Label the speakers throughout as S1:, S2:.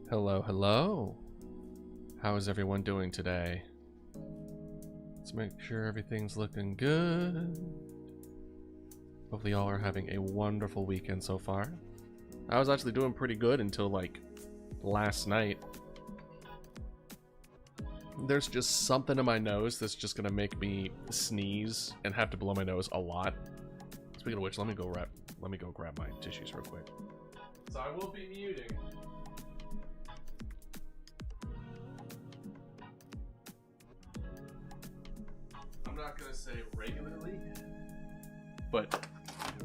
S1: Hello, hello. How is everyone doing today? Let's make sure everything's looking good. Hopefully y'all are having a wonderful weekend so far. I was actually doing pretty good until like last night. There's just something in my nose that's just gonna make me sneeze and have to blow my nose a lot. Speaking of which, let me go grab my tissues real quick. So I will be muting. I'm not gonna say regularly, but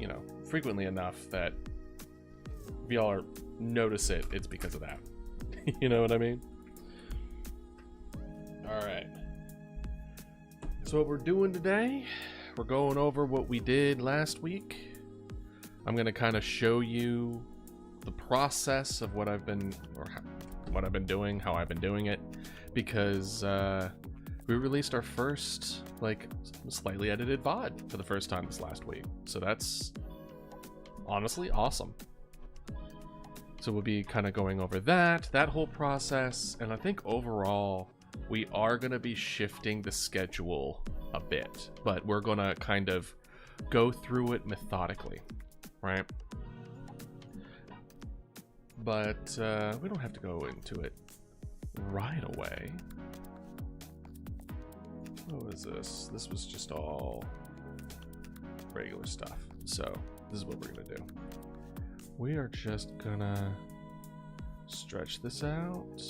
S1: you know, frequently enough that if y'all notice it, it's because of that. You know what I mean? Alright. So what we're doing today, we're going over what we did last week. I'm gonna kind of show you the process of what I've been doing, how I've been doing it, because we released our first like slightly edited VOD for the first time this last week. So that's honestly awesome. So we'll be kind of going over that whole process, and I think overall we are going to be shifting the schedule a bit, but we're going to kind of go through it methodically, right? But we don't have to go into it right away. What was this? This was just all regular stuff. So this is what we're going to do. We are just gonna stretch this out.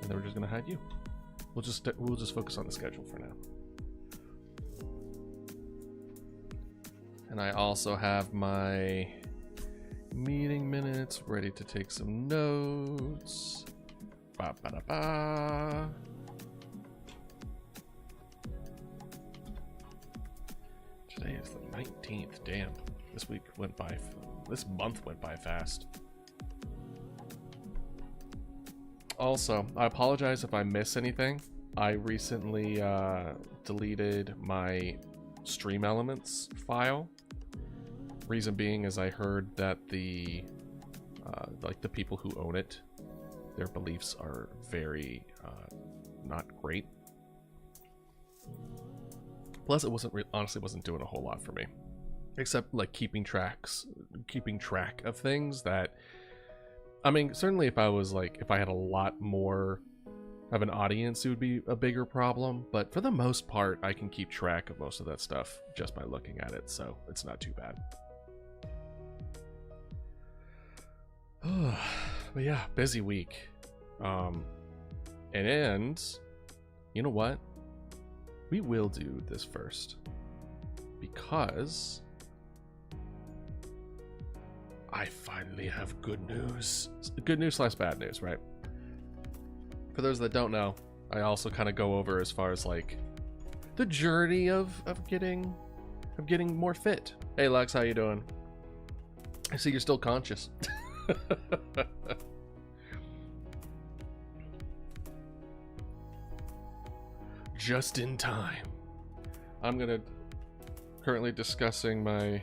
S1: And then we're just gonna hide you. We'll just focus on the schedule for now. And I also have my meeting minutes ready to take some notes. Ba ba da ba. Today is the 19th. Damn, this month went by fast. Also, I apologize if I miss anything. I recently deleted my Stream Elements file. Reason being is I heard that the people who own it, their beliefs are very not great. Plus, it honestly wasn't doing a whole lot for me, except like keeping track of things that, I mean, certainly if I had a lot more of an audience, it would be a bigger problem. But for the most part, I can keep track of most of that stuff just by looking at it, so it's not too bad. But yeah, busy week. And you know what? We will do this first because I finally have good news. Good news / bad news, right? For those that don't know, I also kind of go over as far as like the journey of getting more fit. Hey Lex, how you doing? I see you're still conscious. Just in time. I'm currently discussing my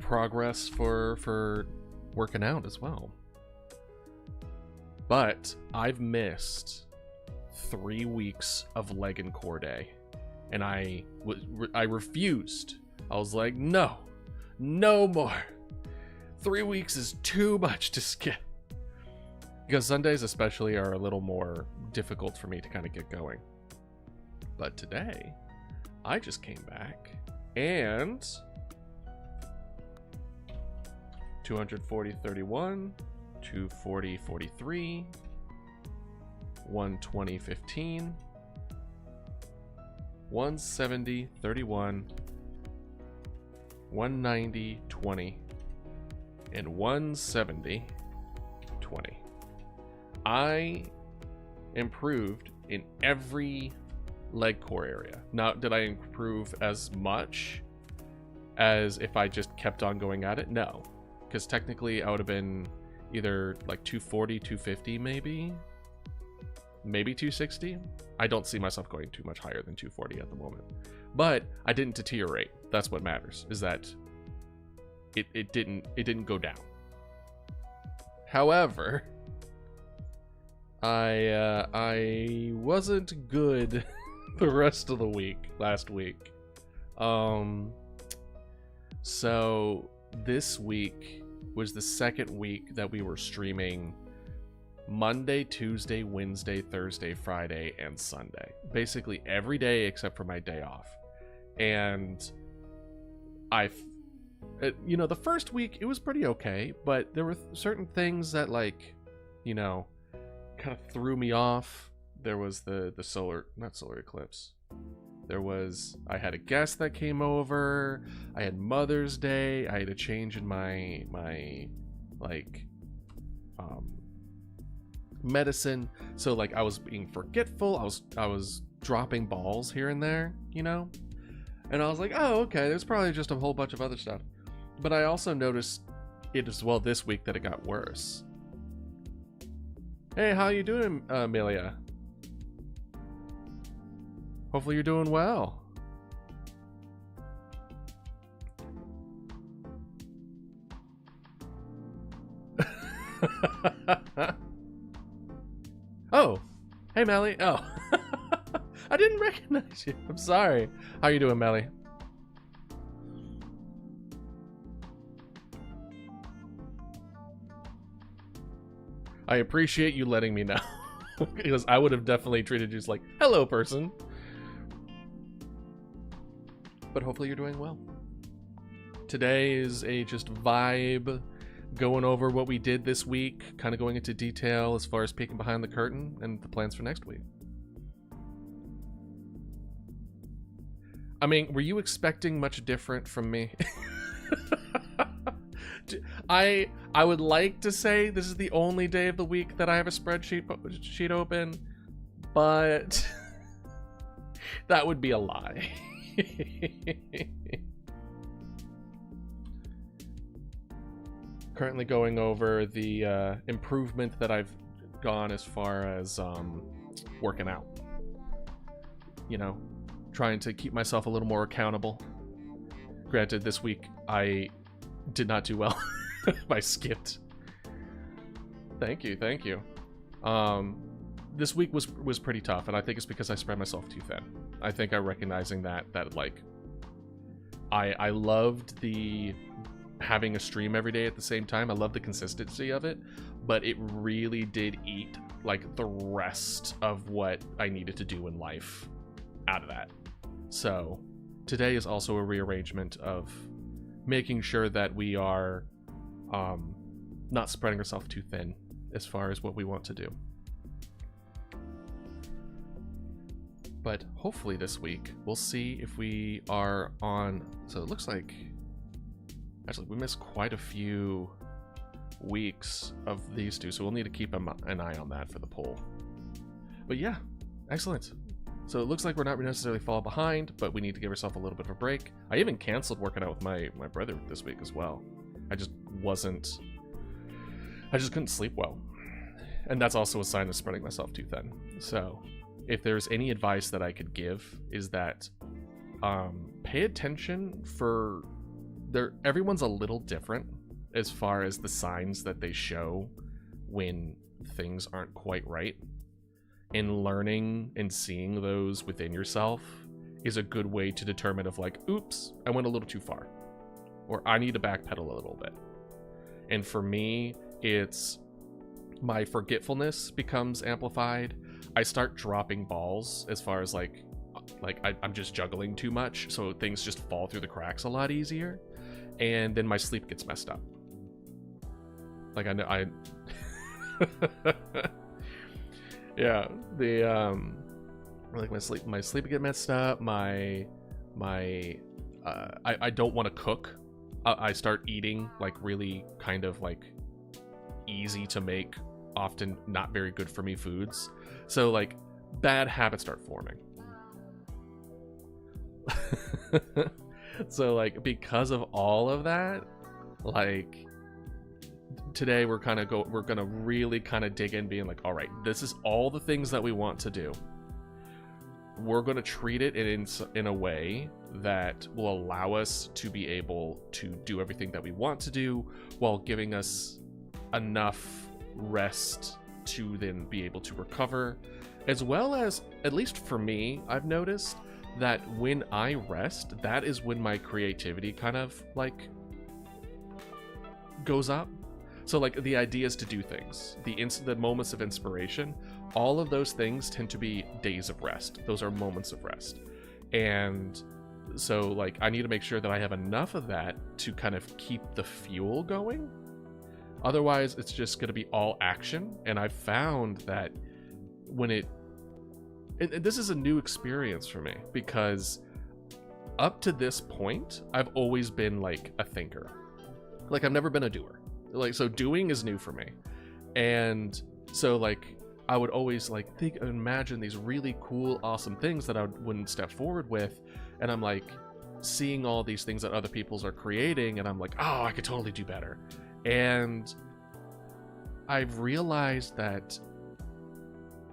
S1: progress for working out as well. But I've missed 3 weeks of leg and core day, and I refused. I was like, no more. 3 weeks is too much to skip. Because Sundays especially are a little more difficult for me to kind of get going. But today, I just came back and 240.31, 240.43, 120.15, 170.31, 190.20, and 170.20. I improved in every leg core area. Now, did I improve as much as if I just kept on going at it? No, because technically I would have been either like 240, 250 maybe, maybe 260. I don't see myself going too much higher than 240 at the moment. But I didn't deteriorate. That's what matters, is that it didn't go down. However, I wasn't good the rest of the week last week. So this week was the second week that we were streaming Monday, Tuesday, Wednesday, Thursday, Friday, and Sunday. Basically every day except for my day off. And the first week it was pretty okay, but there were certain things that, like, kind of threw me off. There was the not solar eclipse. I had a guest that came over. I had Mother's Day. I had a change in my medicine. So like I was being forgetful. I was dropping balls here and there, And I was like, oh, okay, there's probably just a whole bunch of other stuff. But I also noticed it as well this week that it got worse. Hey, how you doing, Amelia? Hopefully you're doing well. Oh, hey, Melly. Oh, I didn't recognize you. I'm sorry. How you doing, Melly? I appreciate you letting me know. Because I would have definitely treated you as like, hello, person. But hopefully you're doing well. Today is a just vibe, going over what we did this week, kind of going into detail as far as peeking behind the curtain and the plans for next week. I mean, were you expecting much different from me? I would like to say this is the only day of the week that I have a spreadsheet open, but that would be a lie. Currently going over the improvement that I've gone as far as working out. Trying to keep myself a little more accountable. Granted, this week I did not do well. I skipped. Thank you. This week was pretty tough, and I think it's because I spread myself too thin. I think I'm recognizing that like I loved the having a stream every day at the same time. I love the consistency of it, but it really did eat like the rest of what I needed to do in life out of that. So today is also a rearrangement of making sure that we are not spreading ourselves too thin as far as what we want to do. But hopefully this week we'll see if we are on. So it looks like actually we missed quite a few weeks of these two, so we'll need to keep an eye on that for the poll. But yeah, excellent. So it looks like we're not necessarily fall behind, but we need to give ourselves a little bit of a break. I even canceled working out with my brother this week as well. I just couldn't sleep well. And that's also a sign of spreading myself too thin. So if there's any advice that I could give is that pay attention for everyone's a little different as far as the signs that they show when things aren't quite right. And learning and seeing those within yourself is a good way to determine if like, oops, I went a little too far, or I need to backpedal a little bit. And for me, it's my forgetfulness becomes amplified. I start dropping balls as far as like I'm just juggling too much, so things just fall through the cracks a lot easier, and then my sleep gets messed up. Like I yeah, like my sleep get messed up. I don't want to cook. I start eating like really kind of like easy to make, often not very good for me foods. So like bad habits start forming. So like because of all of that, like today we're gonna really kind of dig in, being like, all right, this is all the things that we want to do. We're going to treat it in a way that will allow us to be able to do everything that we want to do while giving us enough rest to then be able to recover. As well as, at least for me, I've noticed that when I rest, that is when my creativity kind of like goes up. So like the ideas to do things, the moments of inspiration, all of those things tend to be days of rest. Those are moments of rest. And so like I need to make sure that I have enough of that to kind of keep the fuel going. Otherwise, it's just going to be all action. And I've found that when and this is a new experience for me, because up to this point, I've always been like a thinker. Like I've never been a doer. Like, so doing is new for me. And so like I would always like imagine these really cool, awesome things that I wouldn't step forward with. And I'm like seeing all these things that other people's are creating, and I'm like, oh, I could totally do better. And I've realized that,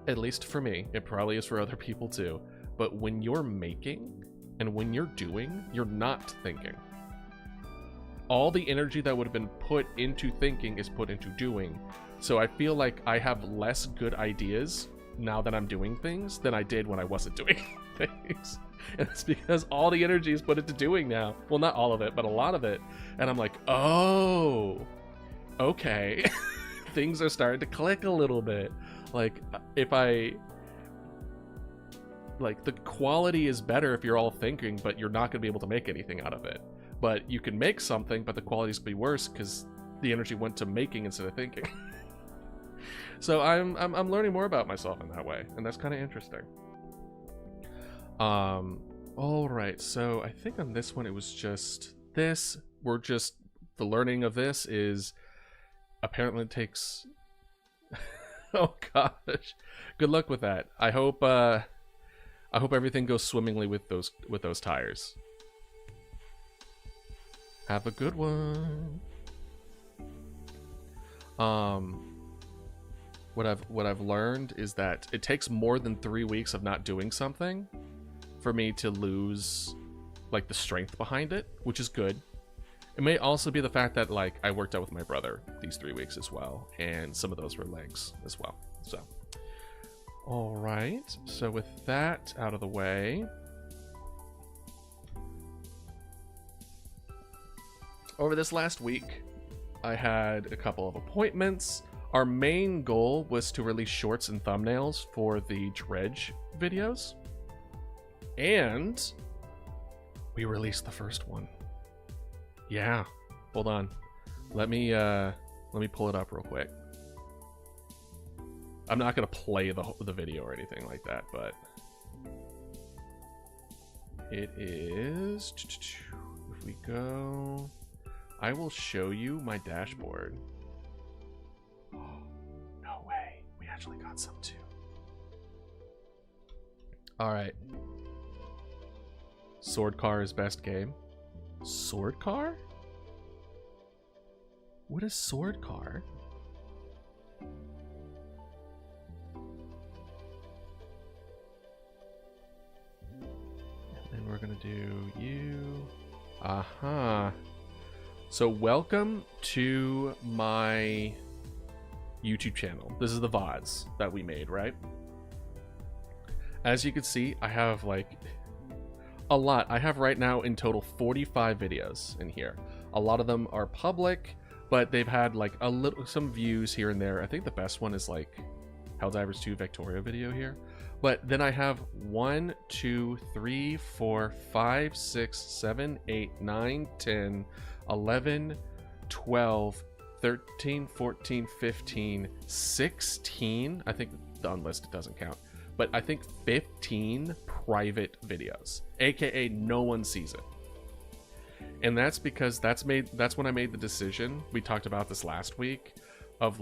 S1: at least for me, it probably is for other people too, but when you're making and when you're doing, you're not thinking. All the energy that would have been put into thinking is put into doing. So I feel like I have less good ideas now that I'm doing things than I did when I wasn't doing things. And it's because all the energy is put into doing now. Well, not all of it, but a lot of it. And I'm like, oh, okay. Things are starting to click a little bit. Like, like, the quality is better if you're all thinking, but you're not going to be able to make anything out of it. But you can make something, but the quality's going to be worse because the energy went to making instead of thinking. So I'm learning more about myself in that way, and that's kind of interesting. All right, so I think on this one it was just this. The learning of this is apparently it takes. Oh gosh, good luck with that. I hope everything goes swimmingly with those tires. Have a good one. What I've learned is that it takes more than 3 weeks of not doing something for me to lose like the strength behind it, which is good. It may also be the fact that like I worked out with my brother these 3 weeks as well, and some of those were legs as well. So, all right. So with that out of the way, over this last week, I had a couple of appointments. Our main goal was to release shorts and thumbnails for the Dredge videos. And we released the first one. Yeah. Hold on. Let me pull it up real quick. I'm not going to play the video or anything like that, but it is, if we go, I will show you my dashboard. Oh, no way. We actually got some too. All right. Sword Car is best game. Sword Car? What is Sword Car? And then we're gonna do you. Aha. So welcome to my YouTube channel. This is the VODs that we made, right? As you can see, I have like a lot. I have right now in total 45 videos in here. A lot of them are public, but they've had like some views here and there. I think the best one is like Helldivers 2 Victoria video here. But then I have 1, 2, 3, 4, 5, 6, 7, 8, 9, 10, 11, 12, 13, 14, 15, 16. I think the unlisted doesn't count. But I think 15 private videos, aka no one sees it. And that's because that's when I made the decision, we talked about this last week, of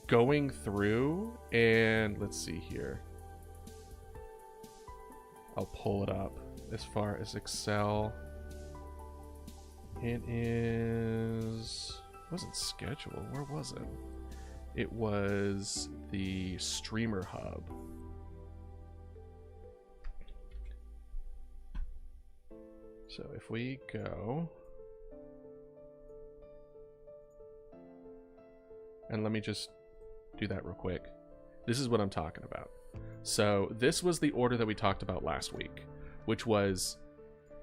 S1: going through and let's see here. I'll pull it up as far as Excel. It is... It wasn't schedule. Where was it? It was the Streamer Hub. So if we go... And let me just do that real quick. This is what I'm talking about. So this was the order that we talked about last week, which was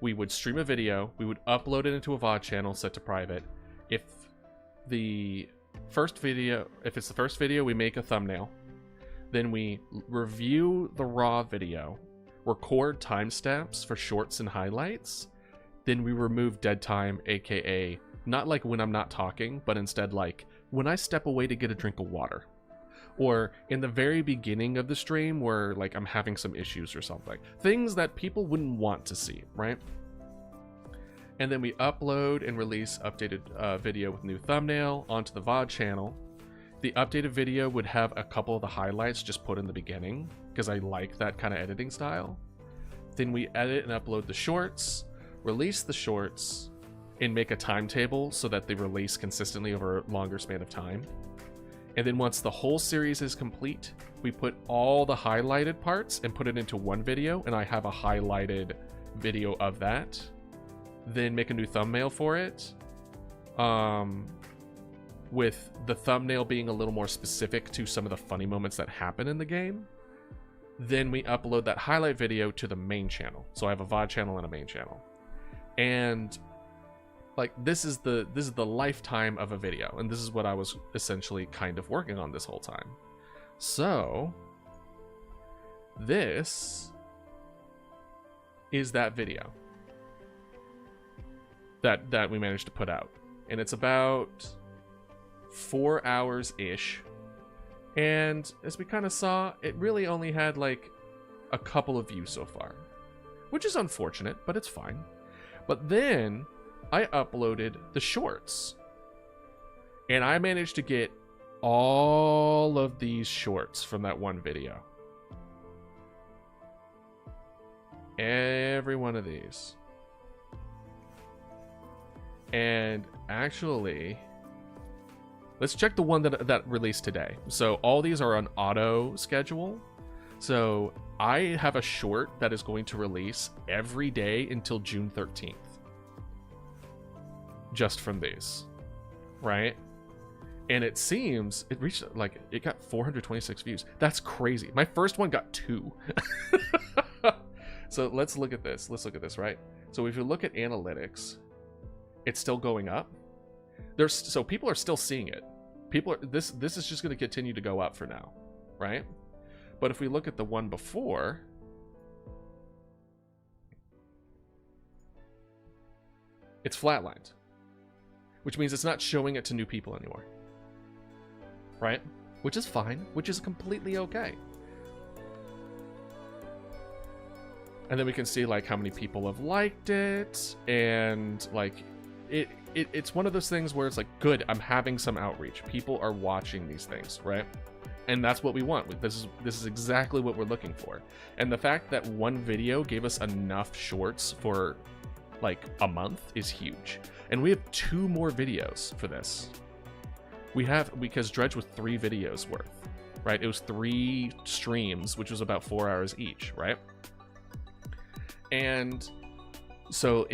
S1: we would stream a video, we would upload it into a VOD channel set to private. If it's the first video, we make a thumbnail. Then we review the raw video, record timestamps for shorts and highlights. Then we remove dead time, aka not like when I'm not talking, but instead like when I step away to get a drink of water. Or in the very beginning of the stream where like I'm having some issues or something. Things that people wouldn't want to see, right? And then we upload and release updated video with new thumbnail onto the VOD channel. The updated video would have a couple of the highlights just put in the beginning because I like that kind of editing style. Then we edit and upload the shorts, release the shorts, and make a timetable so that they release consistently over a longer span of time. And then once the whole series is complete, we put all the highlighted parts and put it into one video, and I have a highlighted video of that. Then make a new thumbnail for it, with the thumbnail being a little more specific to some of the funny moments that happen in the game. Then we upload that highlight video to the main channel. So I have a VOD channel and a main channel. And like this is the lifetime of a video, and this is what I was essentially kind of working on this whole time. So this is that video that we managed to put out, and it's about 4 hours ish. And as we kind of saw, it really only had like a couple of views so far, which is unfortunate, but it's fine. But then I uploaded the shorts, and I managed to get all of these shorts from that one video. Every one of these. And actually, let's check the one that released today. So all these are on auto schedule. So I have a short that is going to release every day until June 13th. Just from these, right? And it seems it reached like it got 426 views. That's crazy. My first one got 2. So let's look at this. Let's look at this, right? So if you look at analytics, it's still going up. So people are still seeing it. People are this is just going to continue to go up for now, right? But if we look at the one before, it's flatlined, which means it's not showing it to new people anymore, right? Which is fine, which is completely okay. And then we can see like how many people have liked it, and like it's one of those things where it's like, good, I'm having some outreach. People are watching these things, right? And that's what we want. This is exactly what we're looking for. And the fact that one video gave us enough shorts for like a month is huge. And we have 2 more videos for this. We have, because Dredge was 3 videos worth, right? It was 3 streams, which was about 4 hours each, right? And so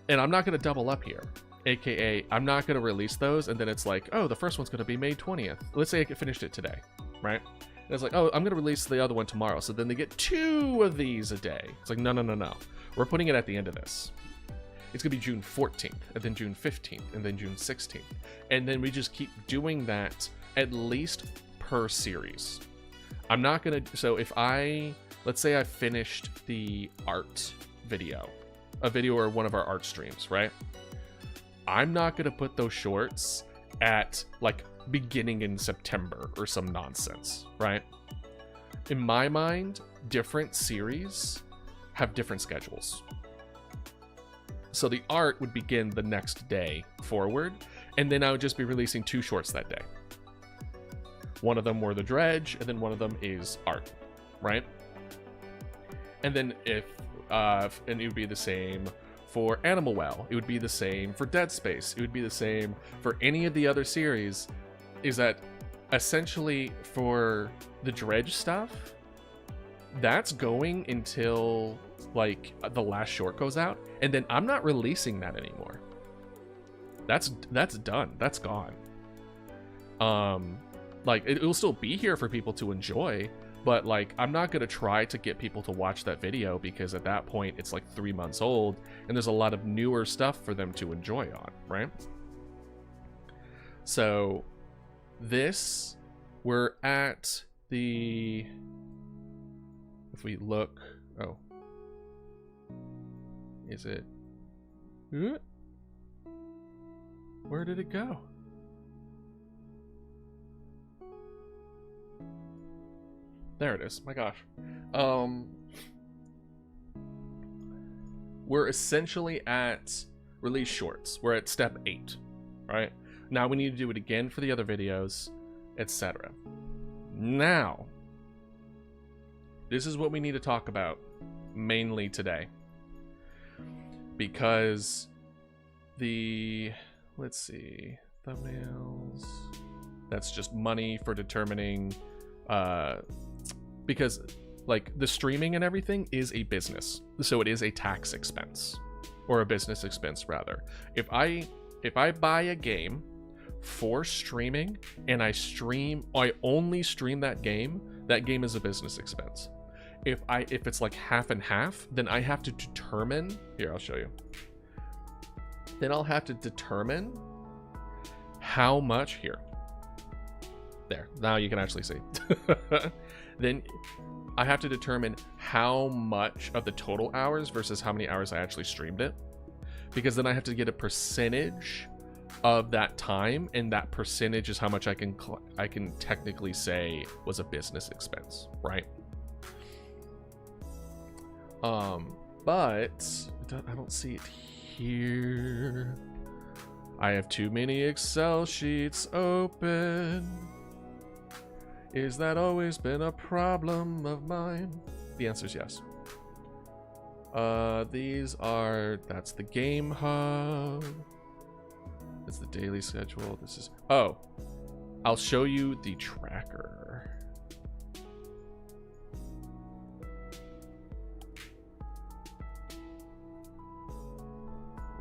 S1: and I'm not going to double up here, aka I'm not going to release those and then it's like, oh, the first one's going to be May 20th. Let's say I finished it today, right? And it's like, oh, I'm going to release the other one tomorrow. So then they get 2 of these a day. It's like, no. We're putting it at the end of this. It's going to be June 14th, and then June 15th, and then June 16th. And then we just keep doing that at least per series. I'm not going to... So if let's say I finished the art video, a video or one of our art streams, right? I'm not going to put those shorts at like beginning in September or some nonsense, right? In my mind, different series have different schedules. So the art would begin the next day forward, and then I would just be releasing 2 shorts that day. One of them were the Dredge, and then one of them is art, right? And then and it would be the same for Animal Well. It would be the same for Dead Space. It would be the same for any of the other series. Is that essentially for the Dredge stuff, that's going until like the last short goes out, and then I'm not releasing that anymore. That's done. That's gone. Like it will still be here for people to enjoy, but like I'm not gonna try to get people to watch that video, because at that point it's like 3 months old and there's a lot of newer stuff for them to enjoy on, right? So this, we're at the, if we look, oh, is it, where did it go? There it is. My gosh. We're essentially at release shorts. We're at step 8, right? Now we need to do it again for the other videos, etc. Now, this is what we need to talk about mainly today. Because the, let's see, thumbnails, that's just money for determining, because like the streaming and everything is a business, so it is a tax expense, or a business expense rather. If I buy a game for streaming and I only stream that game is a business expense. If it's like half and half, then I have to determine, here I'll show you, then I'll have to determine how much, here, there, now you can actually see. Then I have to determine how much of the total hours versus how many hours I actually streamed it, because then I have to get a percentage of that time, and that percentage is how much I can technically say was a business expense, right? But I don't see it here. I have too many Excel sheets open. Is that always been a problem of mine? The answer is yes. That's the game hub. That's the daily schedule. This is, oh, I'll show you the tracker.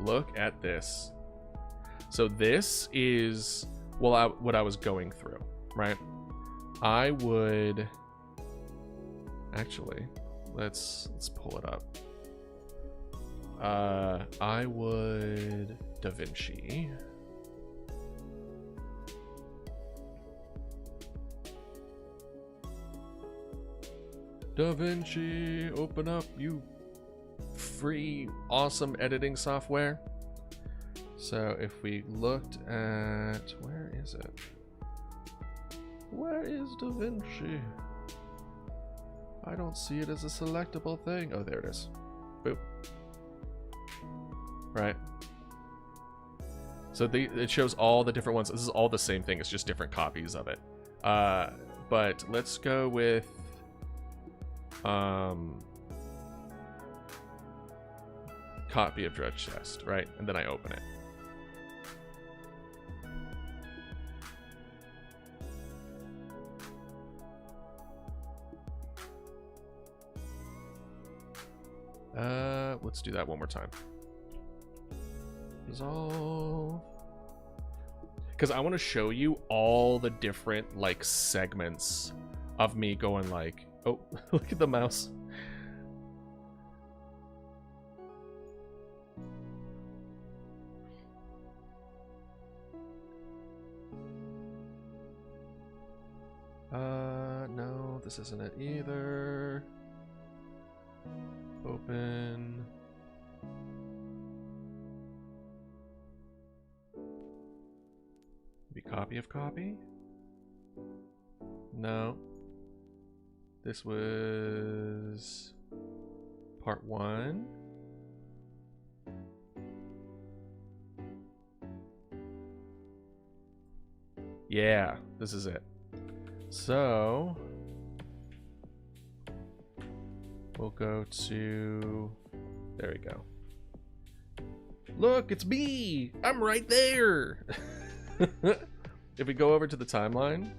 S1: Look at this. So this is, well, what I was going through, right? I would actually, let's pull it up. I would DaVinci. DaVinci, open up, you free awesome editing software. So if we looked at, where is it? Where is DaVinci? I don't see it as a selectable thing. Oh, there it is. Boop. Right. So it shows all the different ones. This is all the same thing. It's just different copies of it. But let's go with copy of Dredge Chest, right? And then I open it. Let's do that one more time. Resolve. Because I want to show you all the different like segments of me going like, oh, look at the mouse. No, this isn't it either. Open. Maybe copy of copy? No. This was part 1. Yeah, this is it. So we'll go to, there we go. Look, it's me. I'm right there. If we go over to the timeline.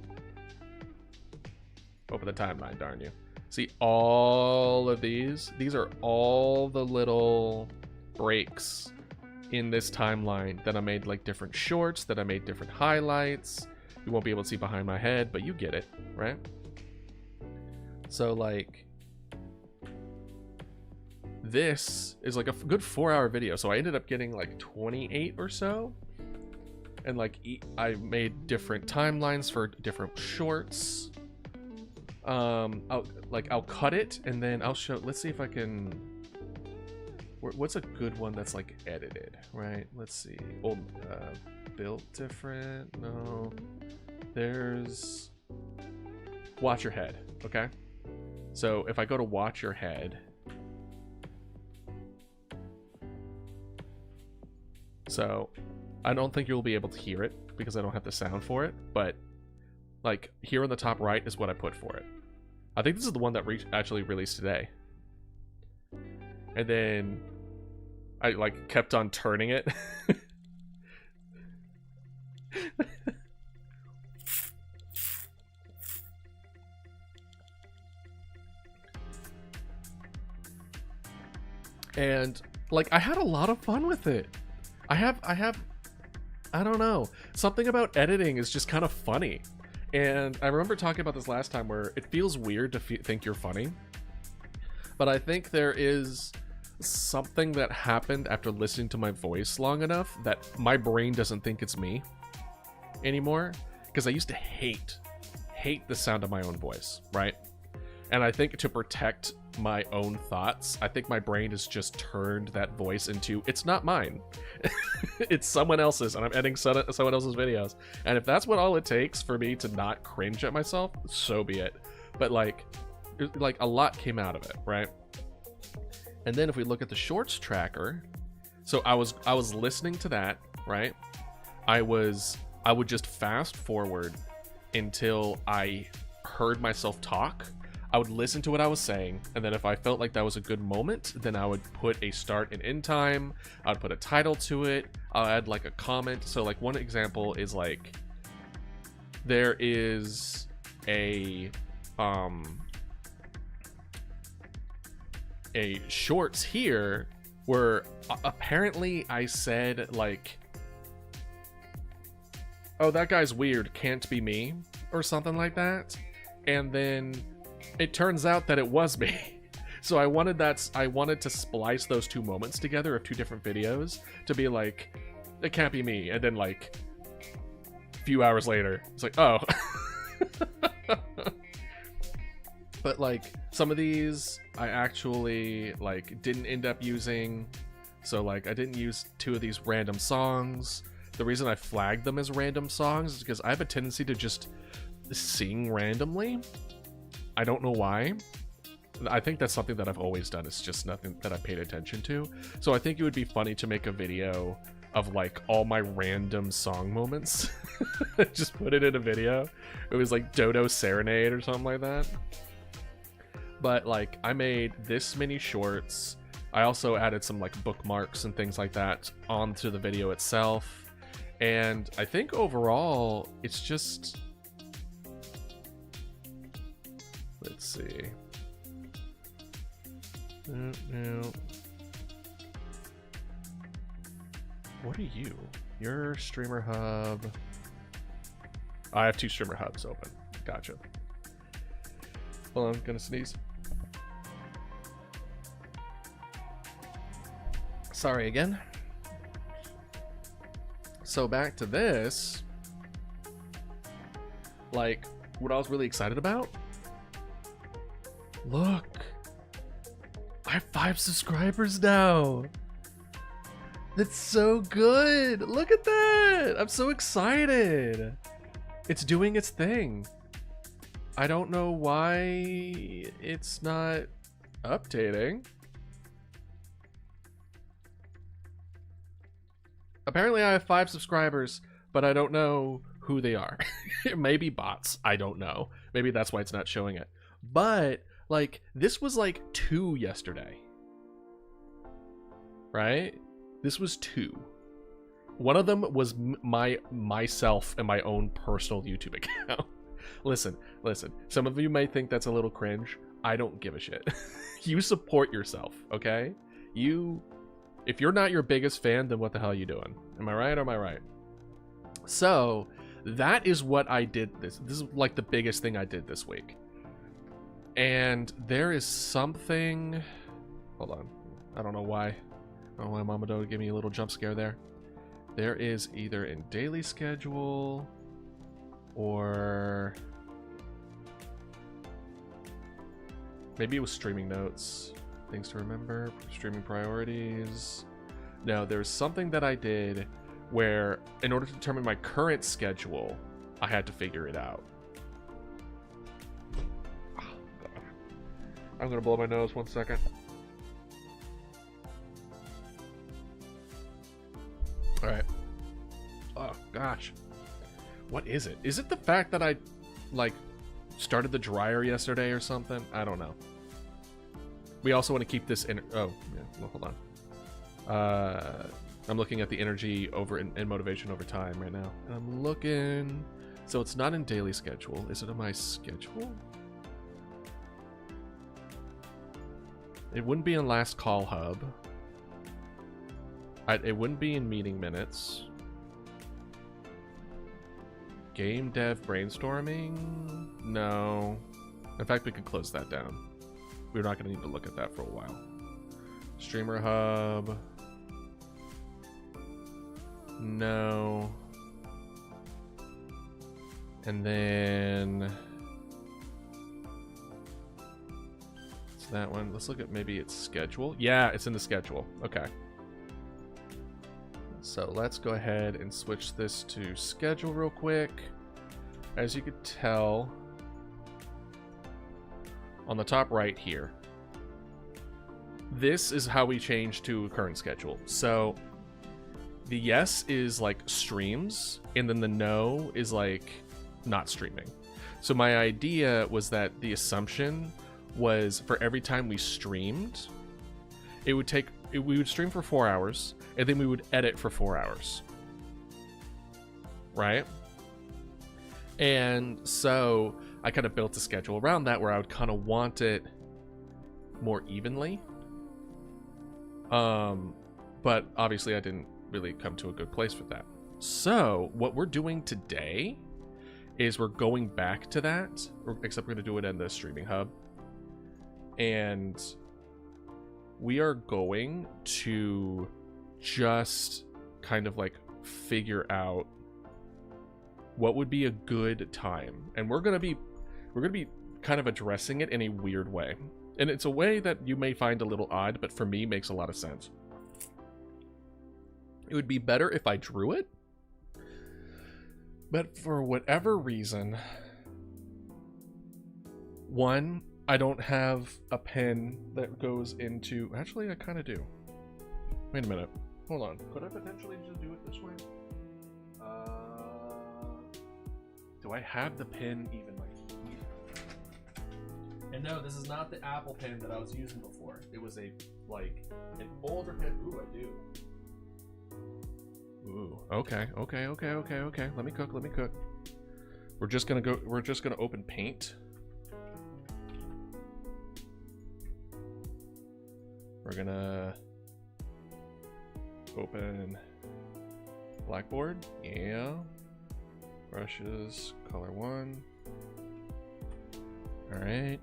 S1: Open the timeline, darn you. See all of these? These are all the little breaks in this timeline that I made, like different shorts, that I made different highlights. You won't be able to see behind my head, but you get it, right? So like, this is like a good 4-hour video. So I ended up getting like 28 or so. And like, I made different timelines for different shorts. I'll cut it and then I'll show, let's see if I can, what's a good one that's like edited, right? Let's see. Old, built different, no. There's watch your head, okay? So if I go to watch your head, so I don't think you'll be able to hear it because I don't have the sound for it, but like here on the top right is what I put for it. I think this is the one that actually released today. And then I like kept on turning it. And like I had a lot of fun with it. I don't know. Something about editing is just kind of funny. And I remember talking about this last time where it feels weird to think you're funny. But I think there is something that happened after listening to my voice long enough that my brain doesn't think it's me anymore. Because I used to hate the sound of my own voice, right? And I think to protect my own thoughts, I think my brain has just turned that voice into, it's not mine. It's someone else's, and I'm editing someone else's videos. And if that's what all it takes for me to not cringe at myself, so be it. But like a lot came out of it, right? And then if we look at the shorts tracker, so I was listening to that, right? I would just fast forward until I heard myself talk. I would listen to what I was saying, and then if I felt like that was a good moment, then I would put a start and end time. I would put a title to it. I'll add like a comment. So like one example is like, there is a shorts here where apparently I said like, oh, that guy's weird, can't be me, or something like that. And then it turns out that it was me. So I wanted to splice those two moments together of two different videos to be like, it can't be me. And then like a few hours later, it's like, oh. But like some of these I actually like didn't end up using. So like I didn't use two of these random songs. The reason I flagged them as random songs is because I have a tendency to just sing randomly. I don't know why. I think that's something that I've always done. It's just nothing that I paid attention to. So I think it would be funny to make a video of like all my random song moments. Just put it in a video. It was like Dodo Serenade or something like that. But like I made this many shorts. I also added some like bookmarks and things like that onto the video itself. And I think overall it's just, let's see. No. What are you? Your streamer hub. I have two streamer hubs open. Gotcha. Hold on, I'm gonna sneeze. Sorry again. So back to this. Like, what I was really excited about. Look. I have 5 subscribers now. That's so good. Look at that. I'm so excited. It's doing its thing. I don't know why it's not updating. Apparently I have 5 subscribers, but I don't know who they are. Maybe bots. I don't know. Maybe that's why it's not showing it. But like, this was like 2 yesterday. Right? This was 2. One of them was myself and my own personal YouTube account. Listen. Some of you may think that's a little cringe. I don't give a shit. You support yourself, okay? If you're not your biggest fan, then what the hell are you doing? Am I right or am I right? So that is what I did. This is like the biggest thing I did this week. And there is something. Hold on. I don't know why. I don't know why Mama Dodo gave me a little jump scare there. There is either in daily schedule or maybe it was streaming notes. Things to remember, streaming priorities. No, there's something that I did where in order to determine my current schedule, I had to figure it out. Oh, God. I'm gonna blow my nose 1 second. All right. Oh gosh. What is it? Is it the fact that I like started the dryer yesterday or something? I don't know. We also want to keep this in. Oh, yeah. Well, hold on. I'm looking at the energy over and motivation over time right now. And I'm looking. So it's not in daily schedule. Is it in my schedule? It wouldn't be in last call hub. It wouldn't be in meeting minutes. Game dev brainstorming? No. In fact, we could close that down. We're not going to need to look at that for a while. Streamer hub. No. And then it's that one. Let's look at maybe its schedule. Yeah, it's in the schedule. Okay. So let's go ahead and switch this to schedule real quick. As you could tell, on the top right here, this is how we change to current schedule. So the yes is like streams, and then the no is like not streaming. So my idea was that the assumption was for every time we streamed, we would stream for 4 hours, and then we would edit for 4 hours. Right? And so I kind of built a schedule around that where I would kind of want it more evenly. But obviously I didn't really come to a good place with that. So what we're doing today is we're going back to that, except we're going to do it in the streaming hub. And we are going to just kind of like figure out what would be a good time. And we're going to be kind of addressing it in a weird way. And it's a way that you may find a little odd, but for me makes a lot of sense. It would be better if I drew it. But for whatever reason, one, I don't have a pen that goes into... Actually, I kind of do. Wait a minute. Hold on. Could I potentially just do it this way? Do I have the pen even like here? And no, this is not the Apple pen that I was using before. It was an older pen. Ooh, I do. Ooh, okay. Let me cook. We're just gonna open Paint. We're gonna open Blackboard. Yeah. Brushes, color 1. All right.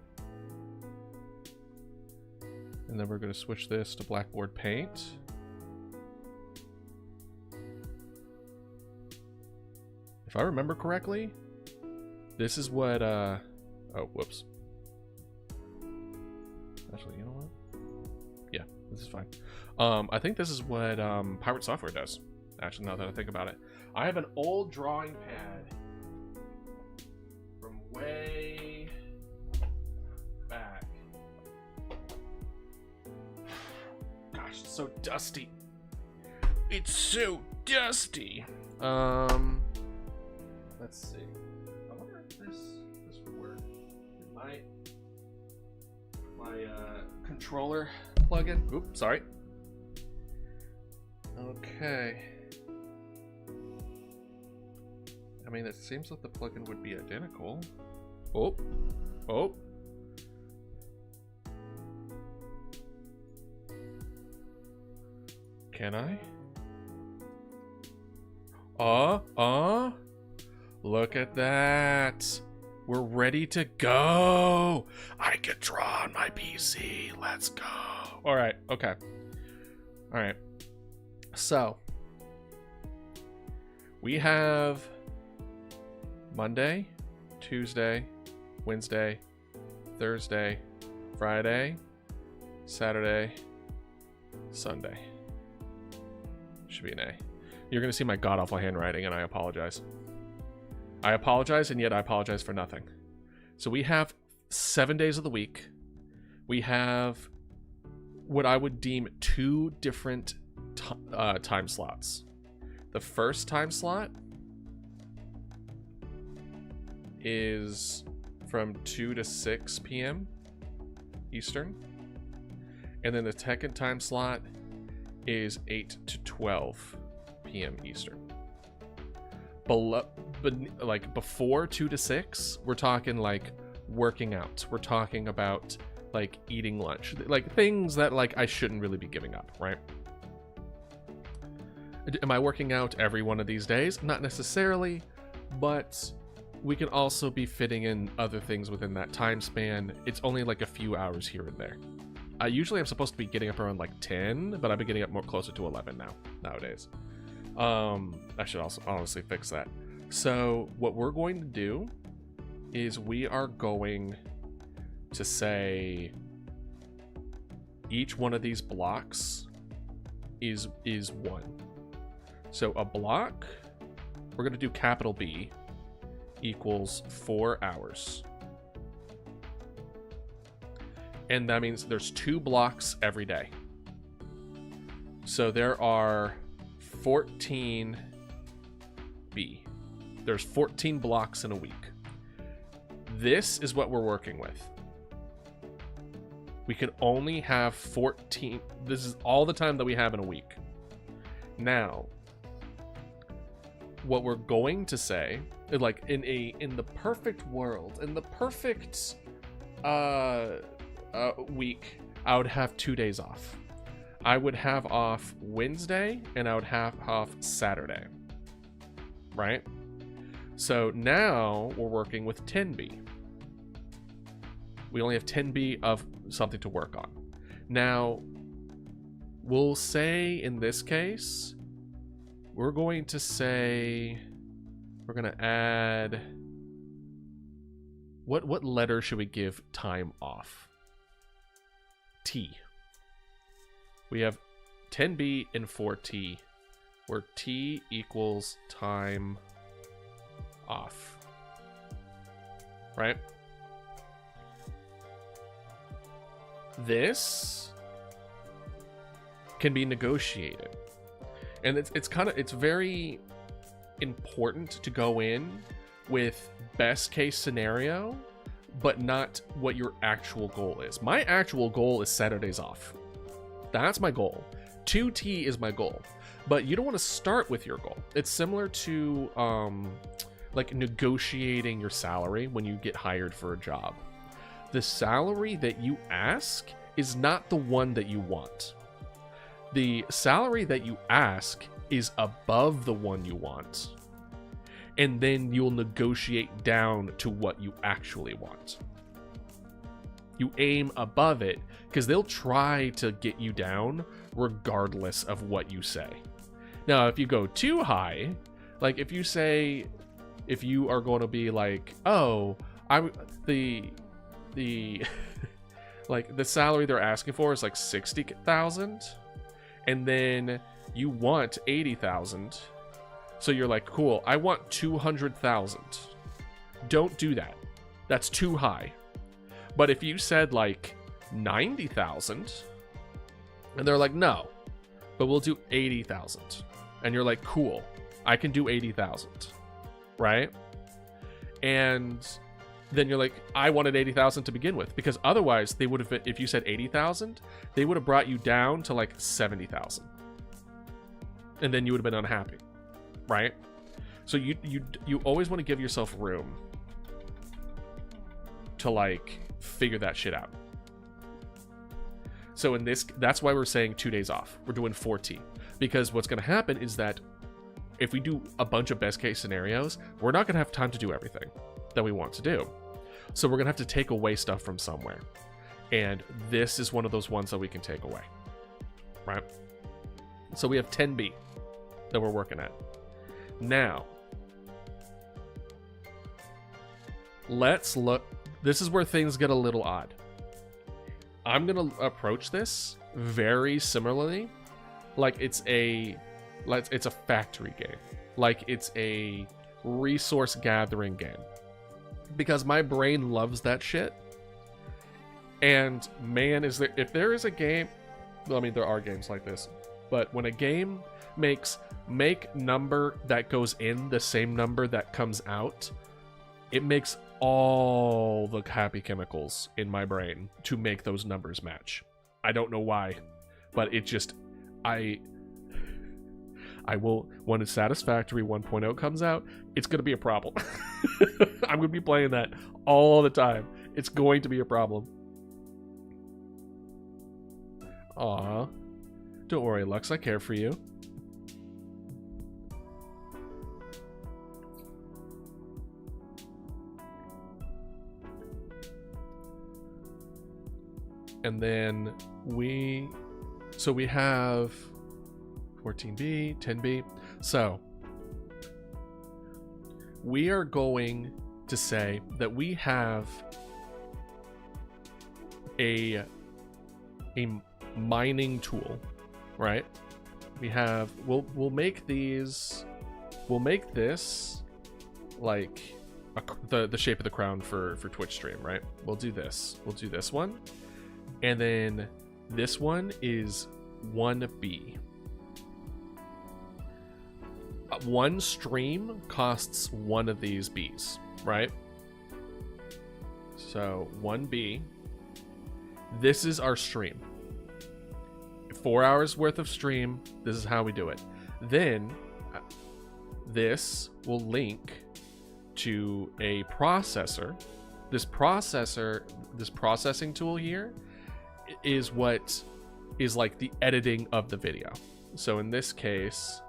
S1: And then we're gonna switch this to Blackboard Paint. If I remember correctly, this is what, oh, whoops. Actually, you know what? Yeah, this is fine. I think this is what Pirate Software does. Actually, now that I think about it. I have an old drawing pad from way back. Gosh, it's so dusty. It's so dusty. Let's see. I wonder if this would work. It might. My controller plug-in. Oops, sorry. Okay. I mean, it seems like the plugin would be identical. Oh. Oh. Can I? Look at that. We're ready to go. I can draw on my PC. Let's go. All right. Okay. All right. So we have Monday, Tuesday, Wednesday, Thursday, Friday, Saturday, Sunday. Should be an A. You're going to see my god-awful handwriting, and I apologize. I apologize, and yet I apologize for nothing. So we have 7 days of the week. We have what I would deem 2 different time slots. The first time slot is from 2 to 6 p.m. Eastern. And then the second time slot is 8 to 12 p.m. Eastern. Like before 2 to 6, we're talking like working out. We're talking about like eating lunch, like things that like I shouldn't really be giving up, right? Am I working out every one of these days? Not necessarily, but we can also be fitting in other things within that time span. It's only like a few hours here and there. Usually I'm supposed to be getting up around like 10, but I've been getting up more closer to 11 nowadays. I should also honestly fix that. So what we're going to do is we are going to say each one of these blocks is 1. So a block, we're going to do capital B, equals 4 hours. And that means there's 2 blocks every day. So there are 14 B. There's 14 blocks in a week. This is what we're working with. We can only have 14. This is all the time that we have in a week. Now, what we're going to say, like in the perfect world, in the perfect week, I would have 2 days off. I would have off Wednesday and I would have off Saturday, right? So now we're working with 10B. We only have 10B of something to work on. Now, we'll say in this case, we're going to say, we're going to add, what letter should we give time off? T. We have 10B and 4T, where T equals time off, right? This can be negotiated, and it's very important to go in with best case scenario, but not what your actual goal is. My actual goal is Saturdays off. That's my goal. 2T is my goal, but you don't want to start with your goal. It's similar to like negotiating your salary when you get hired for a job. The salary that you ask is not the one that you want. The salary that you ask is above the one you want. And then you'll negotiate down to what you actually want. You aim above it because they'll try to get you down regardless of what you say. Now, if you go too high, like if you say, if you are going to be like, oh, like the salary they're asking for is like 60,000, and then you want 80,000. So you're like, cool, I want 200,000. Don't do that. That's too high. But if you said like 90,000, and they're like, no, but we'll do 80,000. And you're like, cool, I can do 80,000, right? And then you're like, I wanted 80,000 to begin with, because otherwise they would have, if you said 80,000, they would have brought you down to like 70,000. and then you would have been unhappy, right? So you always want to give yourself room to like figure that shit out. So in this, that's why we're saying 2 days off. We're doing 4T, because what's going to happen is that if we do a bunch of best case scenarios, we're not going to have time to do everything that we want to do. So we're going to have to take away stuff from somewhere. And this is one of those ones that we can take away, right? So we have 10B that we're working at. Now, let's look. This is where things get a little odd. I'm going to approach this very similarly, like it's a factory game, like it's a resource gathering game, because my brain loves that shit. And man, if there is a game, well, I mean, there are games like this, but when a game make number that goes in the same number that comes out, it makes all the happy chemicals in my brain to make those numbers match. I don't know why, but it just, I will, when Satisfactory 1.0 comes out, it's going to be a problem. I'm going to be playing that all the time. It's going to be a problem. Aw. Don't worry, Lux, I care for you. And then we have 14B, 10B. So we are going to say that we have a mining tool, right? We have, we'll make these, we'll make this like the shape of the crown for Twitch stream, right? We'll do this one. And then this one is 1B. One stream costs one of these Bs, right? So 1B. This is our stream. 4 hours worth of stream. This is how we do it. Then this will link to a processor. This processing tool here is what is like the editing of the video. So in this case,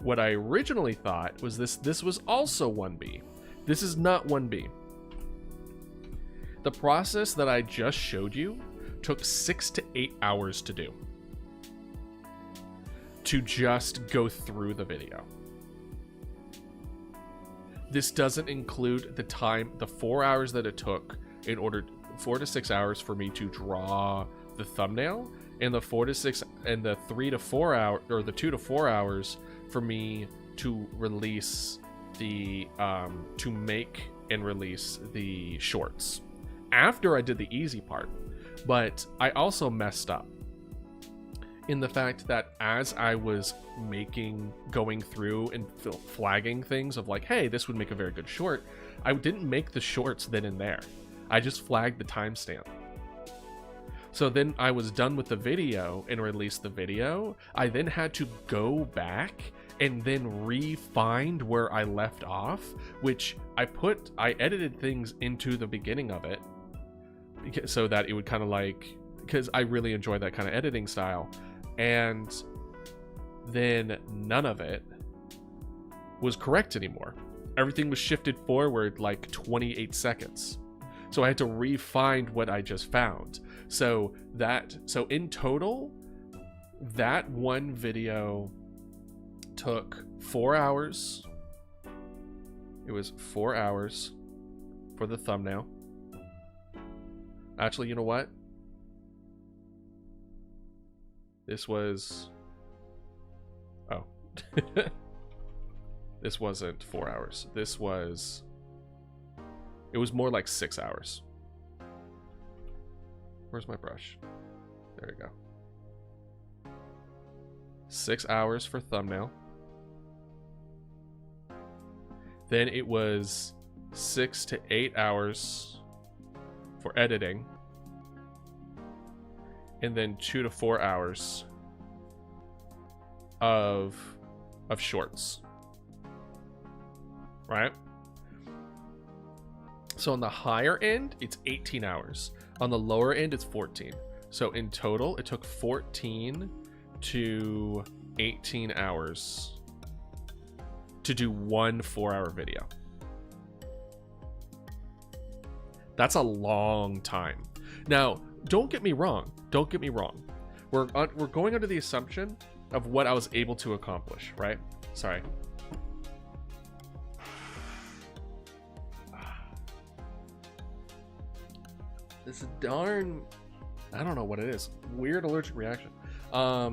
S1: what I originally thought was this was also 1B. This is not 1B. The process that I just showed you took 6 to 8 hours to do, to just go through the video. This doesn't include the time, the 4 hours that it took in order, 4 to 6 hours for me to draw the thumbnail, and the 4 to 6 and the 3 to 4 hour, or the 2 to 4 hours for me to release the to make and release the shorts after I did the easy part. But I also messed up in the fact that as I was going through and flagging things of like, hey, this would make a very good short, I didn't make the shorts then and there. I just flagged the timestamp. So then I was done with the video and released the video. I then had to go back and then re-find where I left off, which I edited things into the beginning of it so that it would kind of like, because I really enjoy that kind of editing style. And then none of it was correct anymore. Everything was shifted forward like 28 seconds. So I had to re-find what I just found. So in total, that one video took 4 hours. It was 4 hours for the thumbnail. Actually, you know what? This was... Oh. This wasn't 4 hours. This was... It was more like 6 hours. Where's my brush? There we go. 6 hours for thumbnail. Then it was 6 to 8 hours for editing. And then 2 to 4 hours of shorts, right? So on the higher end, it's 18 hours. On the lower end, it's 14. So in total, it took 14 to 18 hours to do one 4-hour video. That's a long time. Now, don't get me wrong. Don't get me wrong. We're going under the assumption of what I was able to accomplish, right? Sorry. This darn, I don't know what it is. Weird allergic reaction. I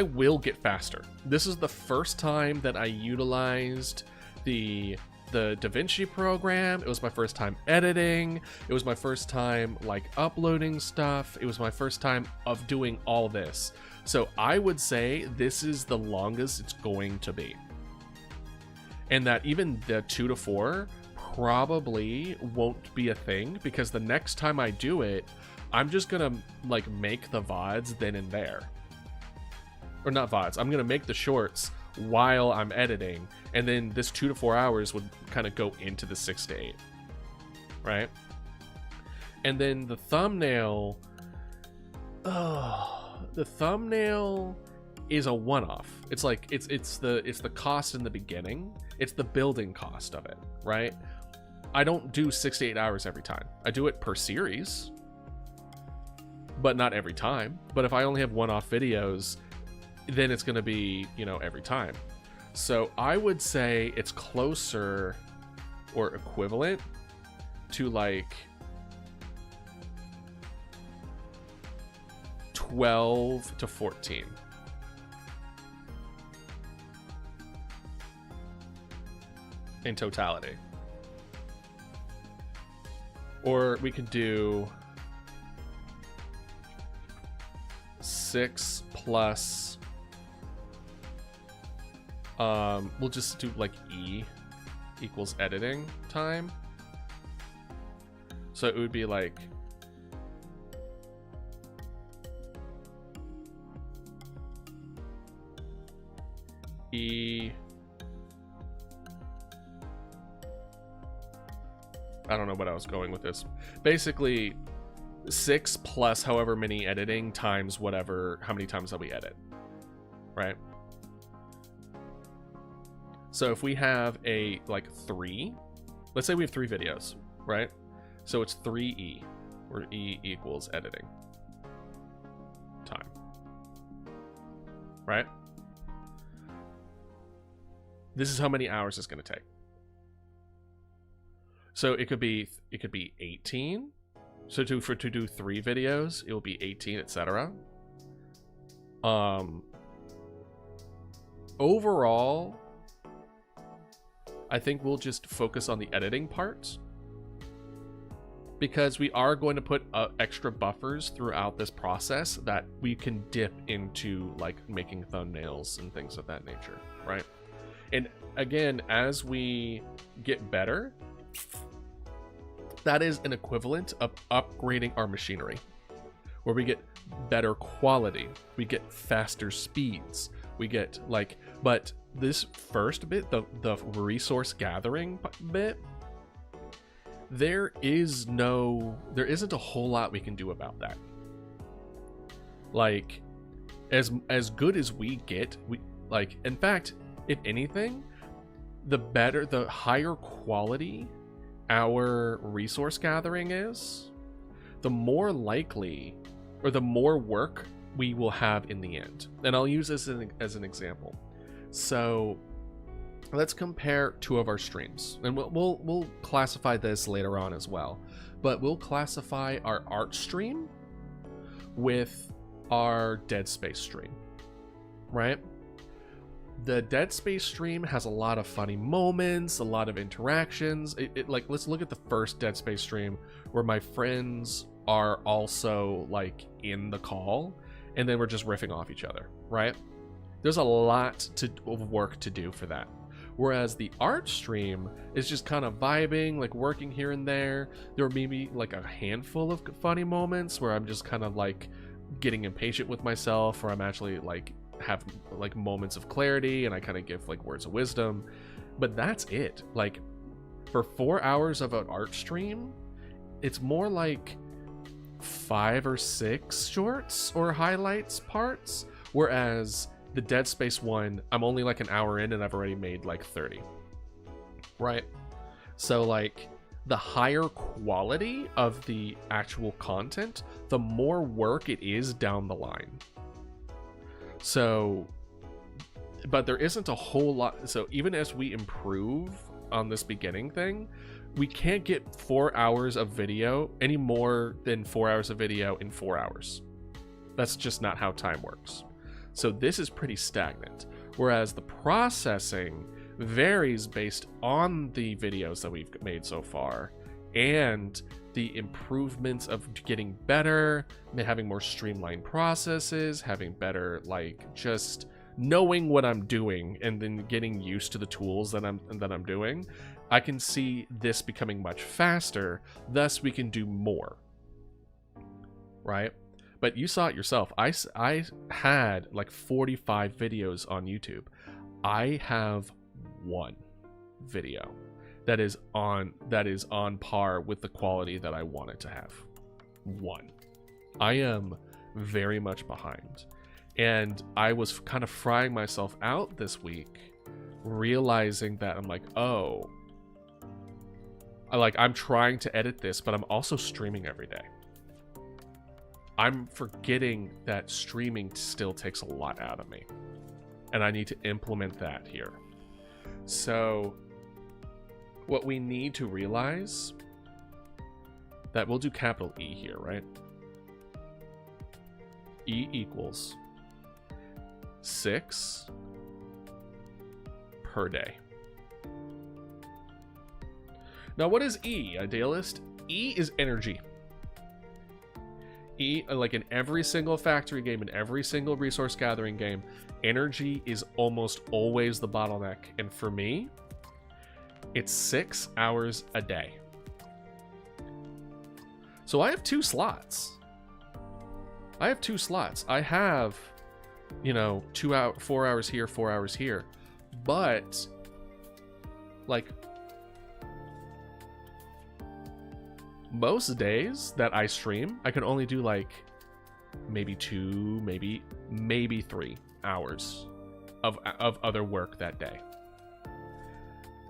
S1: will get faster. This is the first time that I utilized the DaVinci program. It was my first time editing. It was my first time like uploading stuff. It was my first time of doing all this. So I would say this is the longest it's going to be. And that even the 2 to 4 probably won't be a thing, because the next time I do it, I'm just gonna like make the VODs then and there. Or not VODs, I'm gonna make the shorts while I'm editing, and then this 2 to 4 hours would kind of go into the 6 to 8, right? And then the thumbnail, the thumbnail is a one-off. It's like it's the cost in the beginning. It's the building cost of it, right? I don't do 6 to 8 hours every time. I do it per series, but not every time. But if I only have one-off videos, then it's going to be, you know, every time. So I would say it's closer or equivalent to like 12 to 14. In totality. Or we could do 6 plus, we'll just do like E equals editing time. So it would be like E, I don't know what I was going with this. Basically 6 plus however many editing times whatever, how many times that we edit, right? So if we have a like 3, let's say we have 3 videos, right? So it's 3E, where E equals editing time, right? This is how many hours it's going to take. So it could be 18. So to do 3 videos, it will be 18, etc. Overall, I think we'll just focus on the editing parts, because we are going to put extra buffers throughout this process that we can dip into, like making thumbnails and things of that nature, right? And again, as we get better, that is an equivalent of upgrading our machinery, where we get better quality, we get faster speeds, we get like, but this first bit, the resource gathering bit, there isn't a whole lot we can do about that. Like, as good as we get, like, in fact, if anything, the higher quality our resource gathering is, the more likely, or the more work we will have in the end. And I'll use this as an example. So let's compare 2 of our streams, and we'll classify this later on as well, but we'll classify our art stream with our Dead Space stream, right? The Dead Space stream has a lot of funny moments, a lot of interactions. Like, let's look at the first Dead Space stream where my friends are also like in the call, and then we're just riffing off each other, right? There's a lot of work to do for that. Whereas the art stream is just kind of vibing, like working here and there. There may be like a handful of funny moments where I'm just kind of like getting impatient with myself, or I'm actually like have like moments of clarity and I kind of give like words of wisdom, but that's it. Like for 4 hours of an art stream, it's more like 5 or 6 shorts or highlights parts, whereas the Dead Space one, I'm only like an hour in and I've already made like 30, right? So like the higher quality of the actual content, the more work it is down the line. So, but there isn't a whole lot. So even as we improve on this beginning thing, we can't get 4 hours of video any more than 4 hours of video in 4 hours. That's just not how time works. So this is pretty stagnant. Whereas the processing varies based on the videos that we've made so far and the improvements of getting better, having more streamlined processes, having better like just knowing what I'm doing and then getting used to the tools that I'm doing. I can see this becoming much faster, thus we can do more, right? But you saw it yourself. I had like 45 videos on YouTube. I have one video that is on par with the quality that I wanted to have. One. I am very much behind. And I was kind of frying myself out this week, realizing that I'm like, oh, I'm trying to edit this, but I'm also streaming every day. I'm forgetting that streaming still takes a lot out of me. And I need to implement that here. So what we need to realize, that we'll do capital E here, right? E equals 6 per day. Now what is E, idealist? E is energy. E, like in every single factory game, in every single resource gathering game, energy is almost always the bottleneck. And for me, it's 6 hours a day. So I have 2 slots. I have, you know, 4 hours here, 4 hours here. But like most days that I stream, I can only do like maybe 2, maybe 3 hours of other work that day.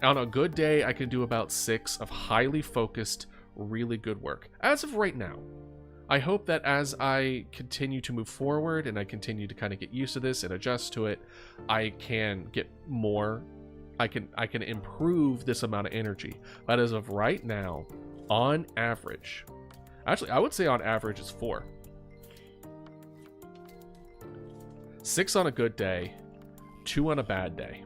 S1: On a good day, I can do about 6 of highly focused, really good work. As of right now, I hope that as I continue to move forward and I continue to kind of get used to this and adjust to it, I can get more. I can improve this amount of energy. But as of right now, on average, actually, I would say on average it's 4. 6 on a good day, 2 on a bad day.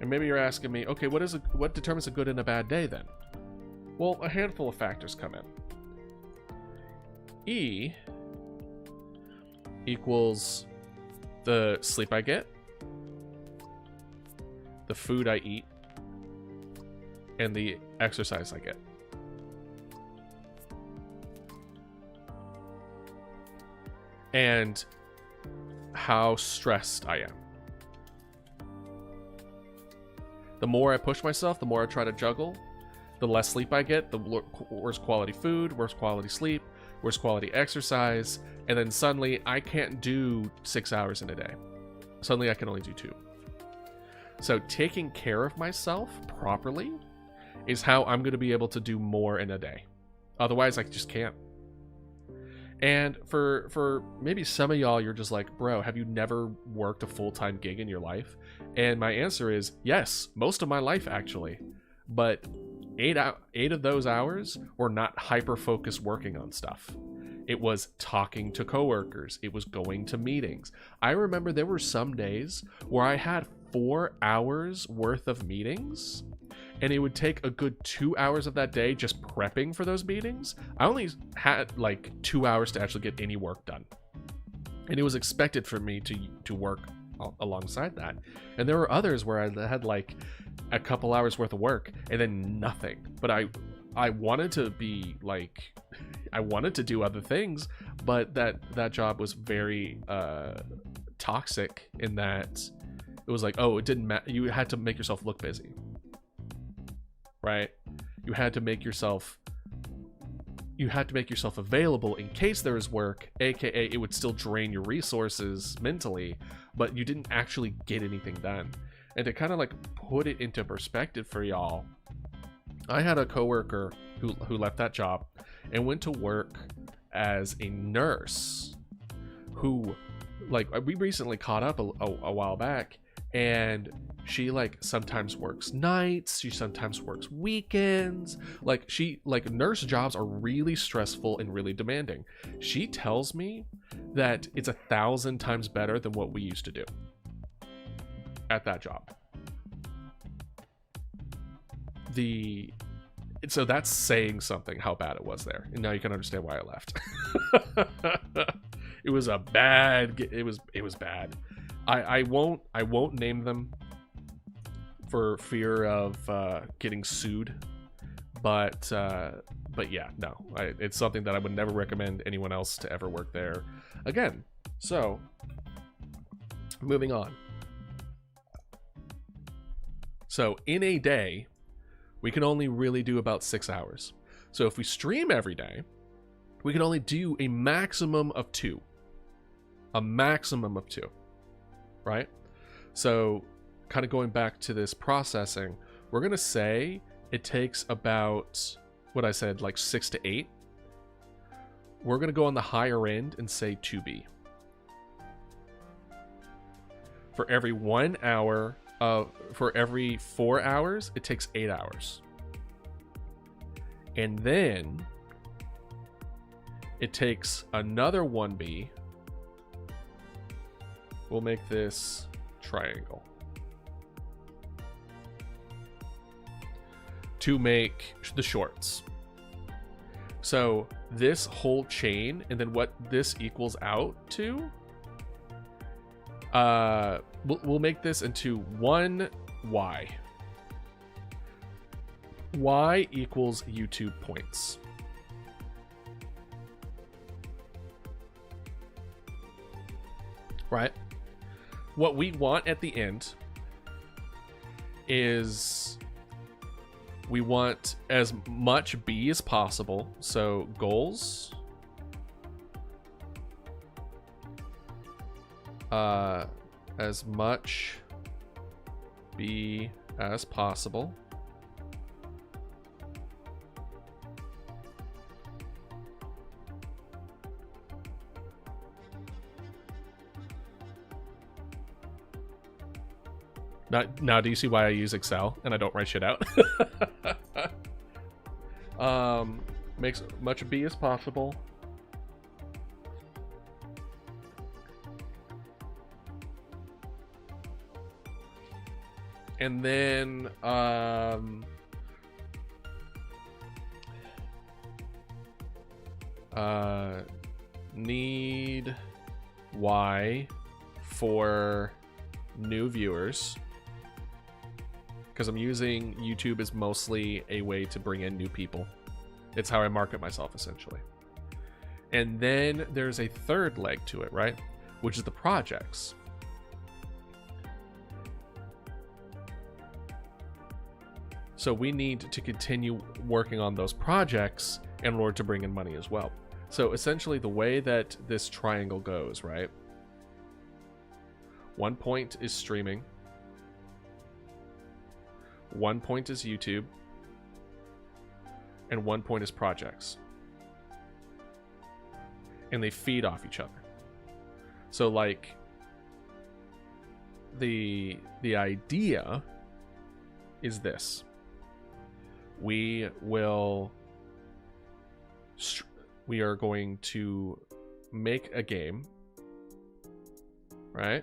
S1: And maybe you're asking me, okay, what determines a good and a bad day then? Well, a handful of factors come in. E equals the sleep I get, the food I eat, and the exercise I get. And how stressed I am. The more I push myself, the more I try to juggle, the less sleep I get, the worse quality food, worse quality sleep, worse quality exercise, and then suddenly I can't do 6 hours in a day. Suddenly I can only do 2. So taking care of myself properly is how I'm going to be able to do more in a day. Otherwise, I just can't. And for maybe some of y'all, you're just like, bro, have you never worked a full-time gig in your life? And my answer is yes, most of my life actually. But 8 of those hours were not hyper-focused working on stuff. It was talking to coworkers. It was going to meetings. I remember there were some days where I had 4 hours worth of meetings, and it would take a good 2 hours of that day just prepping for those meetings. I only had like 2 hours to actually get any work done. And it was expected for me to work alongside that. And there were others where I had like a couple hours worth of work and then nothing. But I wanted to be like I wanted to do other things, but that job was very toxic in that it was like, oh, it didn't matter. You had to make yourself look busy, right? You had to make yourself available in case there is work, aka it would still drain your resources mentally, but you didn't actually get anything done. And to kind of like put it into perspective for y'all, I had a coworker who left that job and went to work as a nurse, who, like, we recently caught up a while back, and she like sometimes works nights, she sometimes works weekends. Like, nurse jobs are really stressful and really demanding. She tells me that it's 1,000 times better than what we used to do at that job. So that's saying something, how bad it was there, and now you can understand why I left. It was bad. I won't name them for fear of getting sued, but yeah, no, it's something that I would never recommend anyone else to ever work there again. So moving on. So in a day, we can only really do about 6 hours. So if we stream every day, we can only do a maximum of 2. A maximum of 2, right? So kind of going back to this processing, we're going to say it takes about, what I said, like 6 to 8. We're going to go on the higher end and say 2B. For every 1 hour, for every 4 hours, it takes 8 hours. And then it takes another 1B. We'll make this triangle to make the shorts. So this whole chain, and then what this equals out to, we'll make this into 1Y. Y equals YouTube points. Right? What we want at the end is we want as much B as possible. So goals, as much B as possible. Now, do you see why I use Excel and I don't write shit out? Makes much B as possible. And then need Y for new viewers, because I'm using YouTube as mostly a way to bring in new people. It's how I market myself, essentially. And then there's a third leg to it, right? Which is the projects. So we need to continue working on those projects in order to bring in money as well. So essentially the way that this triangle goes, right? 1 point is streaming. 1 point is YouTube. And 1 point is projects. And they feed off each other. So like the idea is this. We are going to make a game, right?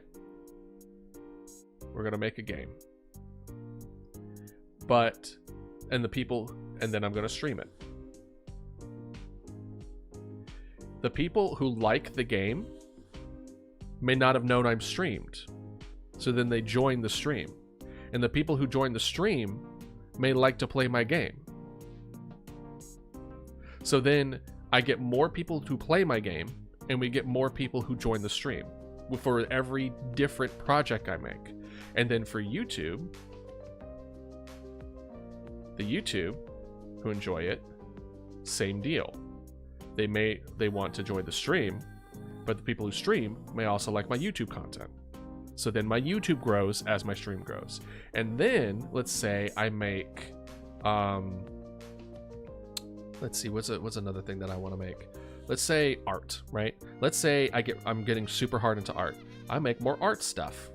S1: We're going to make a game. And then I'm going to stream it. The people who like the game may not have known I'm streamed. So then they join the stream. And the people who join the stream may like to play my game. So then I get more people to play my game, and we get more people who join the stream for every different project I make. And then for YouTube, the YouTube who enjoy it, same deal. They want to join the stream, but the people who stream may also like my YouTube content. So then my YouTube grows as my stream grows. And then let's say I make let's see, what's another thing that I want to make? Let's say art, right? Let's say I'm getting super hard into art. I make more art stuff.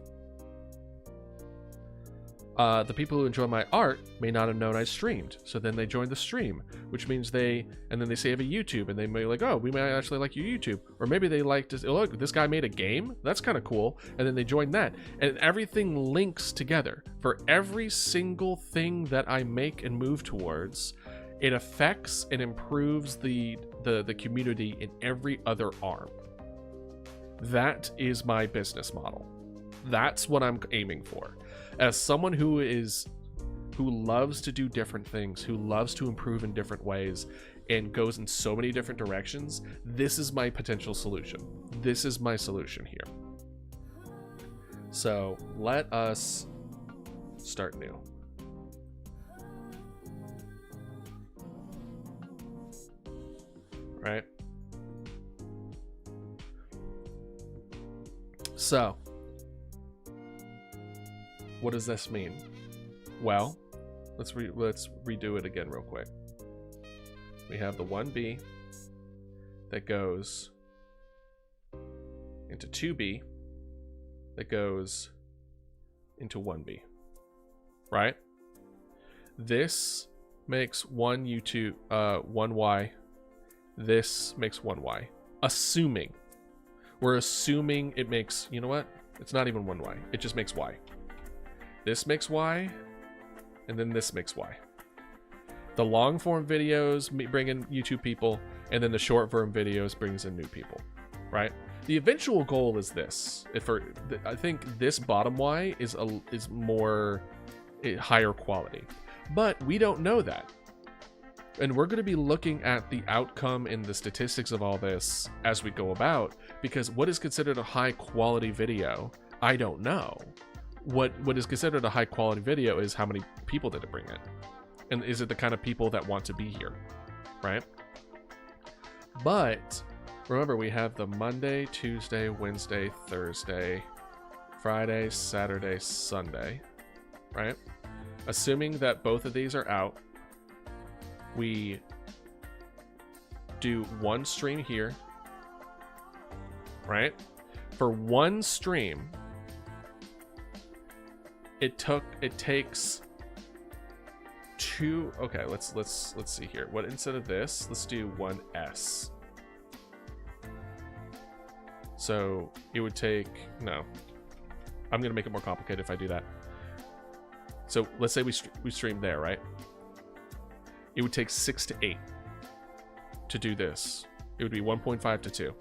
S1: The people who enjoy my art may not have known I streamed, so then they join the stream, which means and then they say I have a YouTube, and they may be like, oh, we might actually like your YouTube. Or maybe they like to, look, this guy made a game? That's kind of cool. And then they join that. And everything links together. For every single thing that I make and move towards, it affects and improves the community in every other arm. That is my business model. That's what I'm aiming for. As someone who loves to do different things, who loves to improve in different ways, and goes in so many different directions, this is my potential solution. This is my solution here. So let us start new. Right? So what does this mean? Well, let's redo it again real quick. We have the 1B that goes into 2B that goes into 1B, right? This makes 1Y. This makes 1Y. Assuming. We're assuming it makes, you know what? It's not even 1Y. It just makes Y. This makes Y, and then this makes Y. The long form videos bring in YouTube people, and then the short form videos brings in new people, right? The eventual goal is this. I think this bottom Y is more higher quality, but we don't know that. And we're going to be looking at the outcome and the statistics of all this as we go about, because what is considered a high quality video, I don't know. What is considered a high quality video is how many people did it bring in, and is it the kind of people that want to be here, right? But remember, we have the Monday, Tuesday, Wednesday, Thursday, Friday, Saturday, Sunday, right? Assuming that both of these are out, we do one stream here, right? For one stream, it takes two. Okay, let's see here. What, instead of this, let's do 1S. So it would take, no, I'm gonna make it more complicated if I do that. So let's say we stream there, right? It would take 6 to 8 to do this. It would be 1.5 to 2.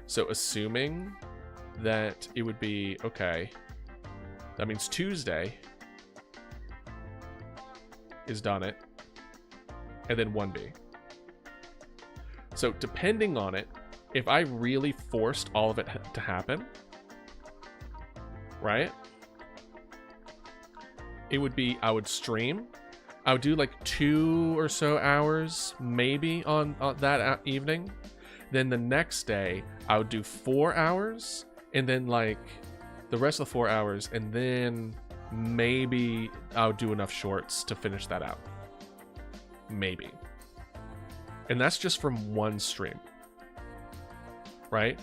S1: So assuming that it would be, okay, that means Tuesday is done it, and then 1B. So depending on it, if I really forced all of it to happen, right? It would be, I would stream. I would do like 2 or so hours maybe on that evening. Then the next day I would do 4 hours, and then like the rest of the 4 hours, and then maybe I would do enough shorts to finish that out. Maybe. And that's just from one stream, right?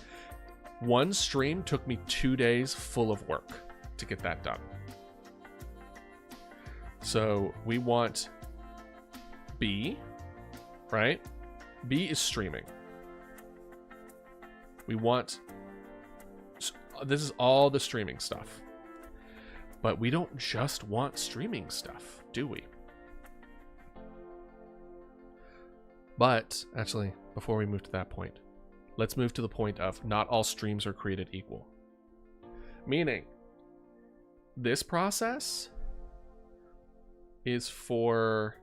S1: One stream took me 2 days full of work to get that done. So we want B, right? B is streaming. We want, this is all the streaming stuff. But we don't just want streaming stuff, do we? But actually, before we move to that point, let's move to the point of not all streams are created equal. Meaning, this process is for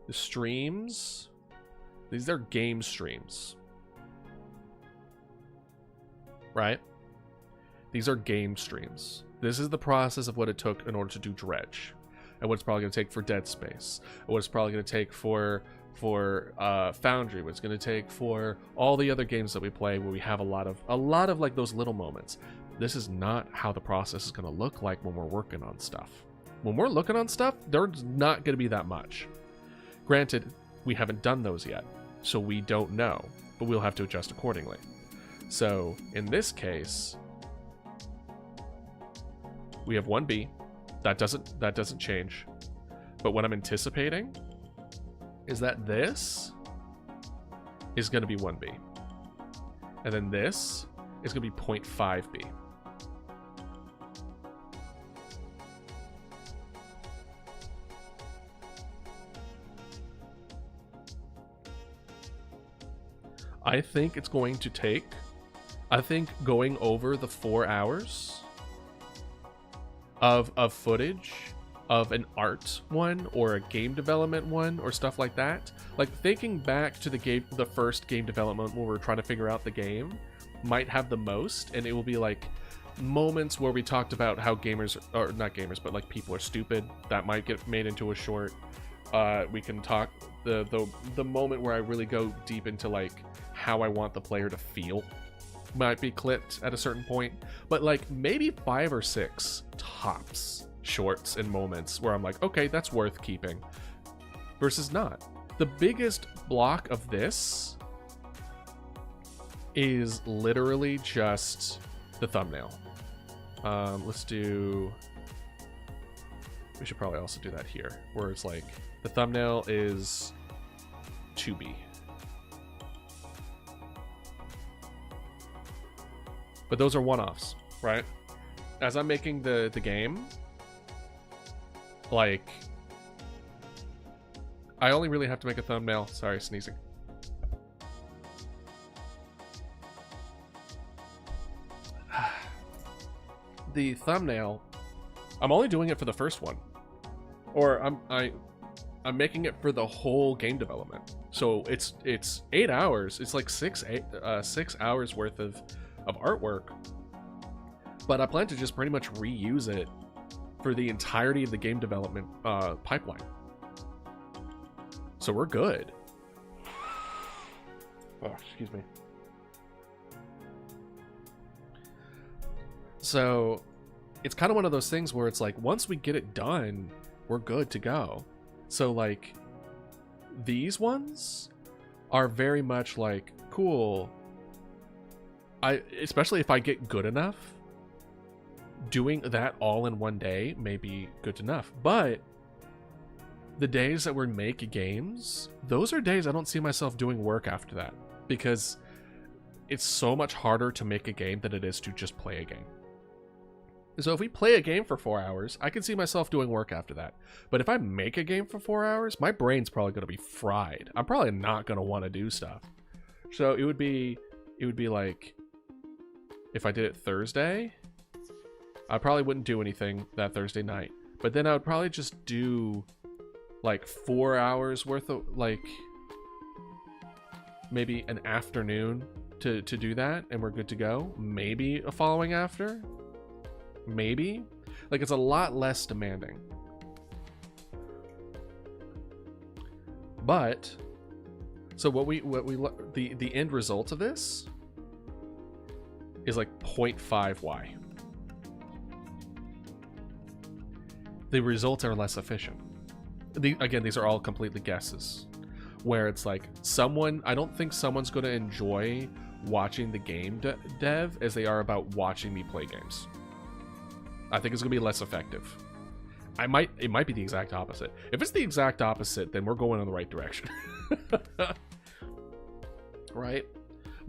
S1: the streams These are game streams. Right? These are game streams. This is the process of what it took in order to do Dredge, and what it's probably going to take for Dead Space, and what it's probably going to take for Foundry, what it's going to take for all the other games that we play where we have a lot of like those little moments. This is not how the process is going to look like when we're working on stuff. When we're looking on stuff, there's not going to be that much. Granted, we haven't done those yet, so we don't know, but we'll have to adjust accordingly. So in this case, we have 1B. That doesn't change. But what I'm anticipating is that this is going to be 1B. And then this is going to be 0.5B. I think it's going to take, I think going over the 4 hours of footage of an art one or a game development one or stuff like that, like thinking back to the first game development when we're trying to figure out the game, might have the most, and it will be like moments where we talked about how gamers, or not gamers, but like people are stupid. That might get made into a short. We can talk the moment where I really go deep into like how I want the player to feel might be clipped at a certain point, but like maybe 5 or 6 tops shorts and moments where I'm like, okay, that's worth keeping versus not. The biggest block of this is literally just the thumbnail. Let's do, we should probably also do that here, where it's like the thumbnail is 2B. But those are one-offs, right? As I'm making the game, like, I only really have to make a thumbnail. Sorry, sneezing. The thumbnail, I'm only doing it for the first one, or I'm making it for the whole game development. So it's 8 hours. It's like 6 hours worth of artwork, but I plan to just pretty much reuse it for the entirety of the game development pipeline. So we're good. Oh, excuse me. So it's kind of one of those things where it's like, once we get it done, we're good to go. So like these ones are very much like, cool. Especially if I get good enough, doing that all in one day may be good enough. But the days that we make games, those are days I don't see myself doing work after that, because it's so much harder to make a game than it is to just play a game. So if we play a game for 4 hours, I can see myself doing work after that. But if I make a game for 4 hours, my brain's probably going to be fried. I'm probably not going to want to do stuff. So it would be like, if I did it Thursday, I probably wouldn't do anything that Thursday night. But then I would probably just do like 4 hours worth of, like, maybe an afternoon to do that, and we're good to go. Maybe a following after. Maybe. Like, it's a lot less demanding. But so the end result of this is like 0.5y. The results are less efficient. Again, these are all completely guesses, where it's like I don't think someone's going to enjoy watching the game dev as they are about watching me play games. I think it's going to be less effective. It might be the exact opposite. If it's the exact opposite, then we're going in the right direction. Right?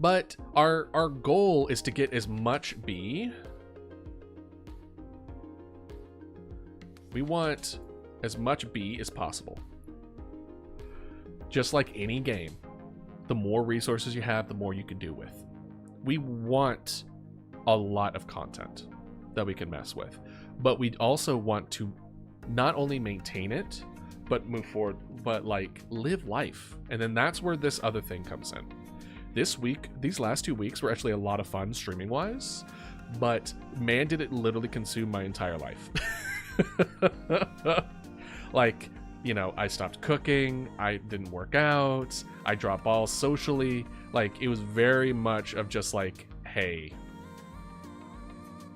S1: But our goal is to get as much B. We want as much B as possible. Just like any game, the more resources you have, the more you can do with. We want a lot of content that we can mess with, but we also want to not only maintain it, but move forward, but like live life. And then that's where this other thing comes in. This week, these last 2 weeks were actually a lot of fun streaming wise, but man, did it literally consume my entire life. Like, you know, I stopped cooking, I didn't work out, I dropped balls socially. Like, it was very much of just like, hey,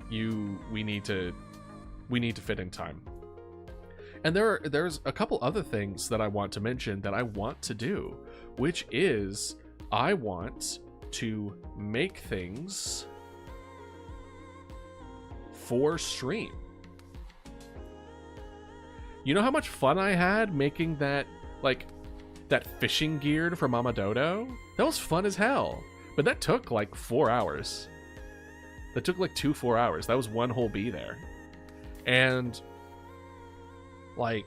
S1: we need to fit in time. And there's a couple other things that I want to mention that I want to do, which is I want to make things for stream. You know how much fun I had making that, like, that fishing gear for Mama Dodo? That was fun as hell. But that took like 4 hours. That took like 4 hours. That was one whole bee there. And like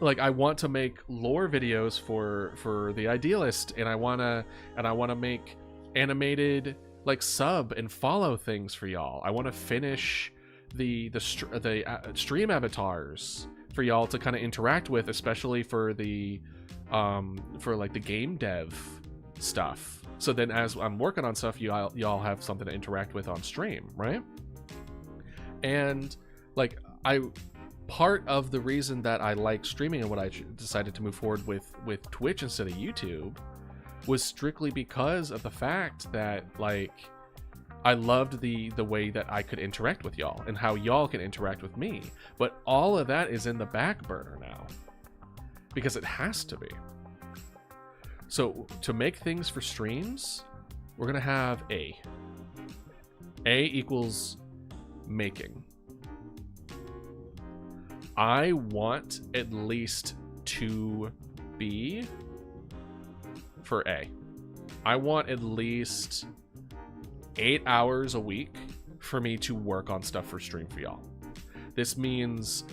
S1: I want to make lore videos for the Idealist, and I wanna make animated like sub and follow things for y'all. I want to finish the stream avatars for y'all to kind of interact with, especially for the for like the game dev stuff. So then as I'm working on stuff, y'all have something to interact with on stream, right? And like part of the reason that I like streaming and what I decided to move forward with Twitch instead of YouTube was strictly because of the fact that like I loved the way that I could interact with y'all and how y'all can interact with me. But all of that is in the back burner now because it has to be. So to make things for streams, we're gonna have A equals making. I want at least 2B for A. I want at least 8 hours a week for me to work on stuff for stream for y'all. This means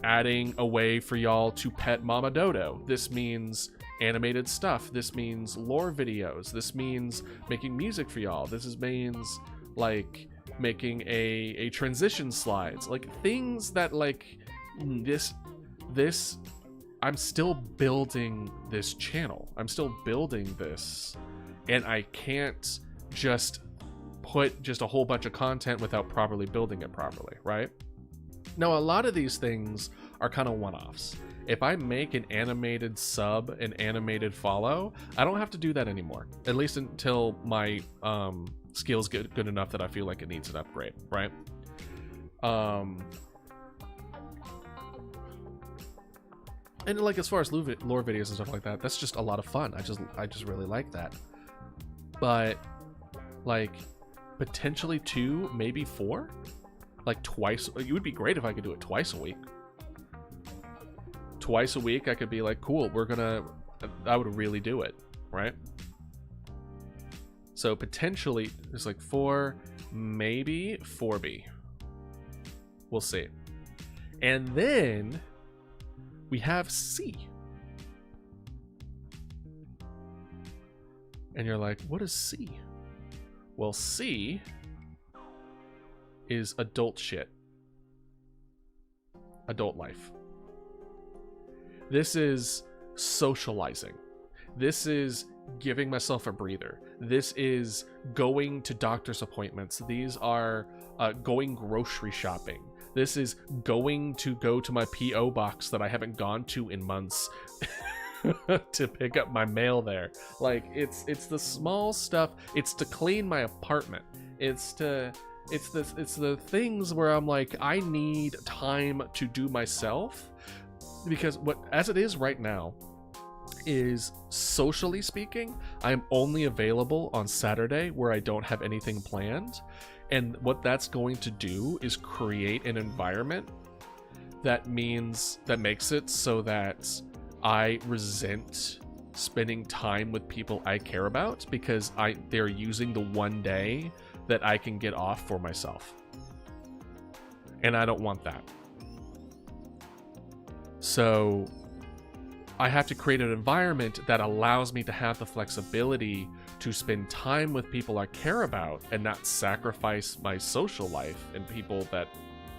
S1: adding a way for y'all to pet Mama Dodo. This means animated stuff. This means lore videos. This means making music for y'all. This means like making a transition slides, like things that like this I'm still building this channel. I'm still building this, and I can't just put just a whole bunch of content without properly building it properly, right? Now, a lot of these things are kind of one-offs. If I make an animated sub, an animated follow, I don't have to do that anymore, at least until my skills get good enough that I feel like it needs an upgrade, right? And like as far as lore videos and stuff like that, that's just a lot of fun. I just really like that. But like potentially 2, maybe 4, like twice. It would be great if I could do it twice a week. Twice a week, I could be like, cool, I would really do it, right? So potentially there's like 4, maybe 4B. We'll see. And then we have C. And you're like, what is C? Well, C is adult shit. Adult life. This is socializing. This is giving myself a breather. This is going to doctor's appointments. These are going grocery shopping. This is going to go to my P.O. box that I haven't gone to in months to pick up my mail there. Like, it's the small stuff. It's to clean my apartment. It's the things where I'm like, I need time to do myself, because as it is right now is, socially speaking, I'm only available on Saturday where I don't have anything planned. And what that's going to do is create an environment that makes it so that I resent spending time with people I care about, because they're using the one day that I can get off for myself. And I don't want that. So I have to create an environment that allows me to have the flexibility to spend time with people I care about and not sacrifice my social life and people that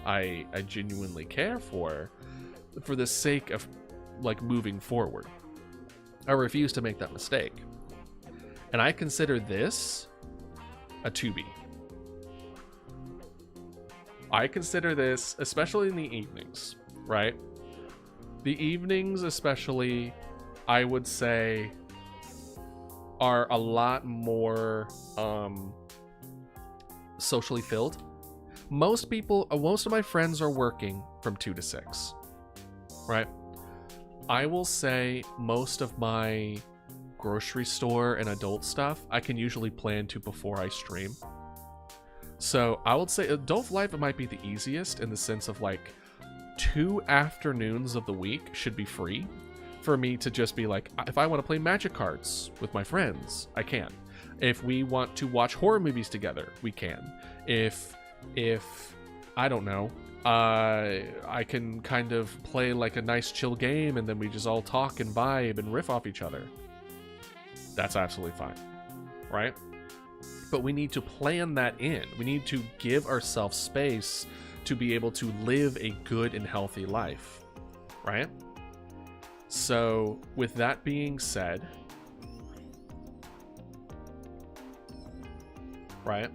S1: I genuinely care for for the sake of like moving forward. I refuse to make that mistake. And I consider this a 2B. I consider this, especially in the evenings, right? The evenings especially, I would say, are a lot more socially filled. Most of my friends are working from 2 to 6, right? I will say most of my grocery store and adult stuff I can usually plan to before I stream. So I would say adult life might be the easiest in the sense of like 2 afternoons of the week should be free for me to just be like, if I want to play Magic cards with my friends, I can. If we want to watch horror movies together, we can. If I don't know, I can kind of play like a nice chill game and then we just all talk and vibe and riff off each other. That's absolutely fine, right? But we need to plan that in. We need to give ourselves space to be able to live a good and healthy life, right? So with that being said, right?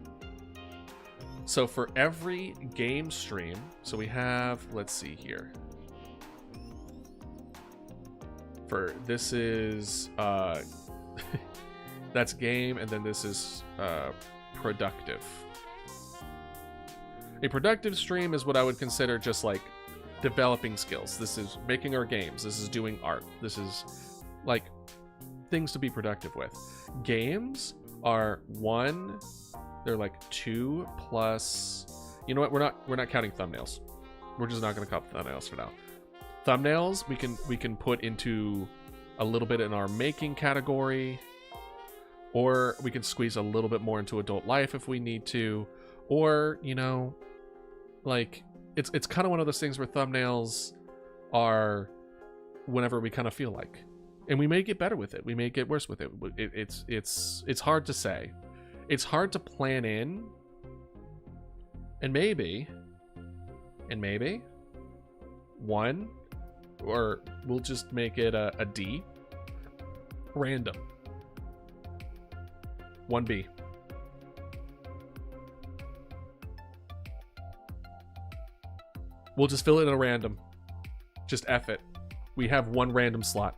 S1: So for every game stream, so we have, let's see here. For this is that's game, and then this is productive. A productive stream is what I would consider just like developing skills. This is making our games. This is doing art. This is like things to be productive with. Games are 1, they're like 2 plus, you know what, we're not counting thumbnails. We're just not going to count thumbnails for now. Thumbnails we can put into a little bit in our making category, or we can squeeze a little bit more into adult life if we need to, or, you know, like it's kind of one of those things where thumbnails are whenever we kind of feel like, and we may get better with it, we may get worse with it. It's hard to say. It's hard to plan in, and maybe 1, or we'll just make it a D, random. 1B. We'll just fill it in a random. Just F it. We have 1 random slot.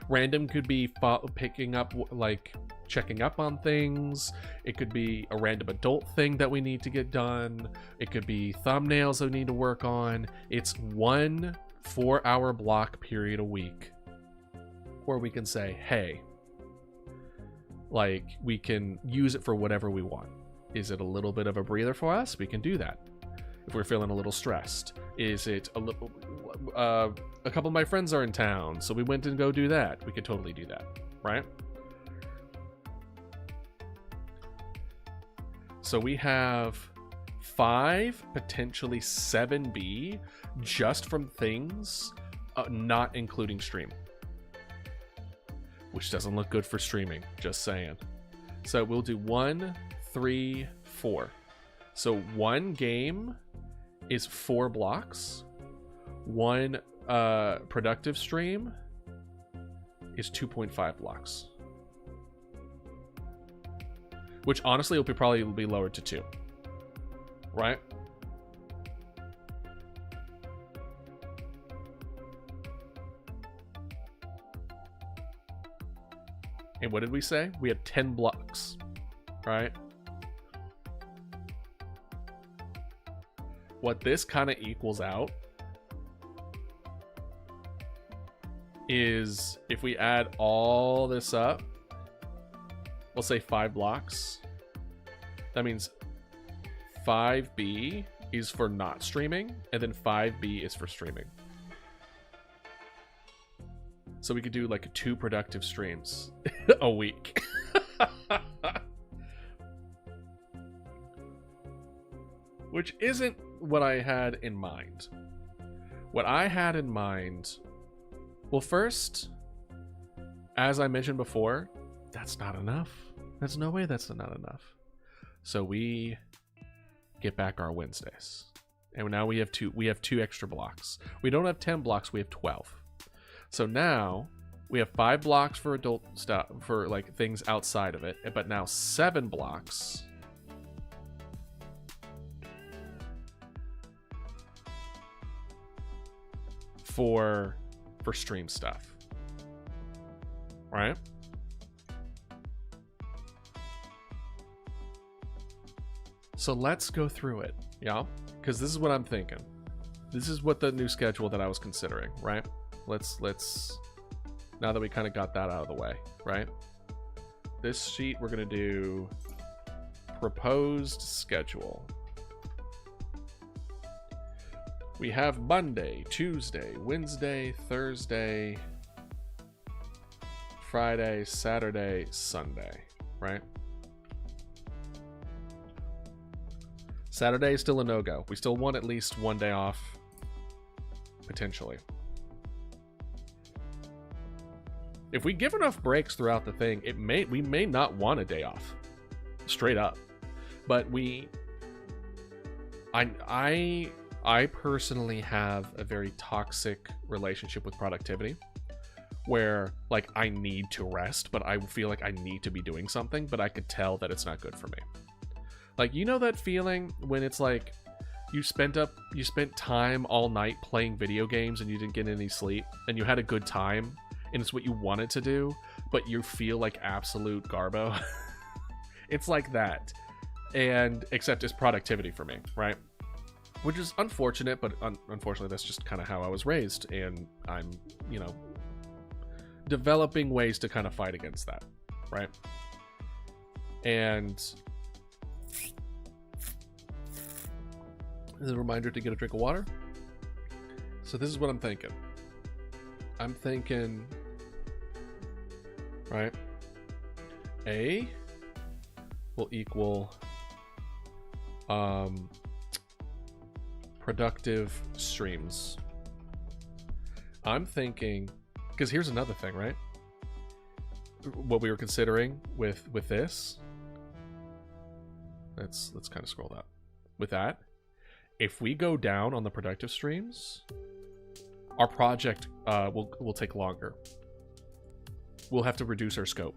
S1: Random could be picking up, like, checking up on things. It could be a random adult thing that we need to get done. It could be thumbnails that we need to work on. It's 1 4-hour block period a week where we can say, hey, like, we can use it for whatever we want. Is it a little bit of a breather for us? We can do that. If we're feeling a little stressed. Is it a little, a couple of my friends are in town, so we went and go do that. We could totally do that, right? So we have 5, potentially 7B, just from things not including stream. Which doesn't look good for streaming, just saying. So we'll do 1, 3, 4. So 1 game is 4 blocks. 1 productive stream is 2.5 blocks. Which honestly will probably be lowered to 2. Right? And what did we say? We had 10 blocks, right? What this kind of equals out is if we add all this up, we'll say 5 blocks. That means 5B is for not streaming, and then 5B is for streaming. So we could do like 2 productive streams a week. Which isn't what I had in mind. What I had in mind... Well, first, as I mentioned before, that's not enough. There's no way that's not enough. So we get back our Wednesdays. And now we have two extra blocks. We don't have 10 blocks, we have 12. So now we have 5 blocks for adult stuff, for like things outside of it, but now 7 blocks for stream stuff. Right? So let's go through it, yeah? Because this is what I'm thinking. This is what the new schedule that I was considering, right? Let's now that we kind of got that out of the way, right? This sheet we're gonna do proposed schedule. We have Monday, Tuesday, Wednesday, Thursday, Friday, Saturday, Sunday, right? Saturday is still a no-go. We still want at least one day off, potentially. If we give enough breaks throughout the thing, we may not want a day off, straight up. But I personally have a very toxic relationship with productivity, where like I need to rest, but I feel like I need to be doing something, but I could tell that it's not good for me. Like, you know that feeling when it's like you spent time all night playing video games and you didn't get any sleep and you had a good time and it's what you wanted to do, but you feel like absolute garbo? It's like that. And except it's productivity for me, right? Which is unfortunate, but unfortunately that's just kind of how I was raised, and I'm, you know, developing ways to kind of fight against that, right? And this is a reminder to get a drink of water. So this is what I'm thinking. I'm thinking, right? A will equal productive streams. I'm thinking, because here's another thing, right? What we were considering with this. Let's kind of scroll that. With that, if we go down on the productive streams, our project will take longer. We'll have to reduce our scope.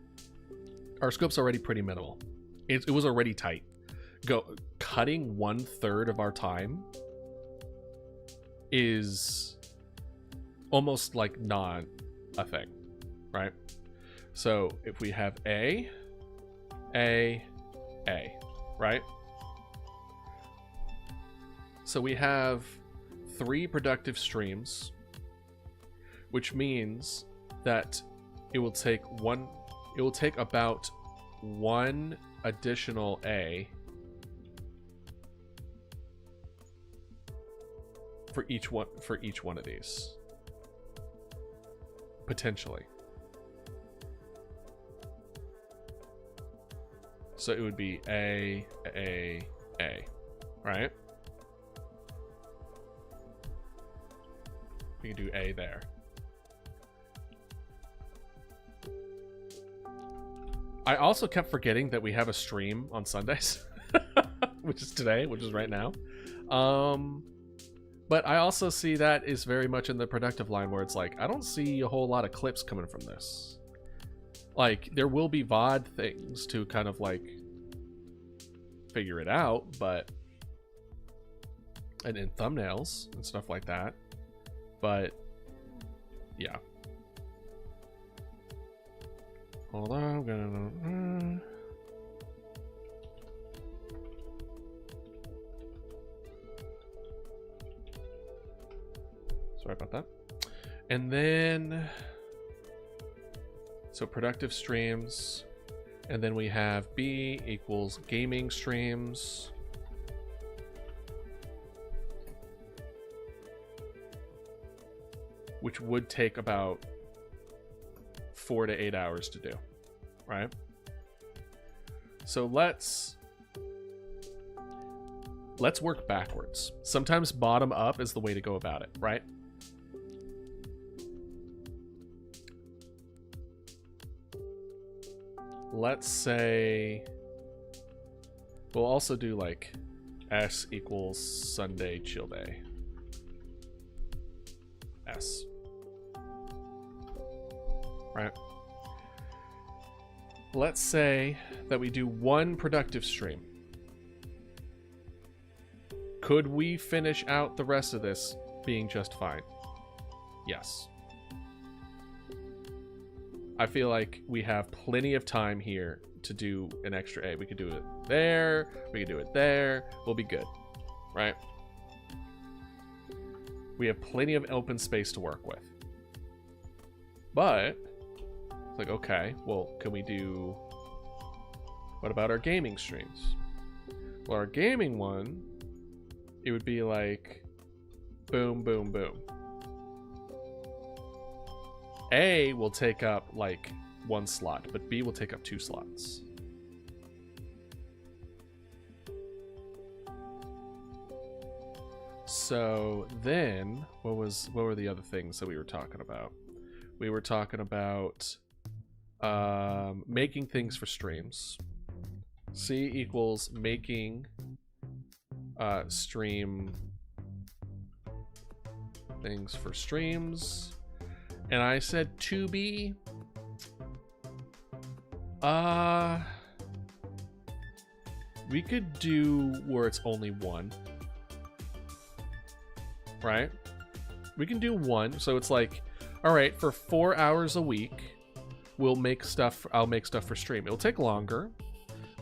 S1: Our scope's already pretty minimal. It was already tight. Cutting 1/3 of our time is almost like not a thing, right? So if we have A, right? So we have 3 productive streams, which means that it will take about 1 additional A for each one of these, potentially. So it would be A, right? We can do A there. I also kept forgetting that we have a stream on Sundays, which is today, which is right now. But I also see that is very much in the productive line, where it's like, I don't see a whole lot of clips coming from this. Like, there will be VOD things to kind of like figure it out, but and in thumbnails and stuff like that. But yeah. Hold on, I'm gonna sorry about that. And then so productive streams, and then we have B equals gaming streams. Which would take about 4 to 8 hours to do, right? So let's work backwards. Sometimes bottom up is the way to go about it, right? Let's say we'll also do like S equals Sunday chill day. S. Right? Let's say that we do one productive stream. Could we finish out the rest of this being just fine? Yes. I feel like we have plenty of time here to do an extra A. We could do it there. We could do it there. We'll be good. Right? We have plenty of open space to work with. But, it's like, okay, well, can we do... What about our gaming streams? Well, our gaming one, it would be like, boom, boom, boom. A will take up like 1 slot, but B will take up 2 slots. So then, what were the other things that we were talking about? We were talking about making things for streams. C equals making stream things for streams. And I said to be. We could do where it's only 1. Right? We can do 1. So it's like, all right, for 4 hours a week, I'll make stuff for stream. It'll take longer,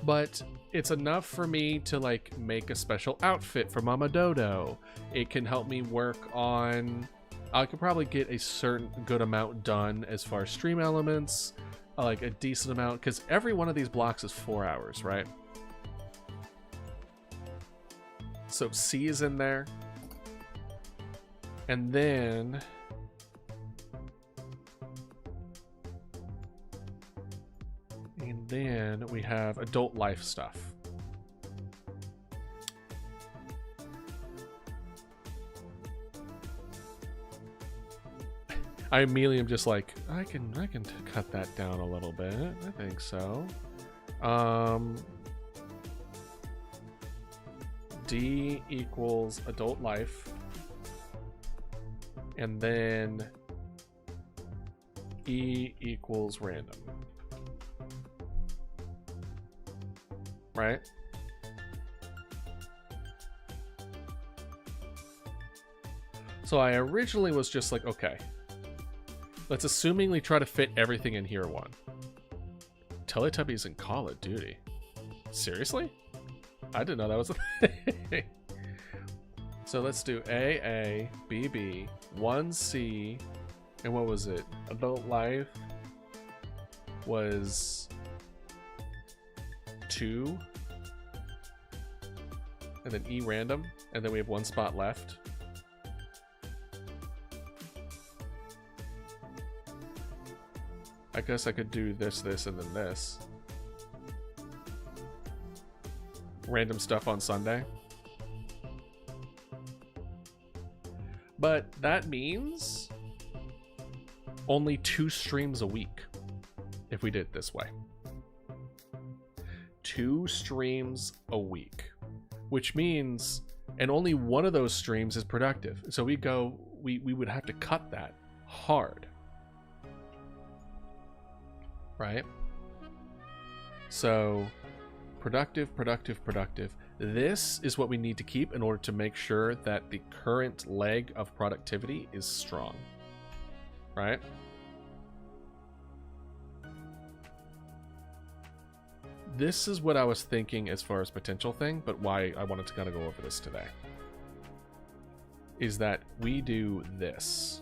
S1: but it's enough for me to like make a special outfit for Mama Dodo. It can help me work on, I could probably get a certain good amount done as far as stream elements, like a decent amount, because every one of these blocks is 4 hours, right? So C is in there. And then we have adult life stuff. I immediately am just like, I can cut that down a little bit. I think so. D equals adult life. And then E equals random. Right? So I originally was just like, okay, let's assumingly try to fit everything in here one. Teletubbies in Call of Duty. Seriously? I didn't know that was a thing. So let's do A, B, B, 1C, and what was it? Adult life was 2, and then E random, and then we have 1 spot left. I guess I could do this, this, and then this. Random stuff on Sunday. But that means only 2 streams a week if we did it this way. 2 streams a week, which means, and only one of those streams is productive. So we would have to cut that hard. Right? So productive, productive, productive. This is what we need to keep in order to make sure that the current leg of productivity is strong. Right? This is what I was thinking as far as potential thing, but why I wanted to kind of go over this today. Is that we do this.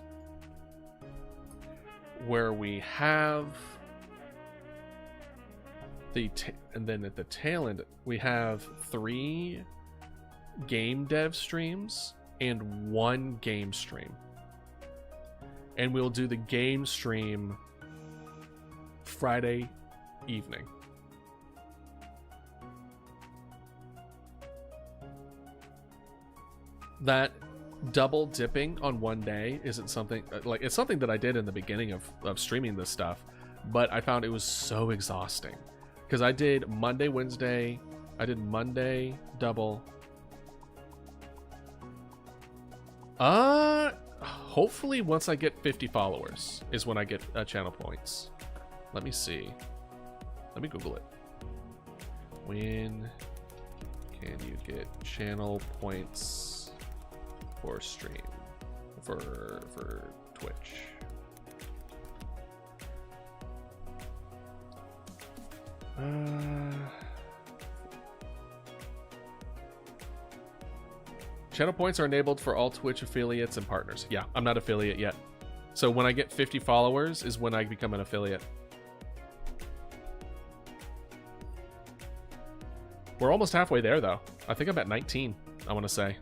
S1: Where we have and then at the tail end, we have 3 game dev streams and 1 game stream. And we'll do the game stream Friday evening. That double dipping on one day isn't something, like, it's something that I did in the beginning of streaming this stuff, but I found it was so exhausting. Because I did Monday, Wednesday, I did Monday double, Hopefully once I get 50 followers is when I get channel points. Let me see. Let me Google it. When can you get channel points for stream? For Twitch. Channel points are enabled for all Twitch affiliates and partners. Yeah, I'm not affiliate yet. So when I get 50 followers is when I become an affiliate. We're almost halfway there, though. I think I'm at 19, I want to say.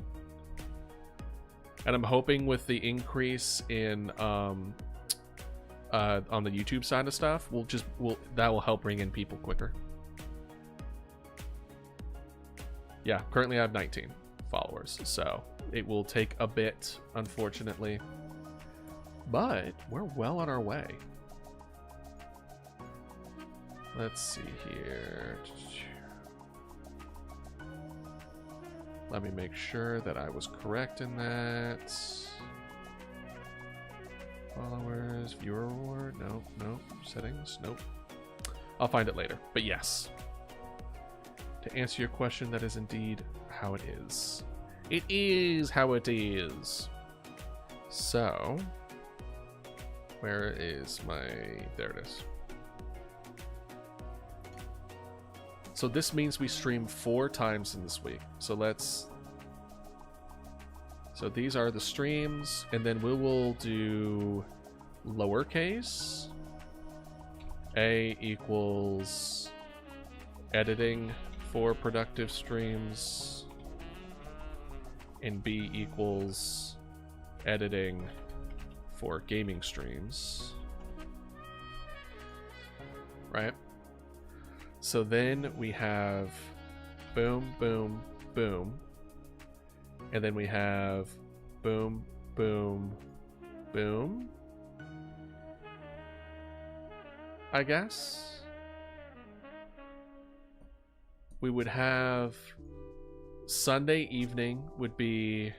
S1: And I'm hoping with the increase in on the YouTube side of stuff, that will help bring in people quicker. Yeah, currently I have 19 followers, so it will take a bit, unfortunately. But we're well on our way. Let's see here. Let me make sure that I was correct in that. Followers, viewer reward, nope. Settings, nope. I'll find it later, but yes. To answer your question, that is indeed how it is. It is how it is. So, where is my... There it is. So this means we stream 4 times in this week. So these are the streams, and then we will do lowercase a equals editing for productive streams, and B equals editing for gaming streams. Right? So then we have boom, boom, boom. And then we have boom, boom, boom. I guess. We would have Sunday evening would be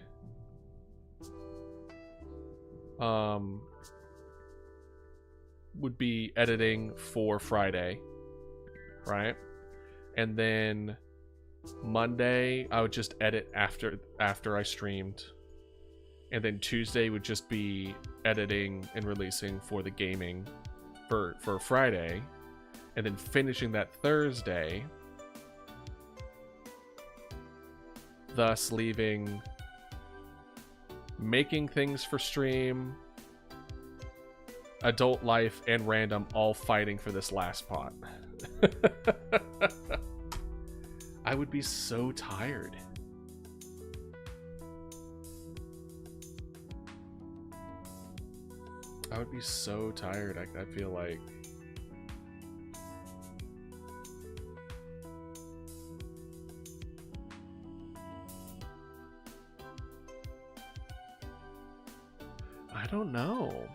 S1: editing for Friday, right? And then Monday I would just edit after I streamed, and then Tuesday would just be editing and releasing for the gaming for Friday, and then finishing that Thursday, thus leaving making things for stream, adult life, and random all fighting for this last pot. I would be so tired. I would be so tired. I feel like. I don't know.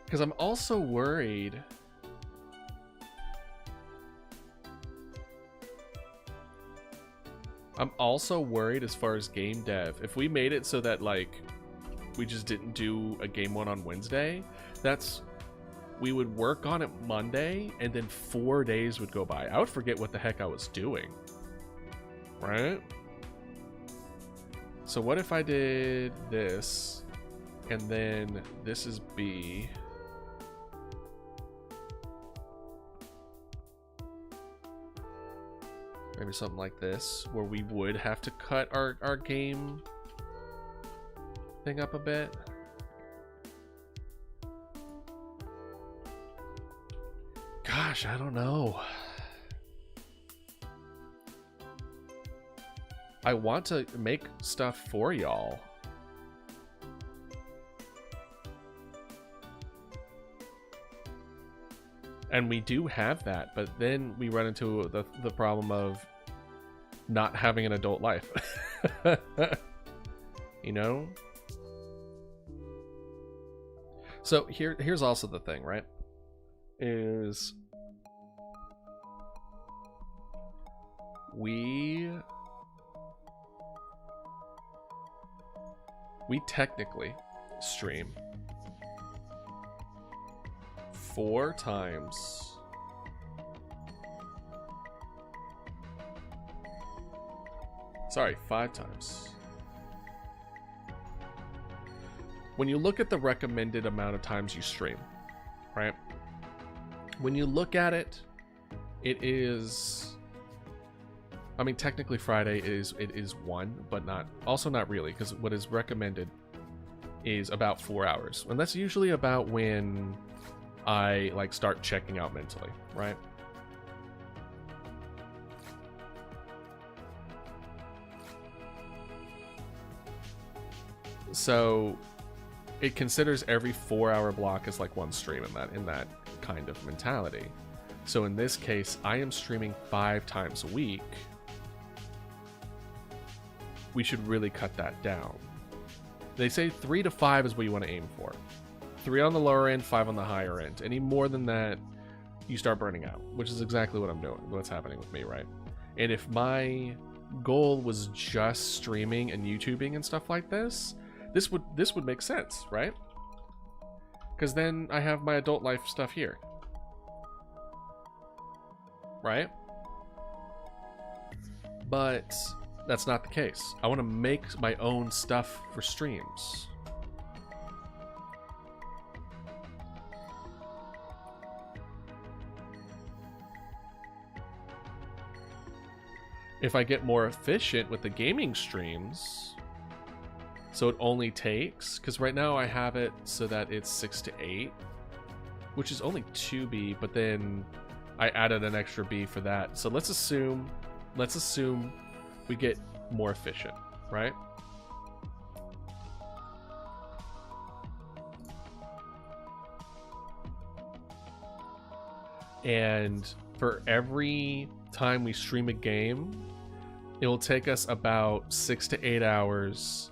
S1: Because I'm also worried. I'm also worried as far as game dev. If we made it so that, like, we just didn't do a game one on Wednesday, we would work on it Monday, and then 4 days would go by. I would forget what the heck I was doing. Right? So what if I did this, and then this is B. Maybe something like this, where we would have to cut our game thing up a bit. Gosh, I don't know. I want to make stuff for y'all. And we do have that, but then we run into the problem of not having an adult life. You know? So here's also the thing, right? Is we technically stream 4 times. Sorry, 5 times. When you look at the recommended amount of times you stream, right? When you look at it, it is, I mean, technically Friday is 1, but not really, because what is recommended is about 4 hours. And that's usually about when I like start checking out mentally, right? So it considers every 4-hour block as like one stream in that kind of mentality. So in this case, I am streaming 5 times a week. We should really cut that down. They say 3 to 5 is what you want to aim for. 3 on the lower end, 5 on the higher end. Any more than that, you start burning out, which is exactly what I'm doing, what's happening with me, right? And if my goal was just streaming and YouTubing and stuff like this would make sense, right? Because then I have my adult life stuff here, right? But that's not the case. I want to make my own stuff for streams. If I get more efficient with the gaming streams, so it only takes, because right now I have it so that it's 6 to 8, which is only 2B, but then I added an extra B for that. So let's assume we get more efficient, right? And for every time we stream a game, it will take us about 6 to 8 hours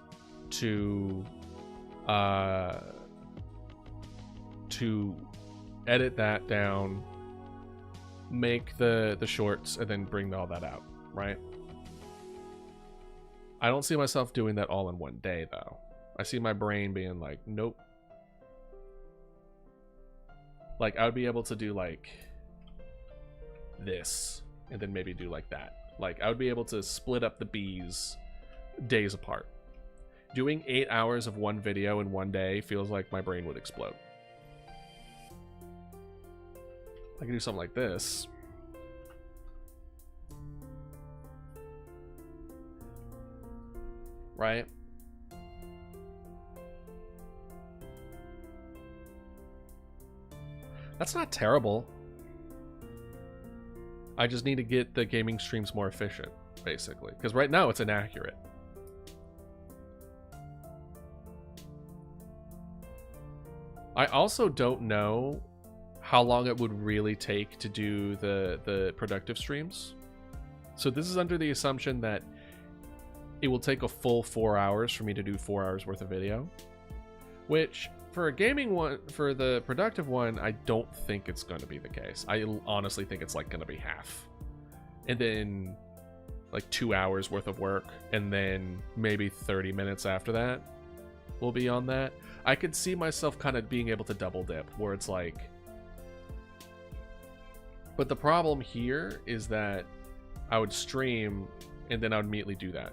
S1: to edit that down, make the shorts, and then bring all that out, right? I don't see myself doing that all in one day, though. I see my brain being like, nope. Like, I would be able to do like this and then maybe do like that. Like, I would be able to split up the B's days apart. Doing 8 hours of one video in one day feels like my brain would explode. I can do something like this. Right? That's not terrible. I just need to get the gaming streams more efficient, basically. Because right now it's inaccurate. I also don't know how long it would really take to do the productive streams. So this is under the assumption that it will take a full 4 hours for me to do 4 hours worth of video, which for a gaming one, for the productive one, I don't think it's going to be the case. I honestly think it's like going to be half, and then like 2 hours worth of work, and then maybe 30 minutes after that will be on that. I could see myself kind of being able to double dip, where it's like, but the problem here is that I would stream and then I would immediately do that.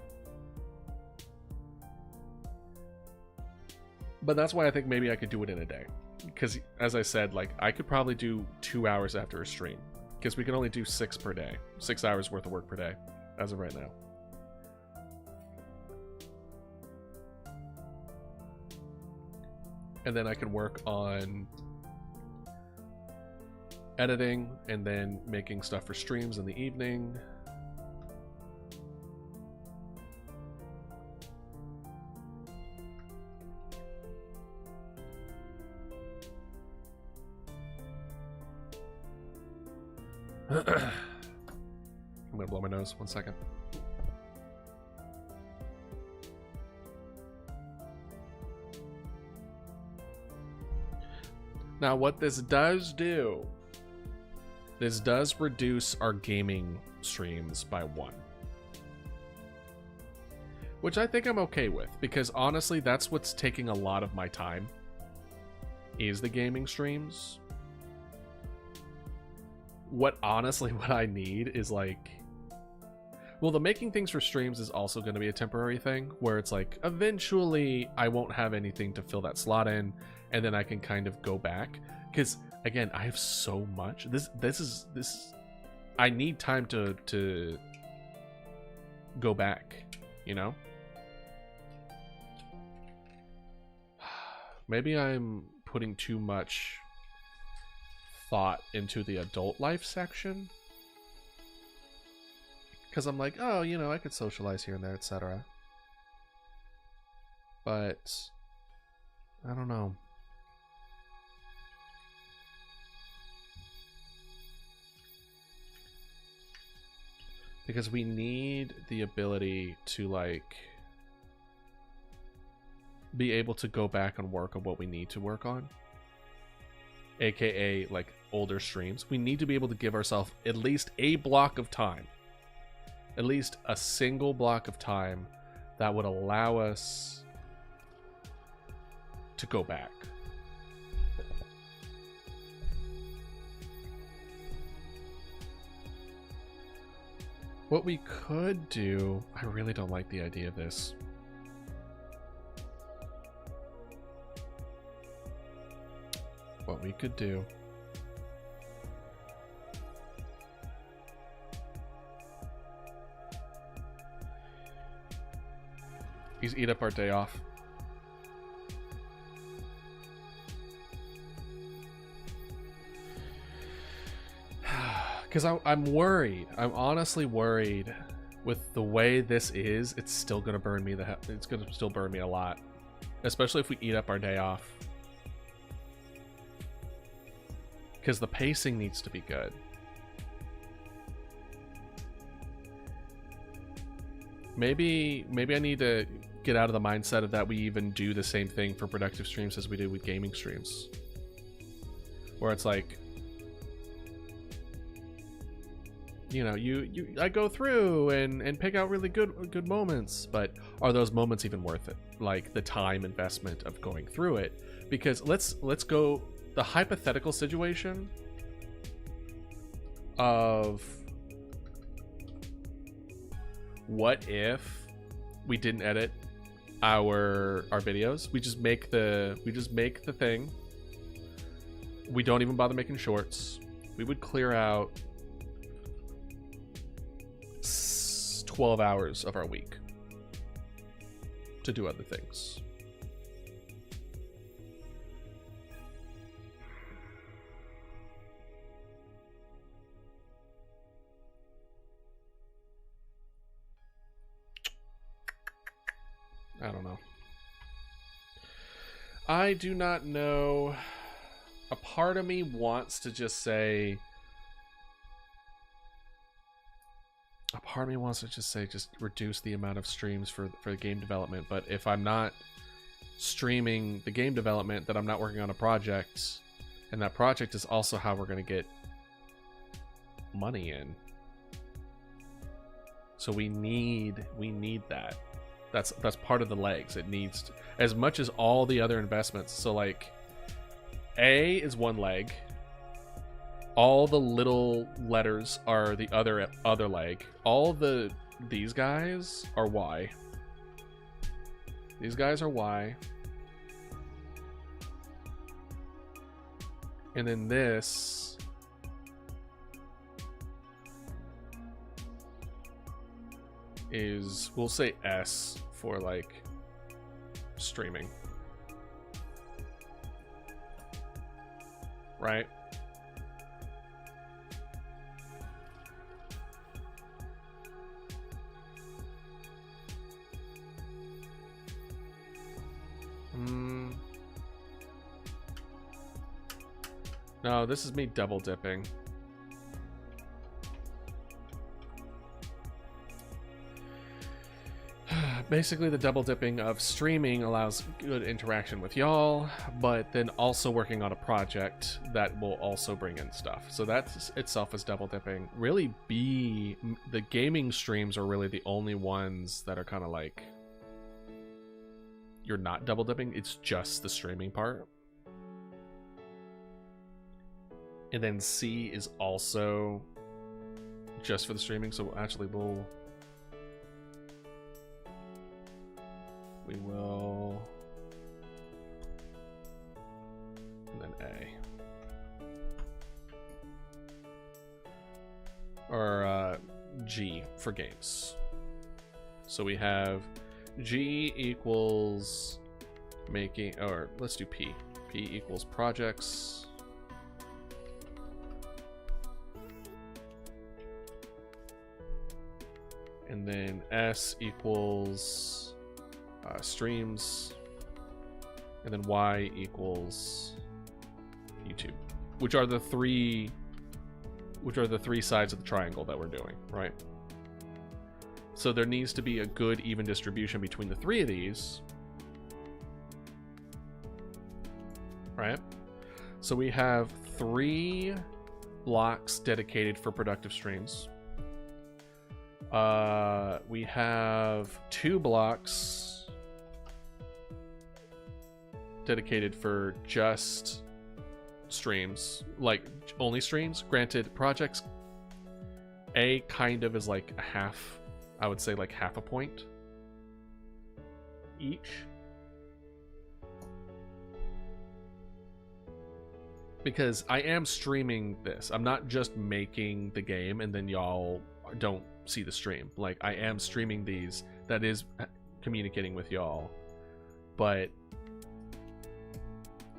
S1: But that's why I think maybe I could do it in a day. Because, as I said, like, I could probably do 2 hours after a stream. Because we can only do 6 per day. 6 hours worth of work per day, as of right now. And then I can work on editing, and then making stuff for streams in the evening. I'm gonna blow my nose 1 second. Now what this does do this does reduce our gaming streams by 1. Which I think I'm okay with, because honestly, that's what's taking a lot of my time, is the gaming streams. What I need is like... Well, the making things for streams is also going to be a temporary thing, where it's like, eventually I won't have anything to fill that slot in, and then I can kind of go back. Because, again, I have so much. This I need time to go back, you know? Maybe I'm putting too much thought into the adult life section. Because I'm like, oh, you know, I could socialize here and there, etc. But I don't know. Because we need the ability to, like, be able to go back and work on what we need to work on. AKA, like, older streams. We need to be able to give ourselves at least a block of time. At least a single block of time that would allow us to go back. What we could do... I really don't like the idea of this. What we could do... is eat up our day off. Because I'm worried. I'm honestly worried with the way this is. It's still gonna burn me it's gonna still burn me a lot, especially if we eat up our day off. Because the pacing needs to be good. Maybe I need to get out of the mindset of that we even do the same thing for productive streams as we do with gaming streams. Where it's like, you know, I go through and pick out really good moments, but are those moments even worth it? Like the time investment of going through it? Because let's go the hypothetical situation of what if we didn't edit our videos? We just make the thing. We don't even bother making shorts. We would clear out 12 hours of our week to do other things. I don't know. I do not know. A part of me wants to just say... just reduce the amount of streams for game development. But if I'm not streaming the game development, then I'm not working on a project. And that project is also how we're going to get money in. So we need that. That's part of the legs. It needs to, as much as all the other investments. So like A is one leg. All the little letters are the other leg. All these guys are Y. These guys are Y. And then this is, we'll say S for like streaming. Right? No, this is me double dipping. Basically, the double dipping of streaming allows good interaction with y'all, but then also working on a project that will also bring in stuff. So that itself is double dipping. Really, the gaming streams are really the only ones that are kind of like you're not double dipping. It's just the streaming part. And then C is also just for the streaming. So actually, we will, and then A, or G for games. So we have G equals making, or let's do P. P equals projects. And then S equals streams, and then Y equals YouTube, which are the three sides of the triangle that we're doing, right? So there needs to be a good even distribution between the three of these, right? So we have 3 blocks dedicated for productive streams. We have 2 blocks dedicated for just streams, like only streams. Granted, projects A kind of is like a half, I would say like half a point each, because I am streaming this. I'm not just making the game and then y'all don't see the stream. Like, I am streaming these, that is communicating with y'all, but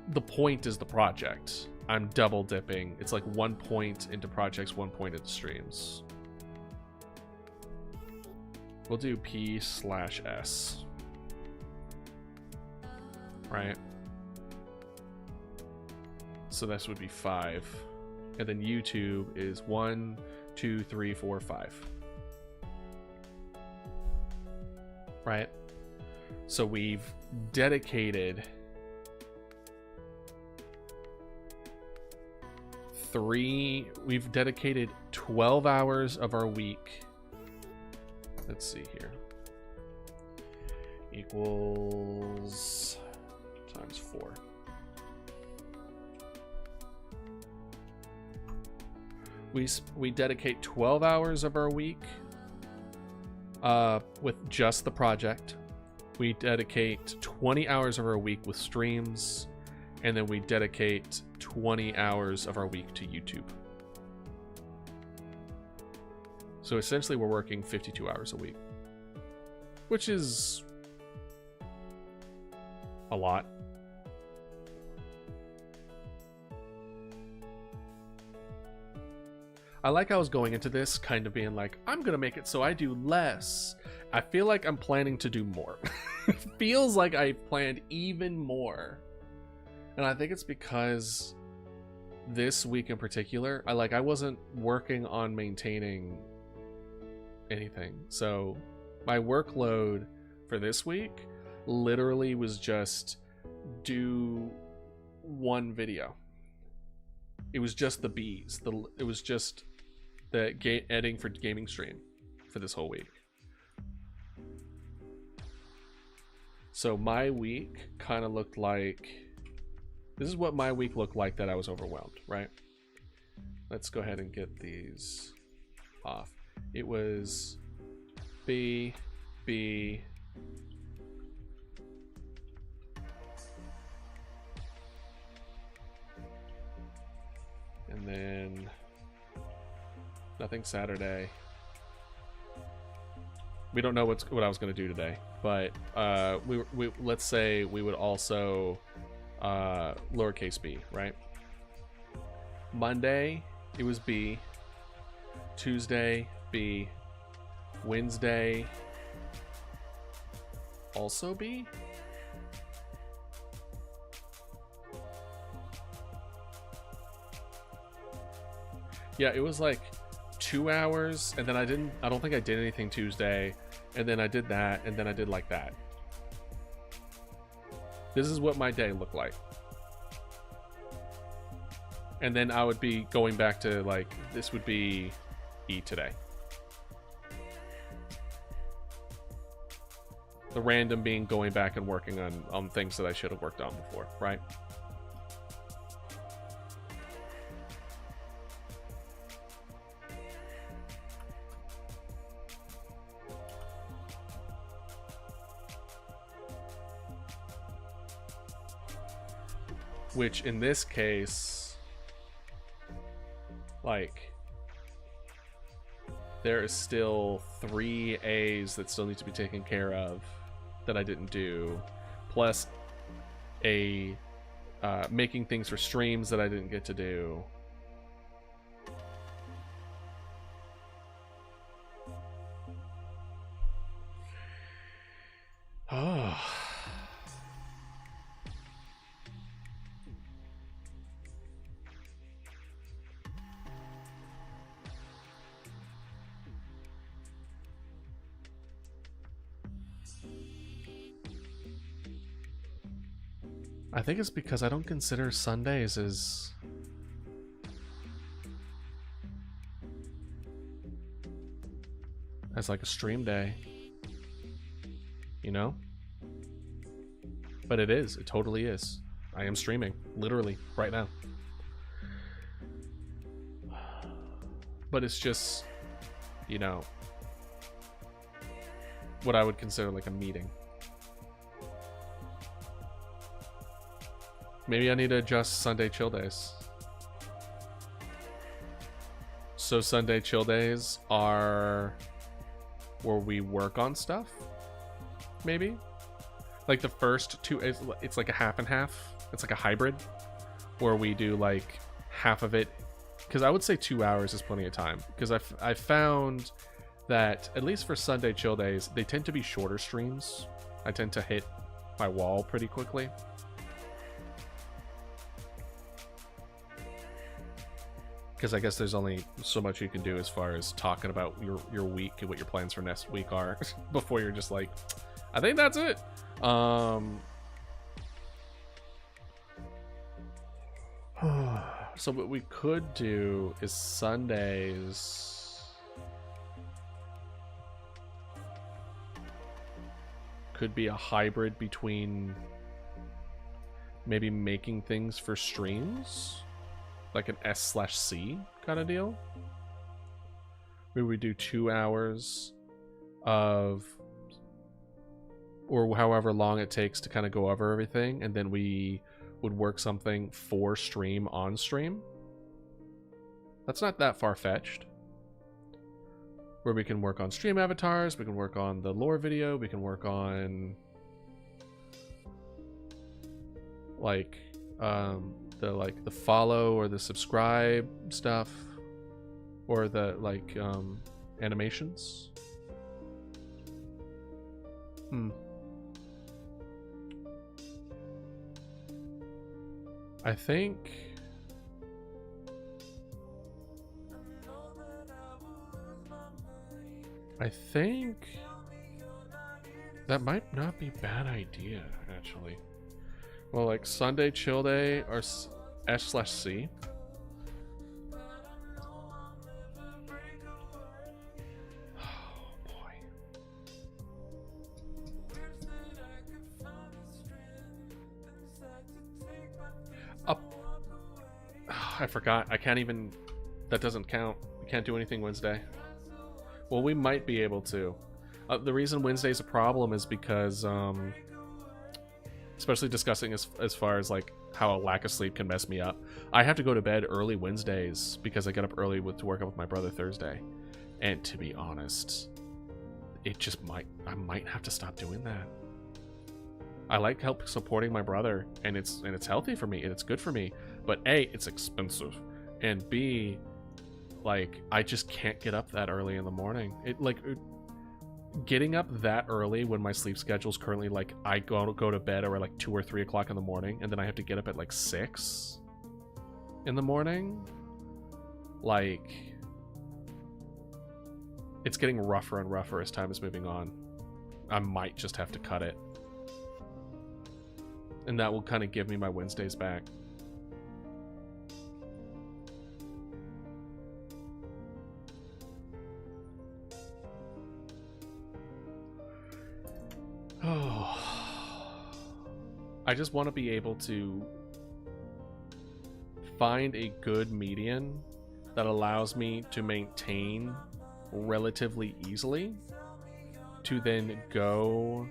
S1: the point is the project. I'm double dipping. It's like 1 point into projects, 1 point into streams. We'll do P/S, right? So this would be 5, and then YouTube is 1, 2, 3, 4, 5, right? So we've dedicated 12 hours of our week. Let's see here. Equals times 4. We dedicate 12 hours of our week with just the project. We dedicate 20 hours of our week with streams, and then we dedicate 20 hours of our week to YouTube. So essentially we're working 52 hours a week, which is a lot. I like how I was going into this kind of being like, I'm gonna make it so I do less. I feel like I'm planning to do more. It feels like I planned even more. And I think it's because this week in particular, I wasn't working on maintaining anything. So my workload for this week literally was just do 1 video. It was just the bees. It was just the editing for gaming stream for this whole week. So my week kind of looked like, this is what my week looked like that I was overwhelmed, right? Let's go ahead and get these off. It was B, B, and then nothing Saturday. We don't know what I was going to do today, but we let's say we would also lowercase b, right? Monday it was B, Tuesday B, Wednesday also B. Yeah, it was like 2 hours, and then I don't think I did anything Tuesday, and then I did that, and then I did like that. This is what my day looked like. And then I would be going back to, like, this would be eat today. The random being going back and working on things that I should have worked on before, right? Which in this case, like, there is still 3 A's that still need to be taken care of that I didn't do, plus a making things for streams that I didn't get to do. Oh. I think it's because I don't consider Sundays as like a stream day, you know? But it is. It totally is. I am streaming, literally, right now. But it's just, you know, what I would consider like a meeting. Maybe I need to adjust Sunday chill days. So Sunday chill days are where we work on stuff, maybe? Like the first 2, it's like a half and half. It's like a hybrid where we do like half of it. Because I would say 2 hours is plenty of time. Because I found that, at least for Sunday chill days, they tend to be shorter streams. I tend to hit my wall pretty quickly. Because I guess there's only so much you can do as far as talking about your week and what your plans for next week are before you're just like, I think that's it. So what we could do is Sundays could be a hybrid between maybe making things for streams, like an S/C kind of deal. Maybe we do 2 hours of, or however long it takes to kind of go over everything, and then we would work something for stream on stream. That's not that far-fetched. Where we can work on stream avatars, we can work on the lore video, we can work on like the follow or the subscribe stuff, or the like animations. I think that might not be a bad idea, actually. Well, like Sunday chill day or S/C. Oh boy. I forgot. I can't even. That doesn't count. We can't do anything Wednesday. Well, we might be able to. The reason Wednesday's a problem is because, especially discussing as far as like how a lack of sleep can mess me up. I have to go to bed early Wednesdays because I get up early to work out with my brother Thursday. And to be honest, I might have to stop doing that. I like help supporting my brother, and it's healthy for me and it's good for me. But A, it's expensive, and B, like, I just can't get up that early in the morning. Getting up that early when my sleep schedule is currently like I go to bed around like 2 or 3 o'clock in the morning, and then I have to get up at like 6 in the morning. Like, it's getting rougher and rougher as time is moving on. I might just have to cut it. And that will kind of give me my Wednesdays back. Oh. I just want to be able to find a good median that allows me to maintain relatively easily, to then go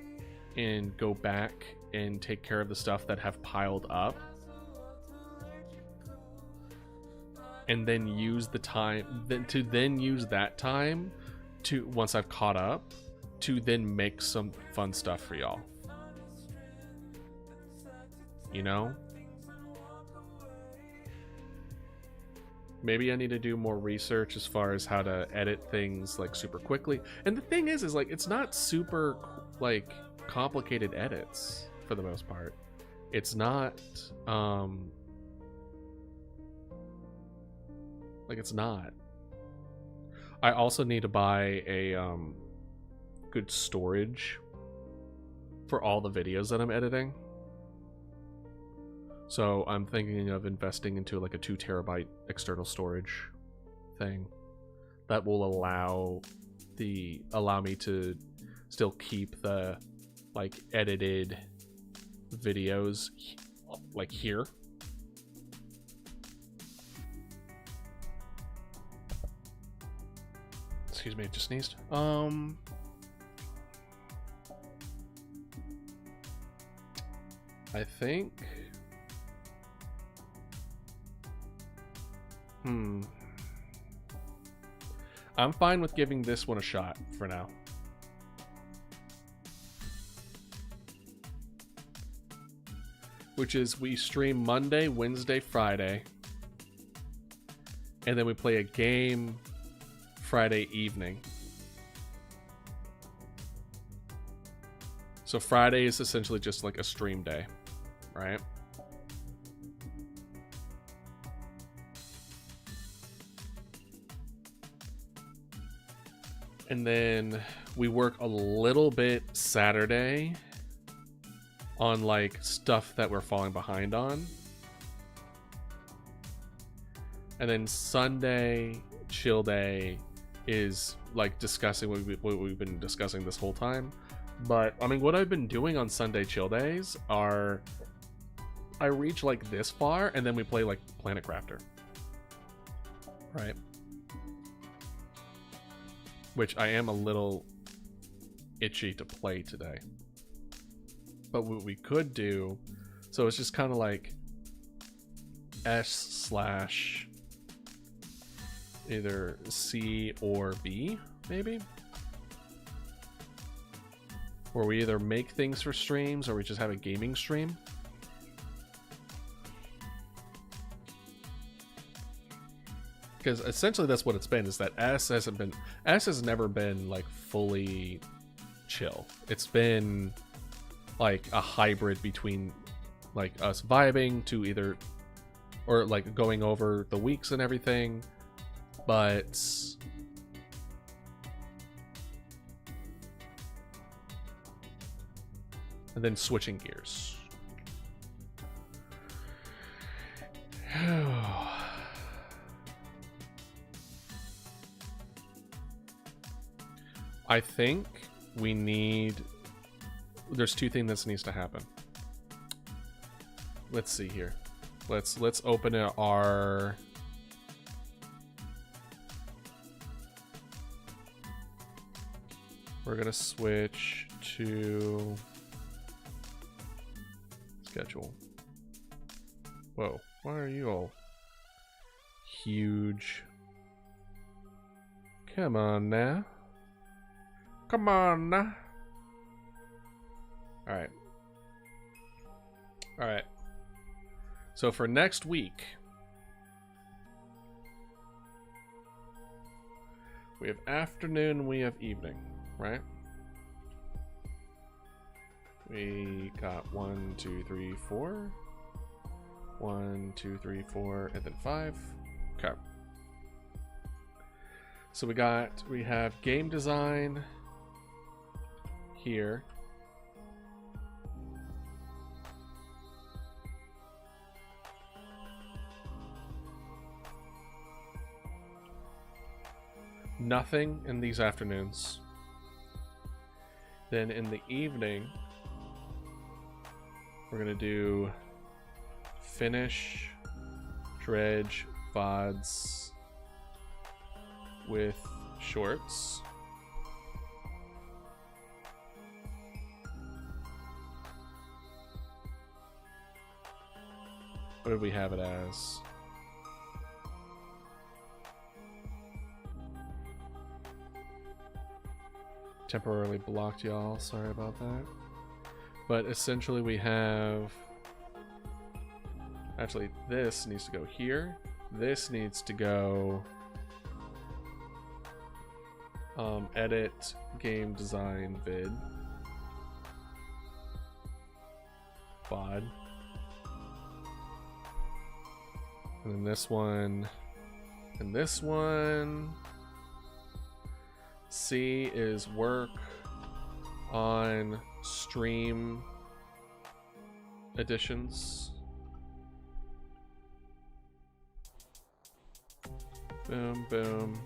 S1: back and take care of the stuff that have piled up, and then use the time then use that time to, once I've caught up, to then make some fun stuff for y'all. You know? Maybe I need to do more research as far as how to edit things like super quickly. And the thing is like, it's not super like complicated edits for the most part. It's not like, it's not. I also need to buy a good storage for all the videos that I'm editing. So I'm thinking of investing into like a 2 terabyte external storage thing that will allow me to still keep the like edited videos like here. Excuse me, just sneezed. I think I'm fine with giving this one a shot for now. Which is, we stream Monday, Wednesday, Friday, and then we play a game Friday evening. So Friday is essentially just like a stream day, right? And then we work a little bit Saturday on like stuff that we're falling behind on. And then Sunday, chill day, is like discussing what we've been discussing this whole time. But I mean, what I've been doing on Sunday chill days are, I reach like this far and then we play like Planet Crafter, right? Which I am a little itchy to play today. But what we could do, so it's just kind of like S/ either C or B, maybe? Where we either make things for streams or we just have a gaming stream. Because essentially that's what it's been, is that S has never been like fully chill. It's been like a hybrid between like us vibing to either, or like going over the weeks and everything, but and then switching gears. I think we need, there's 2 things that needs to happen. Let's see here. Let's open our we're gonna switch to schedule. Whoa, why are you all huge? Come on now. Come on now. Alright. Alright. So for next week, we have afternoon, we have evening, right? We got 1, 2, 3, 4. 1, 2, 3, 4, and then 5. Okay. So we have game design here. Nothing in these afternoons. Then in the evening, we're gonna do finish, dredge, VODs with shorts. What did we have it as? Temporarily blocked, y'all. Sorry about that. But essentially we have... Actually, this needs to go here. This needs to go... edit, game design, vid. VOD. And then this one. And this one... C is work on stream editions. Boom, boom.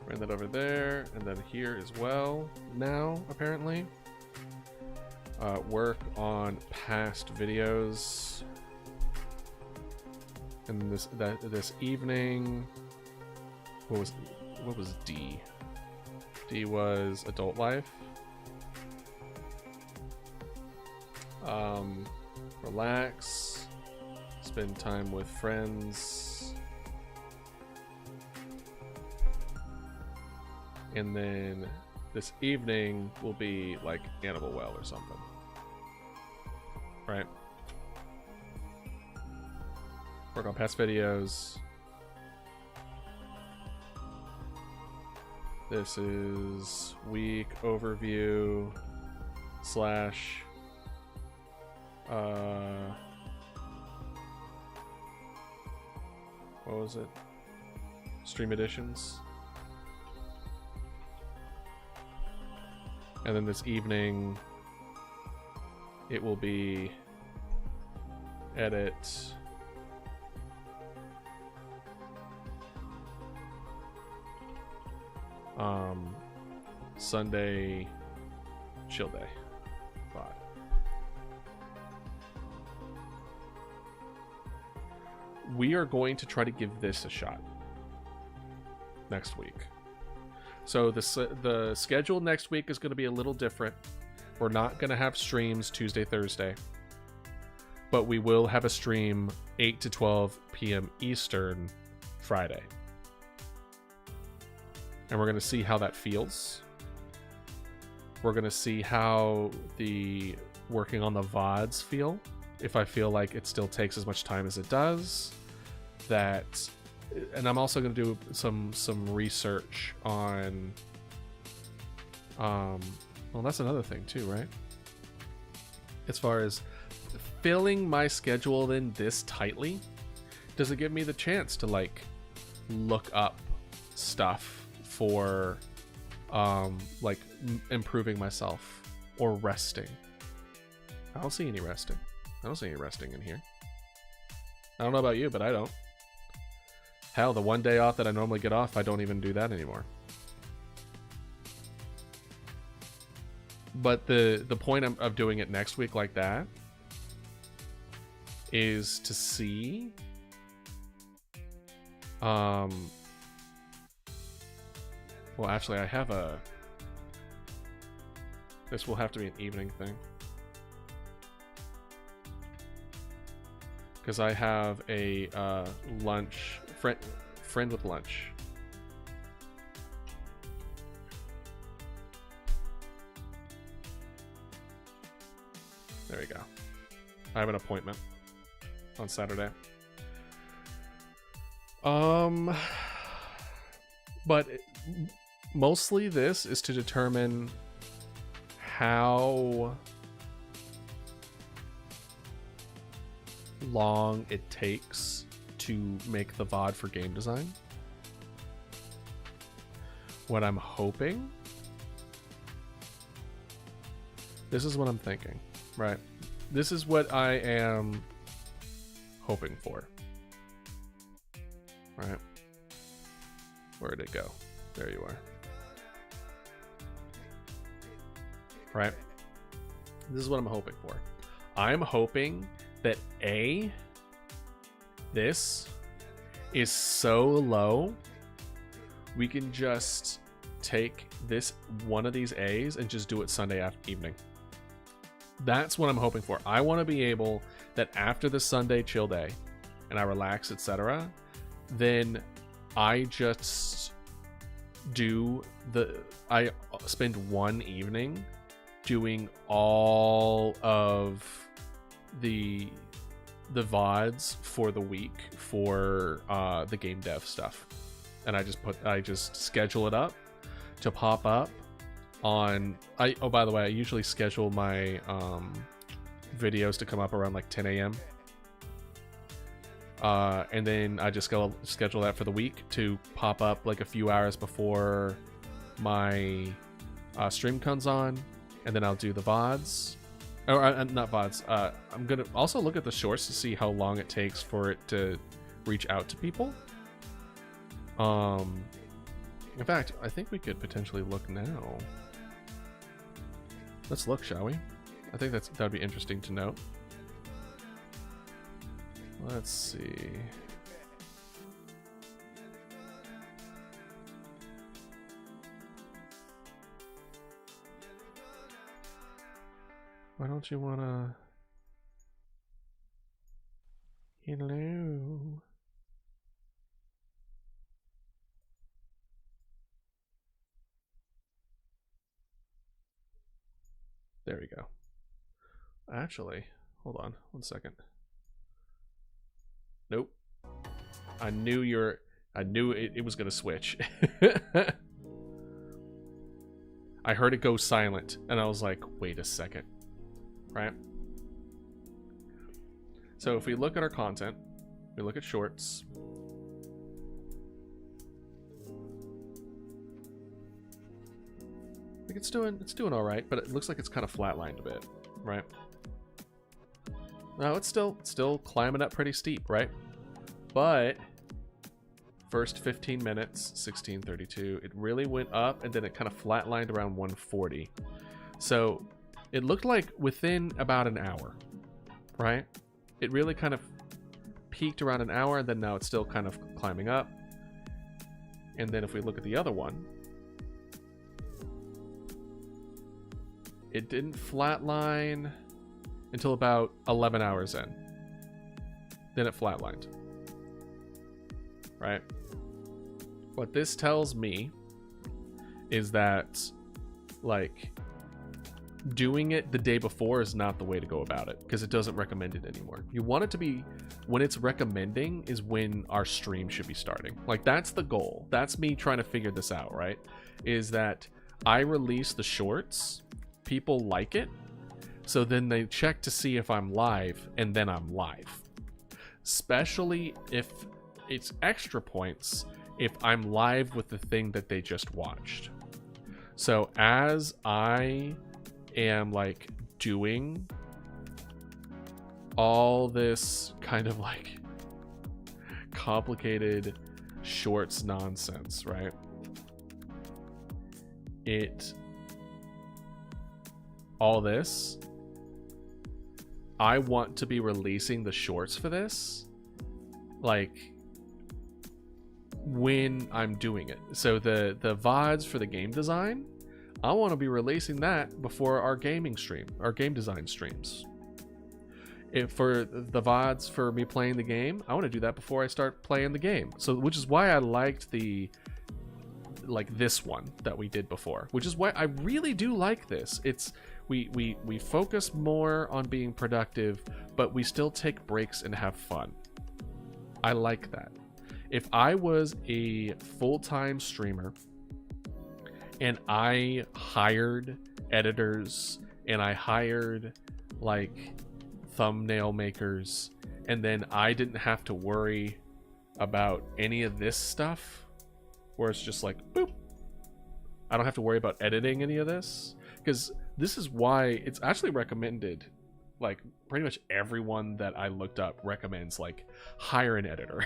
S1: Ran that over there, and then here as well now, apparently. Work on past videos. And this evening, what was D? D was adult life. Relax, spend time with friends, and then this evening will be like Animal Well or something, right? Work on past videos. This is week overview slash what was it? Stream editions. And then this evening it will be edit, Sunday chill day. Bye. We are going to try to give this a shot next week. So the schedule next week is going to be a little different. We're not going to have streams Tuesday, Thursday, but we will have a stream 8 to 12 p.m. Eastern Friday. And we're going to see how that feels. We're going to see how the working on the VODs feel. If I feel like it still takes as much time as it does. That, and I'm also going to do some research on, well, that's another thing too, right? As far as filling my schedule in this tightly, does it give me the chance to like look up stuff for like improving myself or resting? I don't see any resting. I don't see any resting in here. I don't know about you, but I don't. Hell, the one day off that I normally get off, I don't even do that anymore. But the point of doing it next week like that is to see well, actually, I have a... This will have to be an evening thing. Because I have a lunch... Friend with lunch. There we go. I have an appointment on Saturday. But mostly this is to determine how long it takes to make the VOD for game design. What I'm hoping, this is what I'm thinking, right? This is what I am hoping for, right? Where'd it go? There you are. Right? This is what I'm hoping for. I'm hoping that this is so low, we can just take this one of these A's and just do it Sunday evening. That's what I'm hoping for. I want to be able that after the Sunday chill day and I relax, etc., then I just I spend one evening doing all of the VODs for the week for the game dev stuff. And I just schedule it up to pop up on oh, by the way, I usually schedule my videos to come up around like 10 a.m. And then I just schedule that for the week to pop up like a few hours before my stream comes on, and then I'll do the VODs. Or not VODs. I'm gonna also look at the shorts to see how long it takes for it to reach out to people. In fact, I think we could potentially look now. Let's look, shall we? I think that'd be interesting to know. Let's see. Why don't you wanna... Hello? There we go. Actually, hold on one second. Nope. I knew it was gonna switch. I heard it go silent and I was like, wait a second. Right? So if we look at our content, we look at shorts. I think it's doing all right, but it looks like it's kind of flatlined a bit, right? No, it's still climbing up pretty steep, right? But first 15 minutes, 1632, it really went up and then it kind of flatlined around 140. So it looked like within about an hour, right? It really kind of peaked around an hour, and then now it's still kind of climbing up. And then if we look at the other one, it didn't flatline until about 11 hours in. Then it flatlined. Right? What this tells me is that, like, doing it the day before is not the way to go about it, because it doesn't recommend it anymore. You want it to be when it's recommending is when our stream should be starting. Like, that's the goal. That's me trying to figure this out, right? Is that I release the shorts, people like it, so then they check to see if I'm live, and then I'm live. Especially if it's extra points if I'm live with the thing that they just watched. So as I am like doing all this kind of like complicated shorts nonsense, right? All this, I want to be releasing the shorts for this like when I'm doing it. So the VODs for the game design, I want to be releasing that before our gaming stream, our game design streams. If for the VODs for me playing the game, I want to do that before I start playing the game. So, which is why I liked this one that we did before, which is why I really do like this. It's we focus more on being productive, but we still take breaks and have fun. I like that. If I was a full-time streamer and I hired editors and I hired like thumbnail makers, and then I didn't have to worry about any of this stuff, where it's just like, boop. I don't have to worry about editing any of this, because this is why it's actually recommended. Like, pretty much everyone that I looked up recommends, like, hire an editor.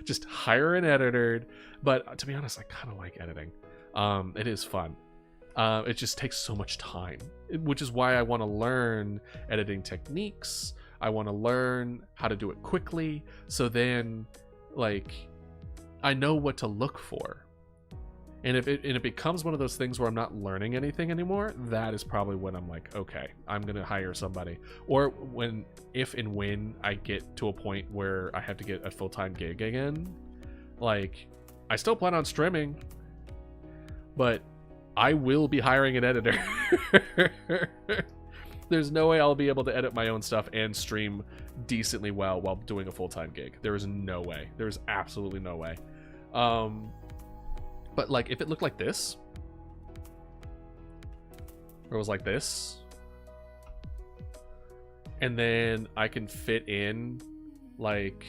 S1: Just hire an editor. But to be honest, I kind of like editing. It is fun. It just takes so much time, which is why I want to learn editing techniques. I want to learn how to do it quickly, so then, like, I know what to look for. And if it becomes one of those things where I'm not learning anything anymore, that is probably when I'm like, okay, I'm gonna hire somebody. Or if and when I get to a point where I have to get a full-time gig again, like, I still plan on streaming, but I will be hiring an editor. There's no way I'll be able to edit my own stuff and stream decently well while doing a full-time gig. There is no way. There is absolutely no way. But, like, if it looked like this, or it was like this, and then I can fit in, like,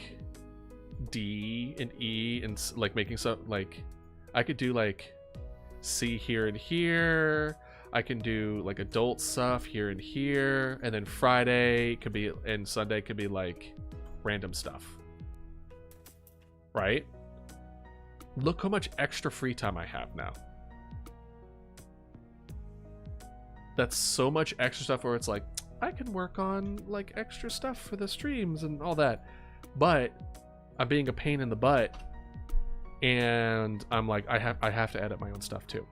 S1: D and E and, like, making some, like, I could do, like, C here and here. I can do, like, adult stuff here and here, and then Friday could be, and Sunday could be, like, random stuff. Right? Look how much extra free time I have now. That's so much extra stuff where it's like, I can work on, like, extra stuff for the streams and all that. But I'm being a pain in the butt, and I'm like, I have to edit my own stuff too.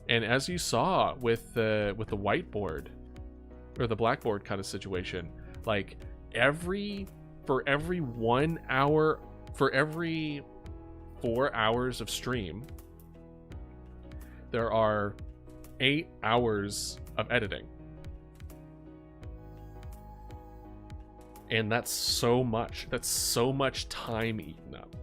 S1: And as you saw with the whiteboard or the blackboard kind of situation, like, for every 1 hour, for every 4 hours of stream, there are 8 hours of editing. And that's so much. That's so much time eaten up.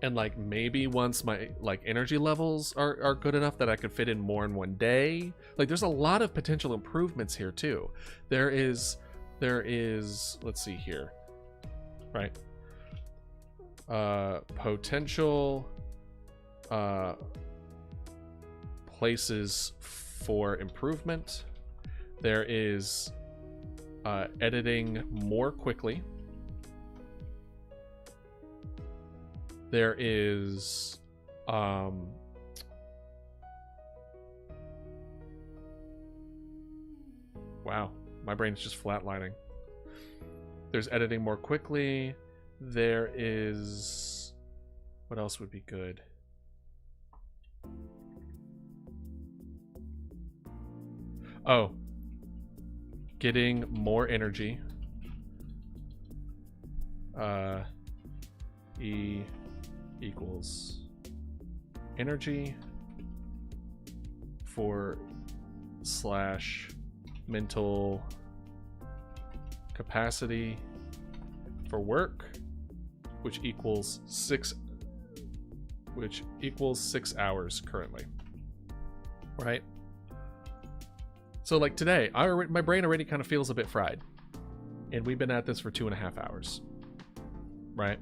S1: And, like, maybe once my, like, energy levels are good enough that I could fit in more in one day. Like, there's a lot of potential improvements here too. There is, let's see here. Right. Potential places for improvement. There is editing more quickly. There is wow, my brain's just flatlining. There's editing more quickly. There is, what else would be good? Oh, getting more energy. E equals energy for / mental capacity for work, which equals 6 hours currently, right? So, like, today, my brain already kind of feels a bit fried, and we've been at this for 2.5 hours, right?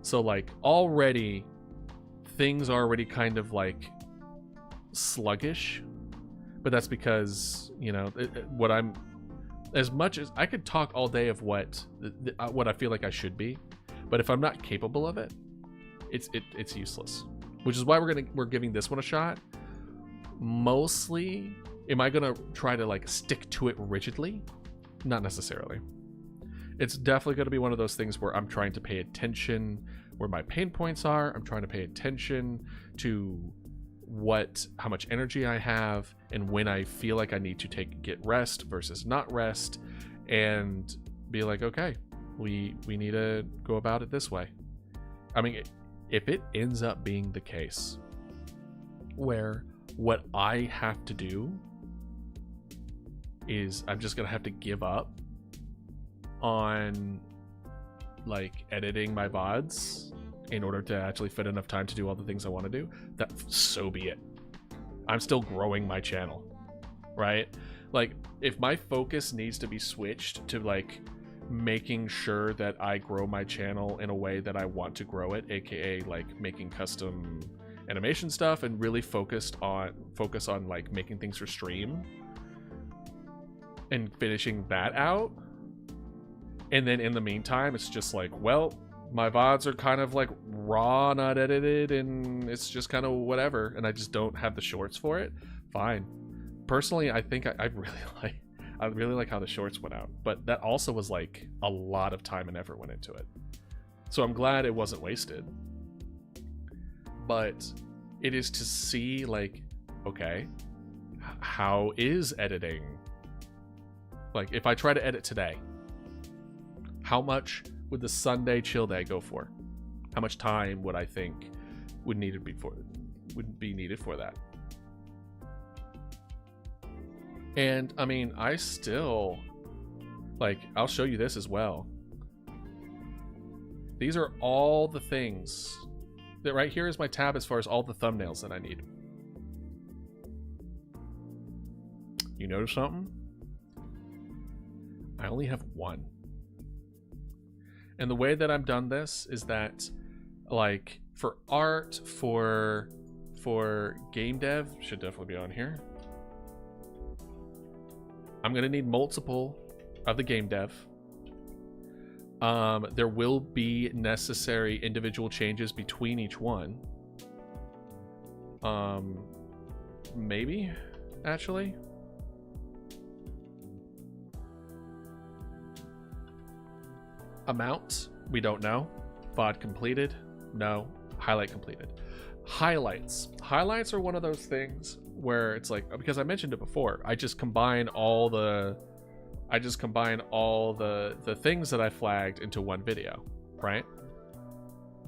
S1: So, like, already things are already kind of, like, sluggish, but that's because, you know, what I'm, as much as I could talk all day of what I feel like I should be, but if I'm not capable of it, it's useless. Which is why we're giving this one a shot. Mostly, am I gonna try to, like, stick to it rigidly? Not necessarily. It's definitely going to be one of those things where I'm trying to pay attention where my pain points are. I'm trying to pay attention to how much energy I have and when I feel like I need to get rest versus not rest, and be like, okay, we need to go about it this way. I mean, if it ends up being the case where what I have to do is I'm just going to have to give up on, like, editing my VODs in order to actually fit enough time to do all the things I want to do, that so be it. I'm still growing my channel, right? Like, if my focus needs to be switched to like making sure that I grow my channel in a way that I want to grow it, aka like making custom animation stuff and really focus on like making things for stream and finishing that out. And then in the meantime, it's just like, well, my VODs are kind of like raw, not edited, and it's just kind of whatever, and I just don't have the shorts for it. Fine. Personally, I think I really like how the shorts went out, but that also was like a lot of time and effort went into it. So I'm glad it wasn't wasted. But it is to see like, okay, how is editing? Like, if I try to edit today, how much would the Sunday chill day go for? How much time would I think would be needed for that? And I mean, I still, like, I'll show you this as well. These are all the things that right here is my tab as far as all the thumbnails that I need. You notice something? I only have one. And the way that I've done this is that, like, for art, for game dev, should definitely be on here. I'm gonna need multiple of the game dev. There will be necessary individual changes between each one. Maybe, actually. Amount, we don't know. VOD completed, no. Highlight completed. Highlights are one of those things where it's like, because I mentioned it before, I just combine all the things that I flagged into one video, right?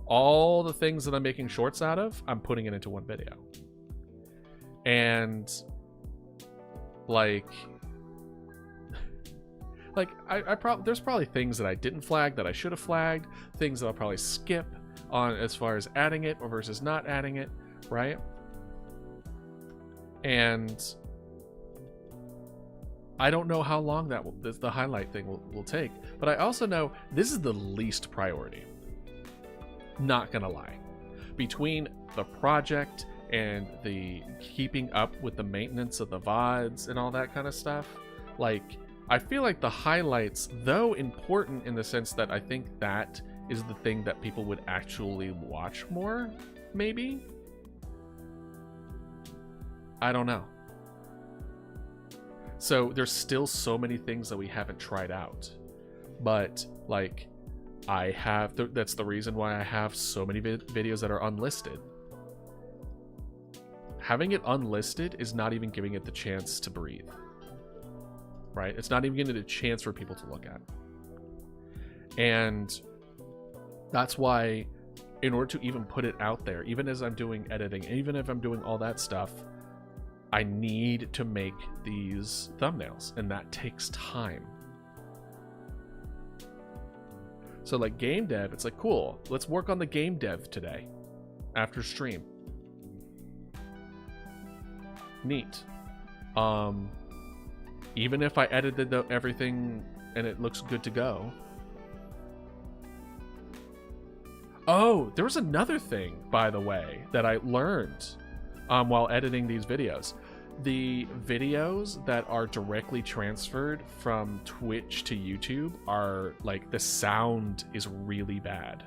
S1: All the things that I'm making shorts out of, I'm putting it into one video. And like there's probably things that I didn't flag that I should have flagged, things that I'll probably skip on as far as adding it or versus not adding it, right? And I don't know how long the highlight thing will take, but I also know this is the least priority. Not gonna lie. Between the project and the keeping up with the maintenance of the VODs and all that kind of stuff, like, I feel like the highlights, though important in the sense that I think that is the thing that people would actually watch more, maybe? I don't know. So there's still so many things that we haven't tried out. But, like, that's the reason why I have so many videos that are unlisted. Having it unlisted is not even giving it the chance to breathe. Right? It's not even giving it a chance for people to look at. And that's why, in order to even put it out there, even as I'm doing editing, even if I'm doing all that stuff, I need to make these thumbnails, and that takes time. So like game dev, it's like, cool, let's work on the game dev today after stream. Neat. Even if I edited everything and it looks good to go. Oh, there was another thing, by the way, that I learned while editing these videos. The videos that are directly transferred from Twitch to YouTube are, like, the sound is really bad.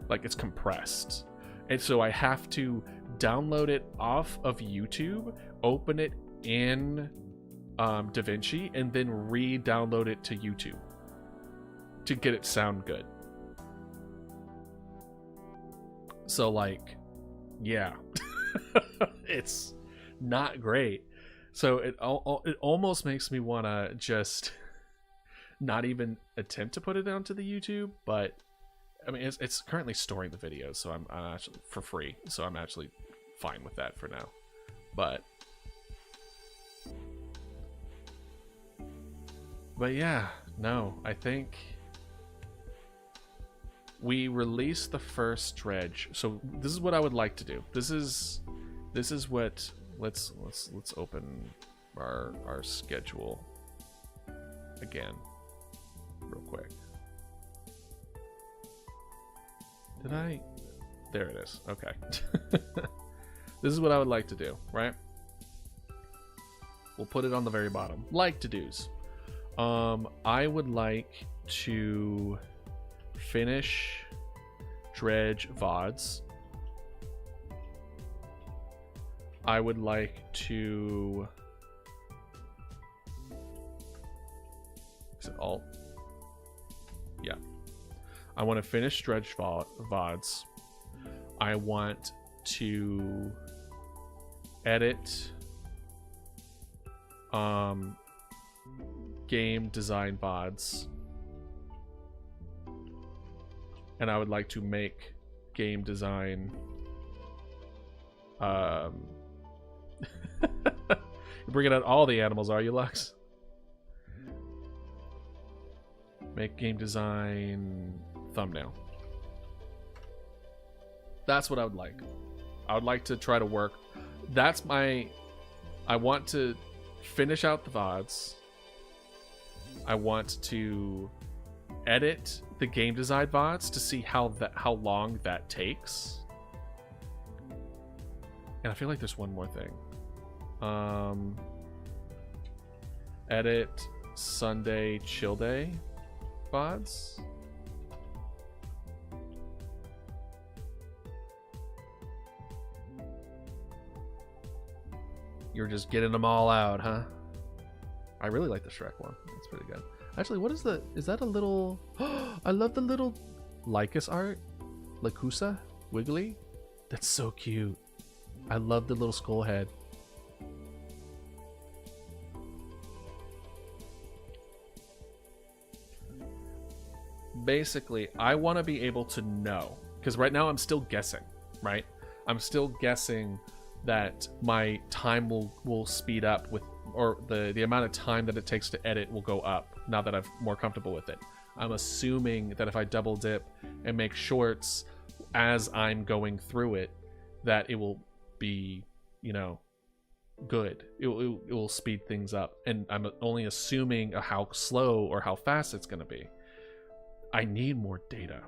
S1: Like, it's compressed. And so I have to download it off of YouTube, open it in DaVinci, and then re-download it to YouTube to get it sound good. So, like, yeah. It's not great. So it almost makes me want to just not even attempt to put it onto the YouTube, but I mean, it's currently storing the videos, so I'm actually for free, so I'm actually fine with that for now. But yeah, no, I think we released the first dredge. So this is what I would like to do. This is what let's open our schedule again real quick. Did I? There it is. Okay. This is what I would like to do, right? We'll put it on the very bottom. Like to do's. I would like to finish Dredge VODs. I would like to... Is it alt? Yeah. I want to finish Dredge VODs. I want to edit game design VODs. And I would like to make game design You're bringing out all the animals, are you, Lux? Make game design thumbnail. That's what I would like. I would like to try to work. That's my... I want to finish out the VODs. I want to edit the game design VODs to see how long that takes. And I feel like there's one more thing. Edit Sunday chill day VODs. You're just getting them all out, huh? I really like the Shrek one. That's pretty good. Actually, what is the... Is that a little... I love the little Lycus art. Lacusa? Wiggly? That's so cute. I love the little skull head. Basically, I want to be able to know. Because right now I'm still guessing, right? I'm still guessing that my time will speed up with... Or the amount of time that it takes to edit will go up now that I'm more comfortable with it. I'm assuming that if I double dip and make shorts as I'm going through it, that it will be, you know, good. It will speed things up. And I'm only assuming how slow or how fast it's going to be. I need more data.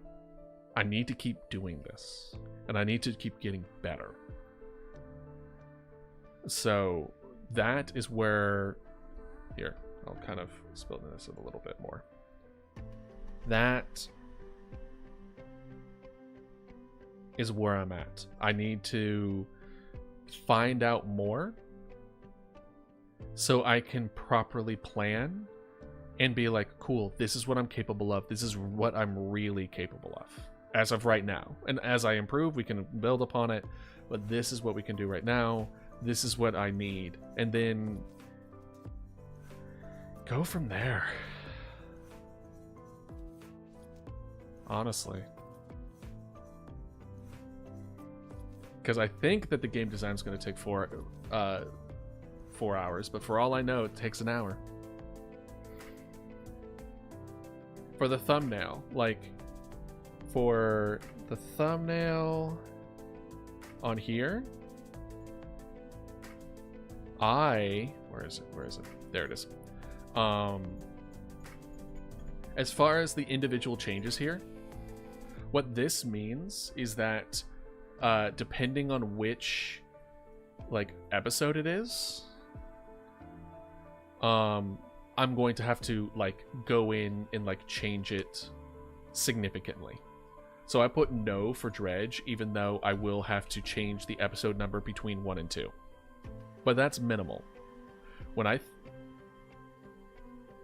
S1: I need to keep doing this. And I need to keep getting better. So... that is where... Here, I'll kind of spill this a little bit more. That is where I'm at. I need to find out more so I can properly plan and be like, cool, this is what I'm capable of. This is what I'm really capable of as of right now. And as I improve, we can build upon it. But this is what we can do right now. This is what I need. And then go from there. Honestly. Because I think that the game design is going to take 4 hours. But for all I know, it takes an hour. For the thumbnail. Like, for the thumbnail on here... where is it? There it is. As far as the individual changes here, what this means is that depending on which like episode it is, I'm going to have to like go in and like change it significantly. So I put no for Dredge, even though I will have to change the episode number between 1 and 2. But that's minimal. When I...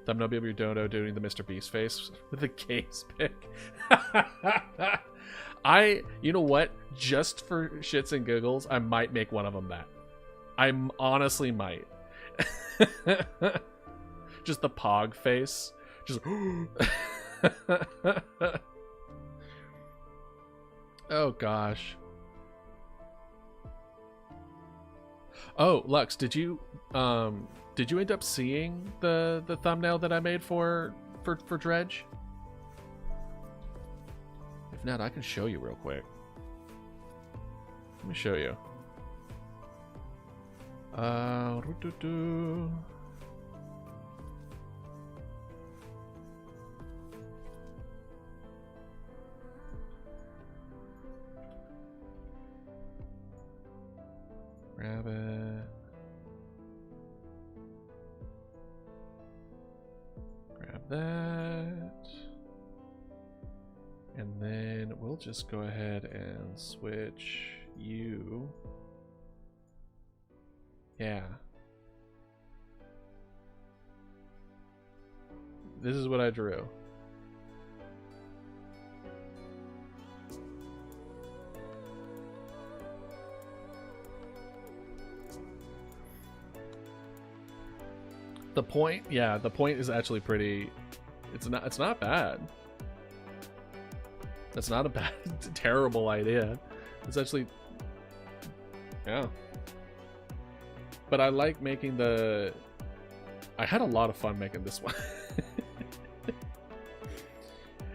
S1: Thumbnail be your Dodo doing the Mr. Beast face with the gaze pick. You know what? Just for shits and giggles, I might make one of them that. I honestly might. Just the pog face. Just... Oh, gosh. Oh, Lux, did you end up seeing the thumbnail that I made for Dredge? If not, I can show you real quick. Let me show you. Doo-doo-doo. Grab it. Grab that. And then we'll just go ahead and switch you. Yeah. This is what I drew. The point, yeah, the point is actually pretty. It's not bad. That's not a bad, terrible idea. It's actually, yeah. But I like making the. I had a lot of fun making this one.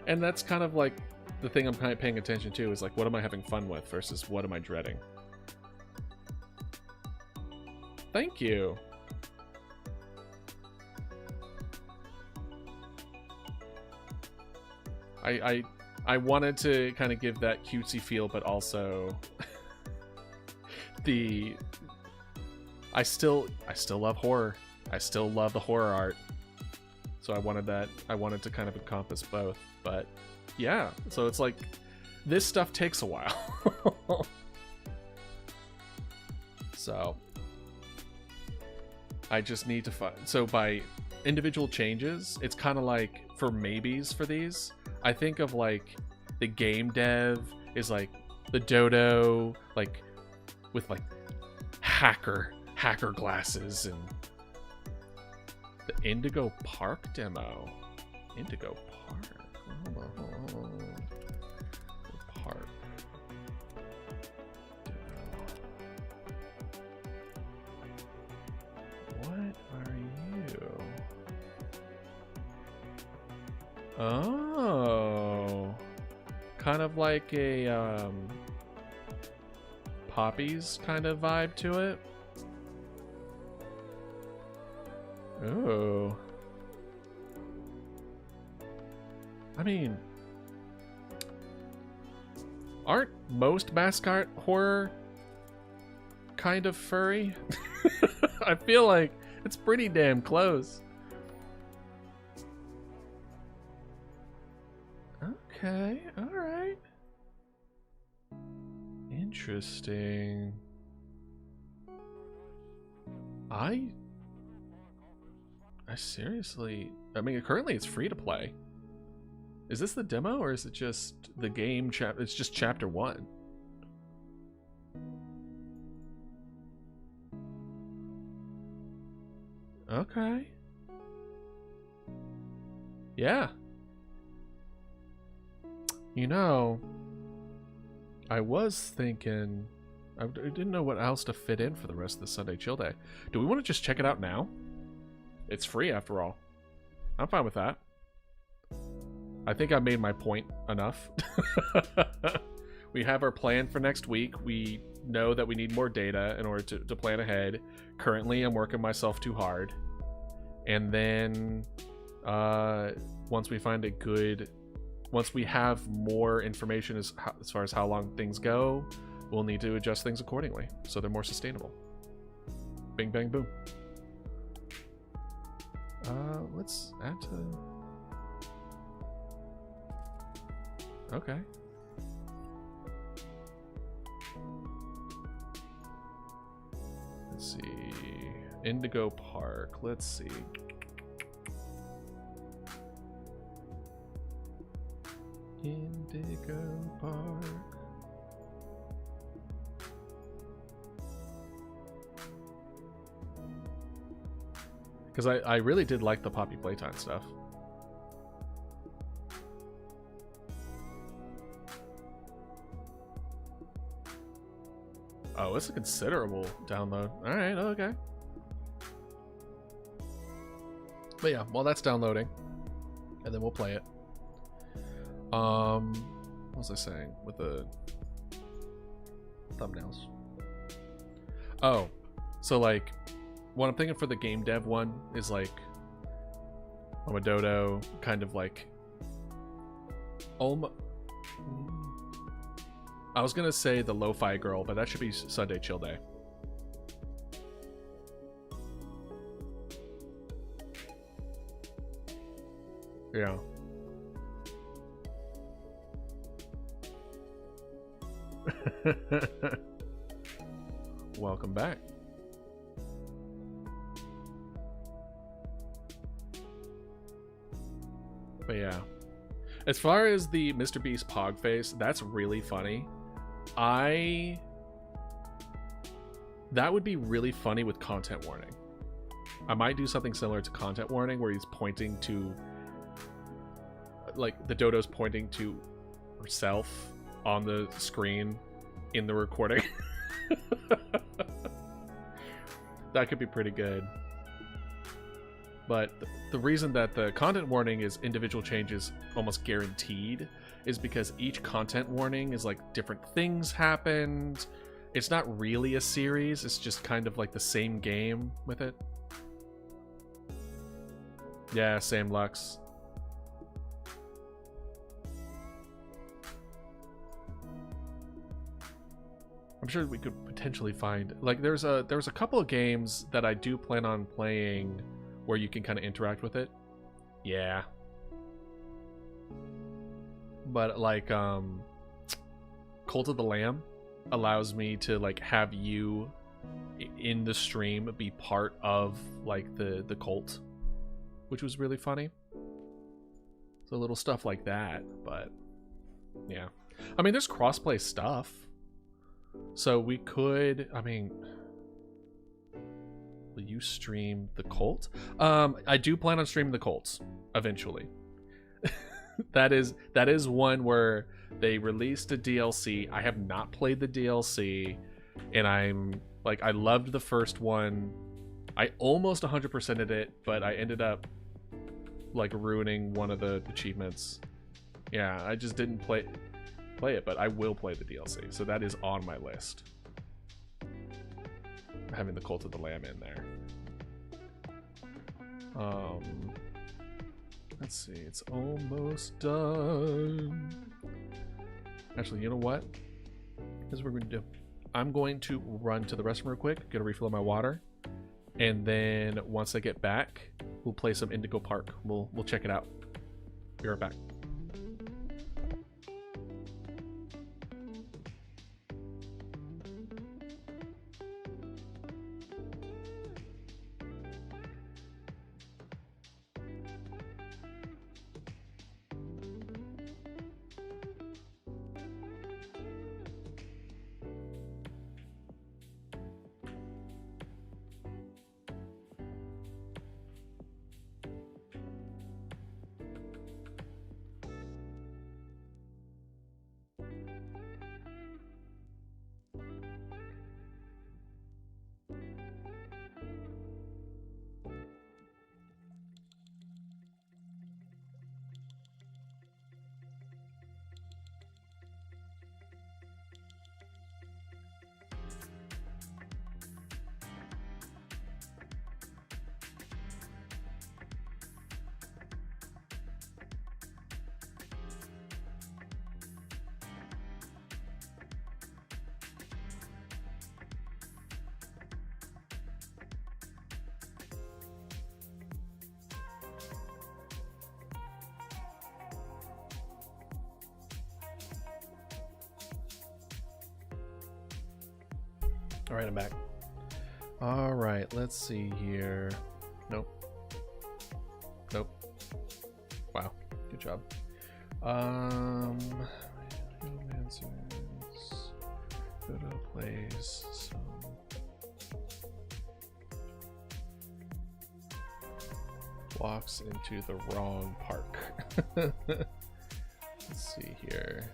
S1: And that's kind of like the thing I'm kind of paying attention to is like, what am I having fun with versus what am I dreading? Thank you. I wanted to kind of give that cutesy feel, but also I still love horror. I still love the horror art. So I wanted to kind of encompass both. But yeah, so it's like this stuff takes a while. So I just need to find, so by individual changes, it's kind of like for maybes for these, I think of like the game dev is like the Dodo, like with like hacker glasses, and the Indigo Park demo. Indigo Park. Oh, Park. What are you? Oh, kind of like a Poppies kind of vibe to it. Oh, I mean, aren't most mascot horror kind of furry? I feel like it's pretty damn close. Okay, alright. Interesting. I seriously, I mean, currently it's free to play. Is this the demo or is it just the game it's just chapter 1? Okay. Yeah. You know, I was thinking, I didn't know what else to fit in for the rest of the Sunday Chill Day. Do we want to just check it out now? It's free after all. I'm fine with that. I think I made my point enough. We have our plan for next week. We know that we need more data in order to plan ahead. Currently, I'm working myself too hard. And then once we find a good... Once we have more information as far as how long things go, we'll need to adjust things accordingly so they're more sustainable. Bing, bang, boom. Let's add to... Okay. Let's see. Indigo Park. Let's see. Indigo Park. Because I really did like the Poppy Playtime stuff. Oh, it's a considerable download. Alright, okay. But yeah, while that's downloading, and then we'll play it. What was I saying with the thumbnails? Oh, So like, what I'm thinking for the game dev one is like, I'm a Dodo, kind of like, almost. I was gonna say the lo-fi girl, but that should be Sunday Chill Day. Yeah. Welcome back. But yeah. As far as the Mr. Beast Pog face, that's really funny. That would be really funny with content warning. I might do something similar to content warning where he's pointing to, like, the Dodo's pointing to herself on the screen in the recording. That could be pretty good. But the reason that the content warning is individual changes almost guaranteed is because each content warning is like different things happened. It's not really a series, it's just kind of like the same game with it. Yeah, same Lux. I'm sure we could potentially find, like, there's a couple of games that I do plan on playing where you can kind of interact with it. Yeah. But like Cult of the Lamb allows me to like have you in the stream be part of like the cult, which was really funny. So little stuff like that, but yeah. I mean, there's crossplay stuff. So we could, I mean, will you stream the cult? I do plan on streaming the cults eventually. that is one where they released a DLC. I have not played the DLC, and I'm like, I loved the first one. I almost 100%ed it, but I ended up like ruining one of the achievements. Yeah, I just didn't play it, but I will play the DLC, so that is on my list. Having the Cult of the Lamb in there. Let's see, it's almost done. Actually, you know what? Here's what we're going to do. I'm going to run to the restroom real quick, get a refill of my water, and then once I get back, we'll play some Indigo Park. We'll check it out. Be right back. All right, I'm back. All right, let's see here. Nope. Nope. Wow, good job. Paleomancers. Dodo plays some. Walks into the wrong park. Let's see here.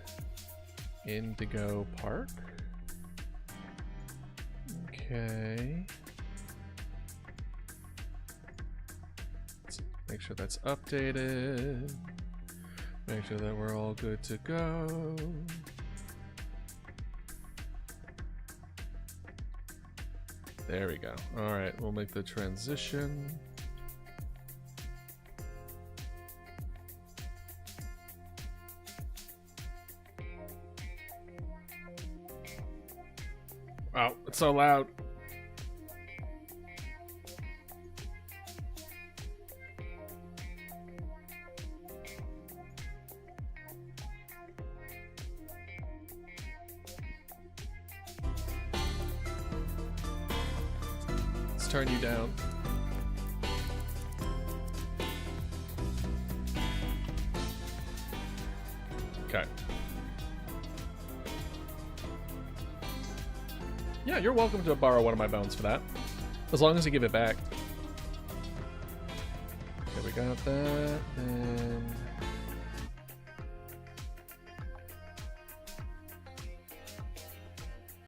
S1: Indigo Park. Okay. Let's make sure that's updated. Make sure that we're all good to go. There we go. All right, we'll make the transition. Wow, it's so loud. Let's turn you down. Okay. Yeah, you're welcome to borrow one of my bones for that. As long as you give it back. Okay, we got that. And